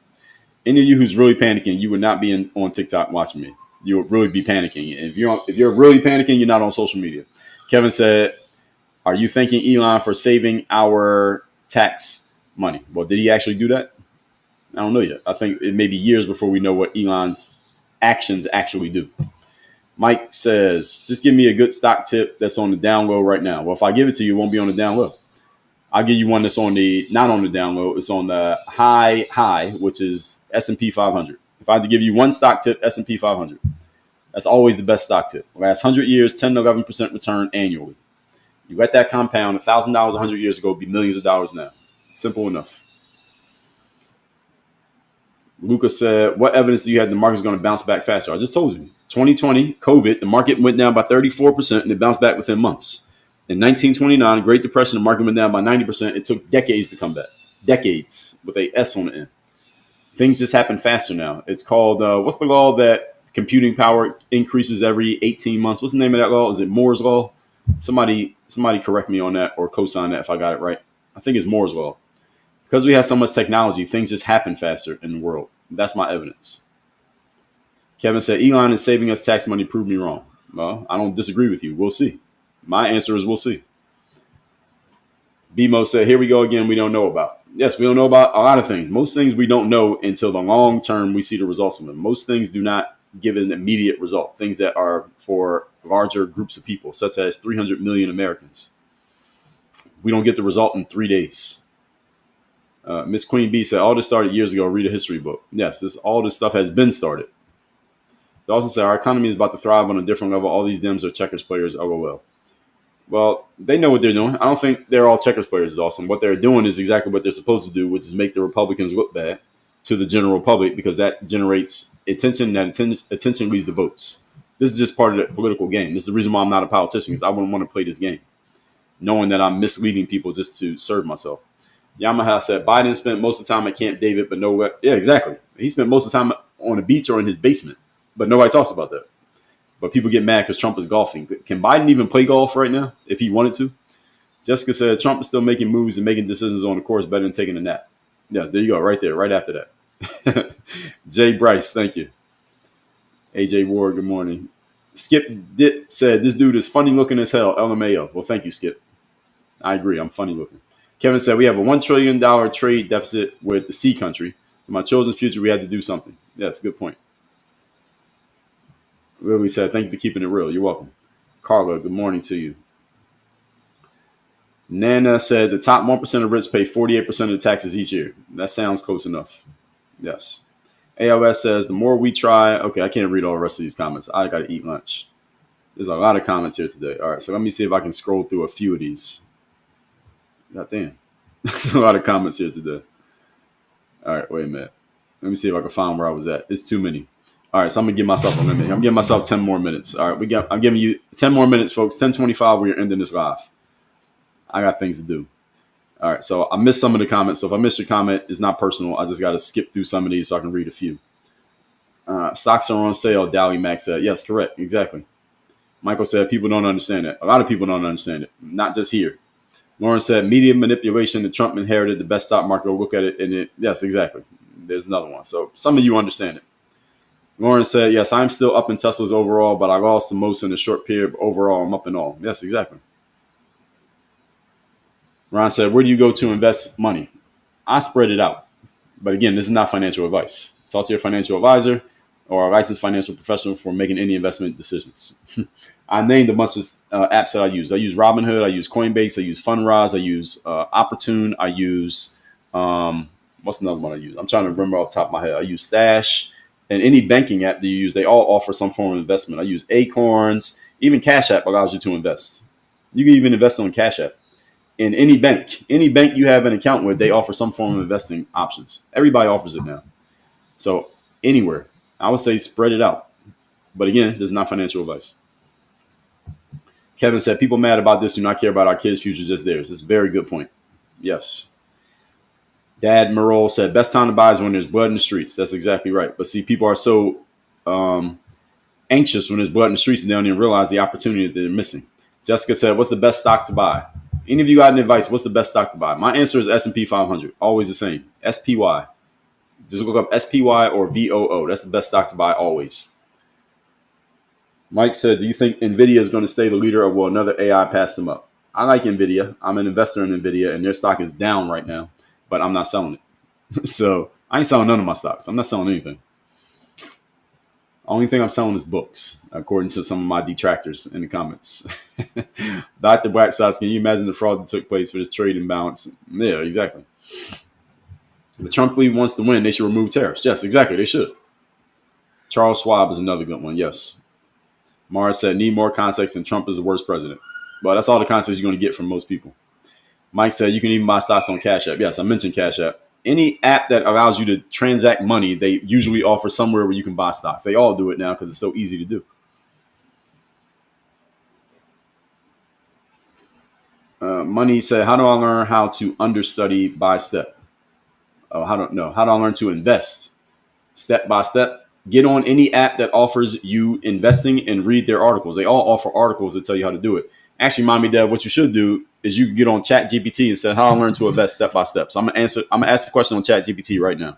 S1: Any of you who's really panicking, you would not be on TikTok watching me. You would really be panicking. If you're really panicking, you're not on social media. Kevin said, are you thanking Elon for saving our tax money? Well, did he actually do that? I don't know yet. I think it may be years before we know what Elon's actions actually do. Mike says, just give me a good stock tip that's on the down low right now. Well, if I give it to you, it won't be on the down low. I'll give you one that's not on the down low. It's on the high, which is S&P 500. If I had to give you one stock tip, S&P 500. That's always the best stock tip. Last 100 years, 10 to 11% return annually. You let that compound, $1,000 100 years ago would be millions of dollars now. Simple enough. Lucas said, what evidence do you have the market's going to bounce back faster? I just told you. 2020, COVID, the market went down by 34% and it bounced back within months. In 1929, Great Depression, the market went down by 90%. It took decades to come back. Decades with a S on the end. Things just happen faster now. It's called, what's the law that computing power increases every 18 months? What's the name of that law? Is it Moore's law? Somebody correct me on that or co-sign that if I got it right. I think it's Moore's law. Because we have so much technology, things just happen faster in the world. That's my evidence. Kevin said, Elon is saving us tax money. Prove me wrong. Well, I don't disagree with you. We'll see. My answer is we'll see. BMO said, here we go again. We don't know about. Yes, we don't know about a lot of things. Most things we don't know until the long term we see the results of them. Most things do not give an immediate result. Things that are for larger groups of people, such as 300 million Americans. We don't get the result in 3 days. Miss Queen B said, all this started years ago. Read a history book. Yes, all this stuff has been started. They also said, our economy is about to thrive on a different level. All these Dems are checkers players. LOL. Well, they know what they're doing. I don't think they're all checkers players, Dawson. What they're doing is exactly what they're supposed to do, which is make the Republicans look bad to the general public because that generates attention. Attention leads to votes. This is just part of the political game. This is the reason why I'm not a politician because I wouldn't want to play this game, knowing that I'm misleading people just to serve myself. Yamaha said Biden spent most of the time at Camp David, but nowhere. Yeah, exactly. He spent most of the time on a beach or in his basement, but nobody talks about that. But people get mad because Trump is golfing. Can Biden even play golf right now if he wanted to? Jessica said Trump is still making moves and making decisions on the course better than taking a nap. Yes, there you go, right there, right after that. Jay Bryce, thank you. AJ Ward, good morning. Skip Dip said this dude is funny looking as hell. LMAO. Well, thank you, Skip. I agree. I'm funny looking. Kevin said we have a $1 trillion trade deficit with the C country. For my children's future, we had to do something. Yes, good point. Lily said, thank you for keeping it real. You're welcome. Carla, good morning to you. Nana said the top 1% of rich pay 48% of the taxes each year. That sounds close enough. Yes. ALS says the more we try. Okay, I can't read all the rest of these comments. I got to eat lunch. There's a lot of comments here today. All right, so let me see if I can scroll through a few of these. God damn. There's a lot of comments here today. All right, wait a minute. Let me see if I can find where I was at. It's too many. All right, so I'm going to give myself a limit. I'm giving myself 10 more minutes. All right, I'm giving you 10 more minutes, folks. 10:25, we're ending this live. I got things to do. All right, so I missed some of the comments. So if I missed your comment, it's not personal. I just got to skip through some of these so I can read a few. Stocks are on sale, Dally Max said. Yes, correct. Exactly. Michael said people don't understand it. A lot of people don't understand it, not just here. Lauren said media manipulation. The Trump inherited the best stock market. We'll look at it. Yes, exactly. There's another one. So some of you understand it. Lauren said, yes, I'm still up in Tesla's overall, but I lost the most in a short period. But overall, I'm up in all. Yes, exactly. Ron said, where do you go to invest money? I spread it out. But again, this is not financial advice. Talk to your financial advisor or a licensed financial professional for making any investment decisions. I named a bunch of apps that I use. I use Robinhood. I use Coinbase. I use Fundrise. I use Opportune. I use, what's another one I use? I'm trying to remember off the top of my head. I use Stash. And any banking app that you use, they all offer some form of investment. I use Acorns. Even Cash App allows you to invest. You can even invest on Cash App. In any bank you have an account with, they offer some form of investing options. Everybody offers it now. So anywhere, I would say spread it out. But again, this is not financial advice. Kevin said, people mad about this do not care about our kids' future, just theirs. It's a very good point. Yes. Dad Merle said, best time to buy is when there's blood in the streets. That's exactly right. But see, people are so anxious when there's blood in the streets and they don't even realize the opportunity that they're missing. Jessica said, what's the best stock to buy? Any of you got any advice? What's the best stock to buy? My answer is S&P 500. Always the same. SPY. Just look up SPY or VOO. That's the best stock to buy always. Mike said, do you think NVIDIA is going to stay the leader or will another AI pass them up? I like NVIDIA. I'm an investor in NVIDIA, and their stock is down right now, but I'm not selling it. So I ain't selling none of my stocks. I'm not selling anything. Only thing I'm selling is books, according to some of my detractors in the comments. Dr. Black Sox, can you imagine the fraud that took place for this trade imbalance? Yeah, exactly. The Trump league wants to win. They should remove tariffs. Yes, exactly. They should. Charles Schwab is another good one. Yes. Mars said, need more context than Trump is the worst president. Well, that's all the context you're going to get from most people. Mike said, you can even buy stocks on Cash App. Yes, I mentioned Cash App. Any app that allows you to transact money, they usually offer somewhere where you can buy stocks. They all do it now because it's so easy to do. Money said, how do I learn how to understudy by step? How do I learn to invest step by step? Get on any app that offers you investing and read their articles. They all offer articles that tell you how to do it. Actually, Mommy, Dad, what you should do is you can get on ChatGPT and say, how do I learn to invest step by step? So I'm gonna ask the question on ChatGPT right now.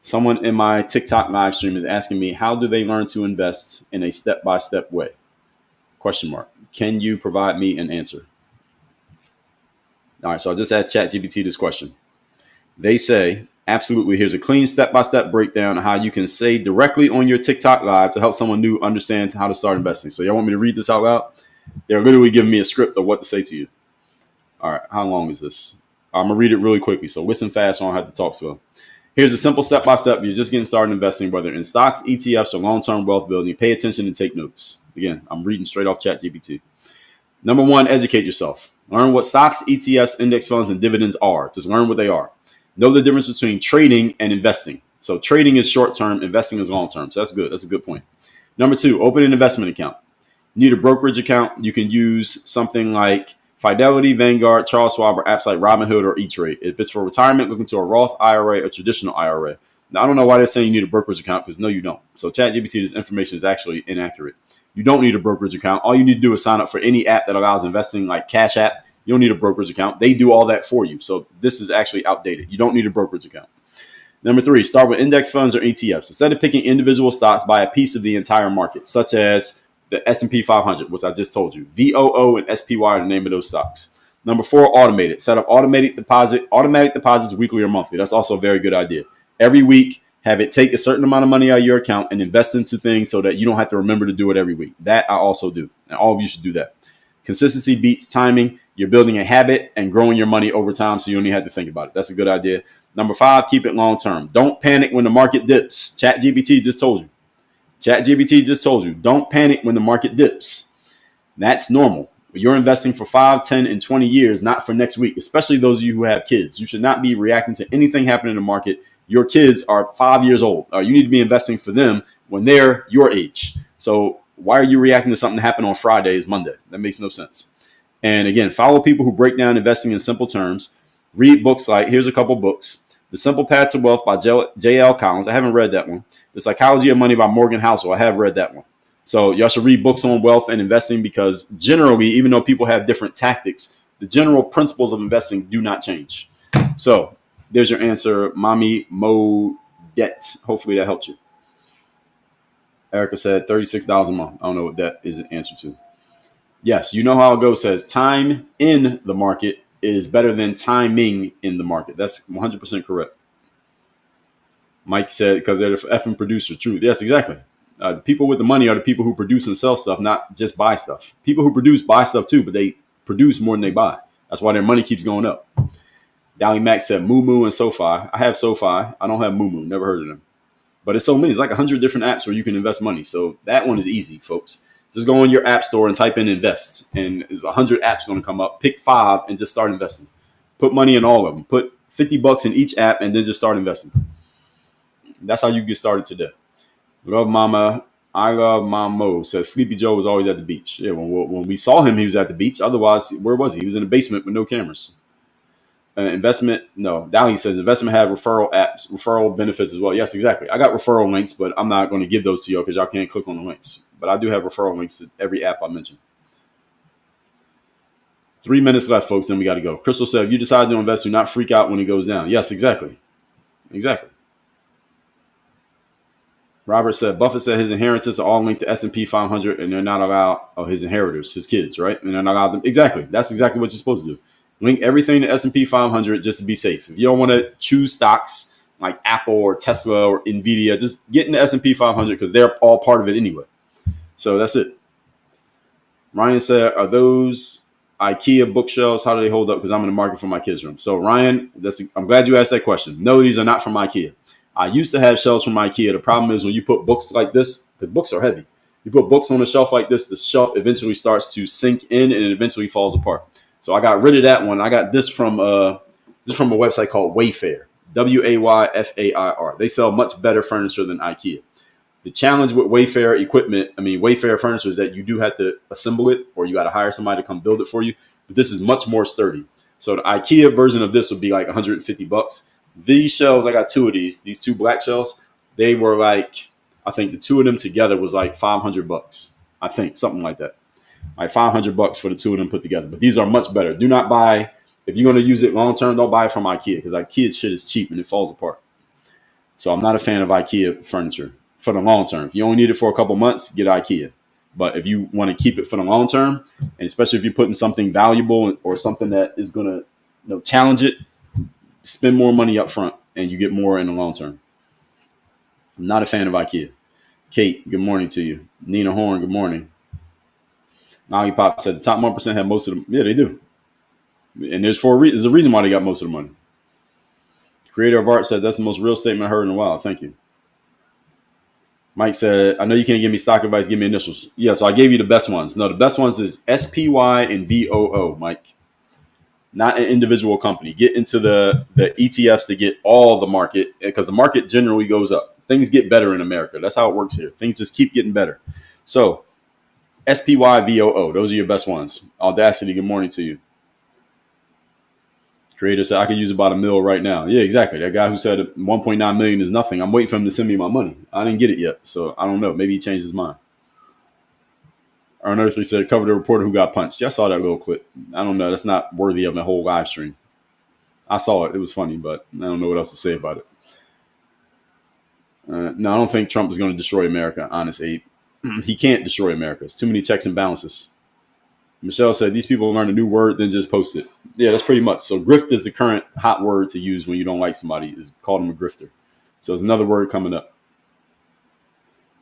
S1: Someone in my TikTok live stream is asking me, how do they learn to invest in a step-by-step way? Question mark. Can you provide me an answer? All right, so I just asked ChatGPT this question. They say, absolutely, here's a clean step-by-step breakdown of how you can say directly on your TikTok live to help someone new understand how to start investing. So y'all want me to read this out loud? They're literally giving me a script of what to say to you. All right, how long is this? I'm going to read it really quickly, so listen fast so I don't have to talk slow. Here's a simple step-by-step. You're just getting started investing, whether in stocks, ETFs, or long-term wealth building. Pay attention and take notes. Again, I'm reading straight off ChatGPT. Number one, educate yourself. Learn what stocks, ETFs, index funds, and dividends are. Just learn what they are. Know the difference between trading and investing. So trading is short term, investing is long term. So that's good. That's a good point. Number two, open an investment account. You need a brokerage account. You can use something like Fidelity, Vanguard, Charles Schwab, or apps like Robinhood or E-Trade. If it's for retirement, look into a Roth IRA or traditional IRA. Now, I don't know why they're saying you need a brokerage account because no, you don't. So ChatGPT, this information is actually inaccurate. You don't need a brokerage account. All you need to do is sign up for any app that allows investing, like Cash App. You don't need a brokerage account. They do all that for you. So this is actually outdated. You don't need a brokerage account. Number three, start with index funds or ETFs. Instead of picking individual stocks, buy a piece of the entire market, such as the S&P 500, which I just told you. VOO and SPY are the name of those stocks. Number four, automate it. Set up automatic deposits weekly or monthly. That's also a very good idea. Every week, have it take a certain amount of money out of your account and invest into things so that you don't have to remember to do it every week. That I also do. And all of you should do that. Consistency beats timing. You're building a habit and growing your money over time, so you don't even have to think about it. That's a good idea. Number five, keep it long term. Don't panic when the market dips. ChatGPT just told you. ChatGPT just told you. Don't panic when the market dips. That's normal. You're investing for 5, 10, and 20 years, not for next week, especially those of you who have kids. You should not be reacting to anything happening in the market. Your kids are 5 years old. You need to be investing for them when they're your age. So why are you reacting to something that happened on Friday is Monday? That makes no sense. And again, follow people who break down investing in simple terms. Read books like, here's a couple books. The Simple Path to Wealth by J.L. Collins. I haven't read that one. The Psychology of Money by Morgan Housel. I have read that one. So y'all should read books on wealth and investing because generally, even though people have different tactics, the general principles of investing do not change. So there's your answer, Mommy Modette. Hopefully that helped you. Erica said $36 a month. I don't know what that is an answer to. Yes, you know how it goes. Says time in the market is better than timing in the market. That's 100% correct. Mike said because they're the effing producer. Truth. Yes, exactly. The people with the money are the people who produce and sell stuff, not just buy stuff. People who produce buy stuff too, but they produce more than they buy. That's why their money keeps going up. Dally Mac said Moo and SoFi. I have SoFi. I don't have Moo. Never heard of them. But it's so many. It's like 100 different apps where you can invest money. So that one is easy, folks. Just go in your app store and type in invest. And there's 100 apps going to come up. Pick 5 and just start investing. Put money in all of them. Put $50 in each app and then just start investing. That's how you get started today. Love Mama. I love Mamo. Says Sleepy Joe was always at the beach. Yeah, when we saw him, he was at the beach. Otherwise, where was he? He was in the basement with no cameras. Investment, no. Dowling says investment have referral benefits as well. Yes, exactly. I got referral links, but I'm not going to give those to you because y'all can't click on the links. But I do have referral links to every app I mentioned. 3 minutes left, folks. Then we got to go. Crystal said, if you decide to invest, do not freak out when it goes down. Yes, exactly. Exactly. Robert said, Buffett said his inheritors are all linked to S&P 500 and they're not allowed, his inheritors, his kids, right? And they're not allowed them. Exactly. That's exactly what you're supposed to do. Link everything to S&P 500 just to be safe. If you don't want to choose stocks like Apple or Tesla or Nvidia, just get in the S&P 500 because they're all part of it anyway. So that's it. Ryan said, are those IKEA bookshelves? How do they hold up? Because I'm in the market for my kids' room. So Ryan, I'm glad you asked that question. No, these are not from IKEA. I used to have shelves from IKEA. The problem is when you put books like this, because books are heavy, you put books on a shelf like this, the shelf eventually starts to sink in and it eventually falls apart. So I got rid of that one. I got this from a website called Wayfair, Wayfair. They sell much better furniture than IKEA. The challenge with Wayfair furniture is that you do have to assemble it or you got to hire somebody to come build it for you. But this is much more sturdy. So the IKEA version of this would be like $150. These shelves, I got 2 of these 2 black shelves. They were like, I think the 2 of them together was like $500. I think something like that. Like $500 for the 2 of them put together. But these are much better. Do not buy, if you're going to use it long term, don't buy it from IKEA because IKEA shit is cheap and it falls apart. So I'm not a fan of IKEA furniture for the long term. If you only need it for a couple months, get IKEA. But if you want to keep it for the long term, and especially if you're putting something valuable or something that is going to challenge it, spend more money up front and you get more in the long term. I'm not a fan of IKEA. Kate, good morning to you. Nina Horn, good morning. Nolly Pop said the top 1% have most of them. Yeah, they do. And there's a reason why they got most of the money. Creator of Art said that's the most real statement I heard in a while. Thank you. Mike said, I know you can't give me stock advice. Give me initials. Yeah, so I gave you the best ones. No, the best ones is SPY and VOO, Mike. Not an individual company. Get into the ETFs to get all the market because the market generally goes up. Things get better in America. That's how it works here. Things just keep getting better. So SPY, VOO, those are your best ones. Audacity, good morning to you. Creator said I could use about $1 million right now. Yeah, exactly. That guy who said 1.9 million is nothing. I'm waiting for him to send me my money. I didn't get it yet, so I don't know. Maybe he changed his mind. Unearthly said cover the reporter who got punched. Yeah, I saw that little clip. I don't know. That's not worthy of a whole live stream. I saw it. It was funny, but I don't know what else to say about it. No, I don't think Trump is going to destroy America. Honest Abe, he can't destroy America. It's too many checks and balances. Michelle said these people learn a new word, then just post it. Yeah, that's pretty much. So grift is the current hot word to use when you don't like somebody. Is call them a grifter. So there's another word coming up.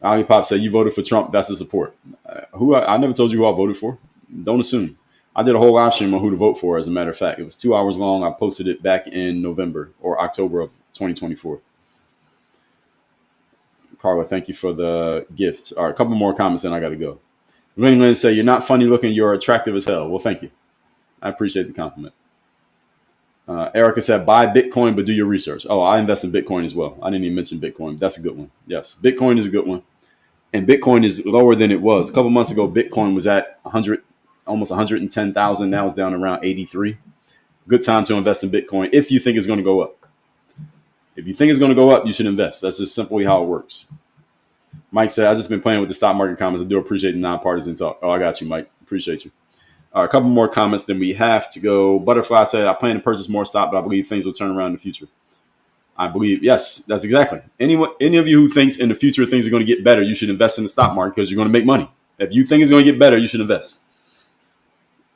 S1: Ali Pop said you voted for Trump. That's the support. I never told you who I voted for. Don't assume. I did a whole live stream on who to vote for. As a matter of fact, it was 2 hours long. I posted it back in November or October of 2024. Carla, thank you for the gift. All right, a couple more comments, and I got to go. Lynn said, you're not funny looking. You're attractive as hell. Well, thank you. I appreciate the compliment. Erica said, buy Bitcoin, but do your research. Oh, I invest in Bitcoin as well. I didn't even mention Bitcoin. That's a good one. Yes, Bitcoin is a good one. And Bitcoin is lower than it was. A couple months ago, Bitcoin was at 100, almost 110,000. Now it's down around 83. Good time to invest in Bitcoin if you think it's going to go up. If you think it's going to go up, you should invest. That's just simply how it works. Mike said, I've just been playing with the stock market comments. I do appreciate the nonpartisan talk. Oh, I got you, Mike. Appreciate you. All right, a couple more comments, then we have to go. Butterfly said, I plan to purchase more stock, but I believe things will turn around in the future. I believe, yes, that's exactly. Any of you who thinks in the future things are going to get better, you should invest in the stock market because you're going to make money. If you think it's going to get better, you should invest.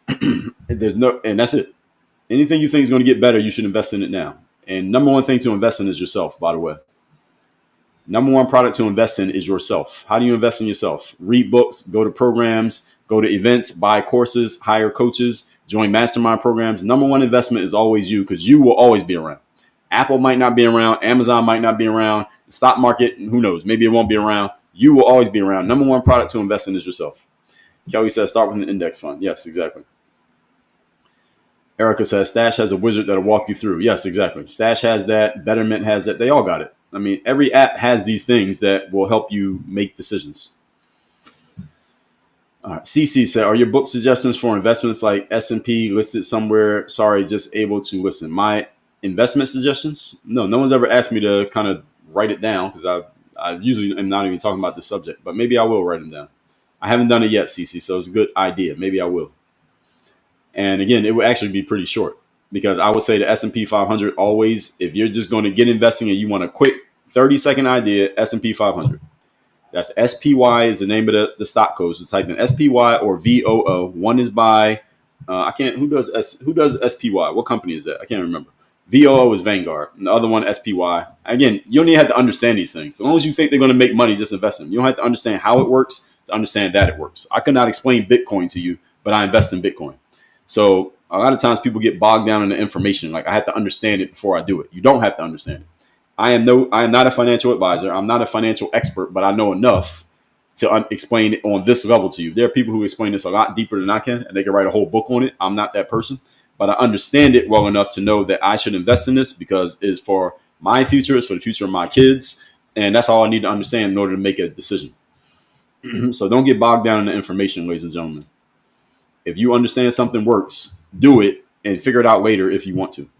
S1: And that's it. Anything you think is going to get better, you should invest in it now. And number one thing to invest in is yourself, by the way. Number one product to invest in is yourself. How do you invest in yourself? Read books, go to programs, go to events, buy courses, hire coaches, join mastermind programs. Number one investment is always you because you will always be around. Apple might not be around. Amazon might not be around. The stock market, who knows? Maybe it won't be around. You will always be around. Number one product to invest in is yourself. Kelly says start with an index fund. Yes, exactly. Erica says Stash has a wizard that'll walk you through. Yes, exactly. Stash has that. Betterment has that. They all got it. I mean, every app has these things that will help you make decisions. All right. CC said, are your book suggestions for investments like S&P listed somewhere? Sorry, just able to listen. My investment suggestions? No one's ever asked me to kind of write it down because I usually am not even talking about the subject, but maybe I will write them down. I haven't done it yet, CC, so it's a good idea. Maybe I will. And again, it would actually be pretty short because I would say the S&P 500 always, if you're just going to get investing and you want a quick 30-second idea, S&P 500. That's SPY is the name of the stock code. So type in SPY or VOO. One is by who does SPY? What company is that? I can't remember. VOO is Vanguard. And the other one, SPY. Again, you don't even have to understand these things. As long as you think they're going to make money, just invest in them. You don't have to understand how it works to understand that it works. I could not explain Bitcoin to you, but I invest in Bitcoin. So a lot of times people get bogged down in the information. Like I have to understand it before I do it. You don't have to understand it. I am not a financial advisor. I'm not a financial expert, but I know enough to explain it on this level to you. There are people who explain this a lot deeper than I can, and they can write a whole book on it. I'm not that person, but I understand it well enough to know that I should invest in this because it's for my future. It's for the future of my kids. And that's all I need to understand in order to make a decision. So don't get bogged down in the information, ladies and gentlemen. If you understand something works, do it and figure it out later if you want to.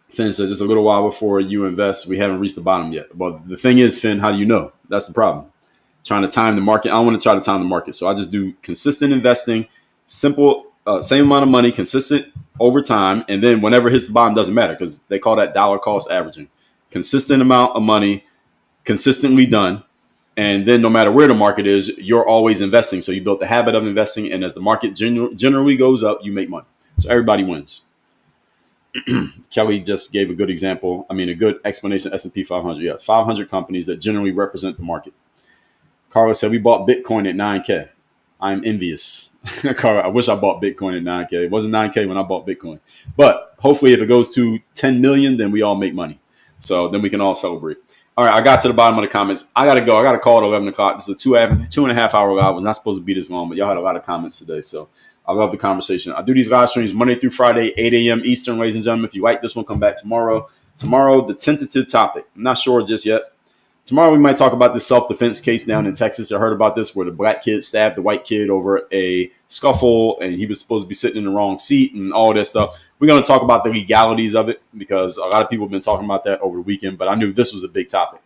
S1: Finn says it's a little while before you invest. We haven't reached the bottom yet. Well, the thing is, Finn, how do you know? That's the problem. Trying to time the market. I don't want to try to time the market. So I just do consistent investing, simple, same amount of money, consistent over time. And then whenever it hits the bottom, doesn't matter because they call that dollar cost averaging. Consistent amount of money, consistently done. And then no matter where the market is, you're always investing. So you built the habit of investing. And as the market generally goes up, you make money. So everybody wins. Kelly just gave a good example. I mean, a good explanation. S&P 500. Yeah, 500 companies that generally represent the market. Carla said we bought Bitcoin at 9K. I'm envious. Carla, I wish I bought Bitcoin at 9K. It wasn't 9K when I bought Bitcoin. But hopefully if it goes to 10 million, then we all make money. So then we can all celebrate. All right, I got to the bottom of the comments. I got to go. I got a call at 11 o'clock. This is a 2.5 hour live. I was not supposed to be this long, but y'all had a lot of comments today. So I love the conversation. I do these live streams Monday through Friday, 8 a.m. Eastern, ladies and gentlemen. If you like this one, come back tomorrow. Tomorrow, the tentative topic. I'm not sure just yet. Tomorrow, we might talk about this self-defense case down in Texas. I heard about this where the black kid stabbed the white kid over a scuffle, and he was supposed to be sitting in the wrong seat and all this stuff. We're going to talk about the legalities of it because a lot of people have been talking about that over the weekend, but I knew this was a big topic,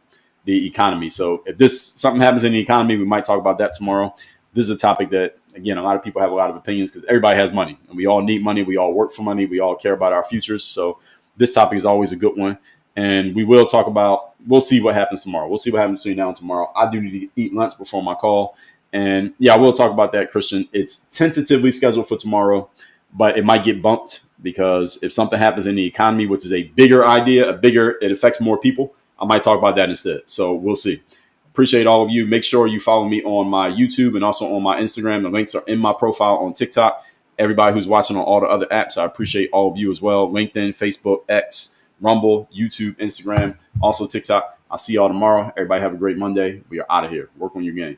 S1: the economy. So if something happens in the economy, we might talk about that tomorrow. This is a topic that, again, a lot of people have a lot of opinions because everybody has money, and we all need money. We all work for money. We all care about our futures. So this topic is always a good one. And we will talk about, we'll see what happens tomorrow. We'll see what happens between now and tomorrow. I do need to eat lunch before my call. And yeah, we'll talk about that, Christian. It's tentatively scheduled for tomorrow, but it might get bumped because if something happens in the economy, which is a bigger idea, it affects more people, I might talk about that instead. So we'll see. Appreciate all of you. Make sure you follow me on my YouTube and also on my Instagram. The links are in my profile on TikTok. Everybody who's watching on all the other apps, I appreciate all of you as well. LinkedIn, Facebook, X, Rumble, YouTube, Instagram, also TikTok. I'll see y'all tomorrow. Everybody have a great Monday. We are out of here. Work on your game.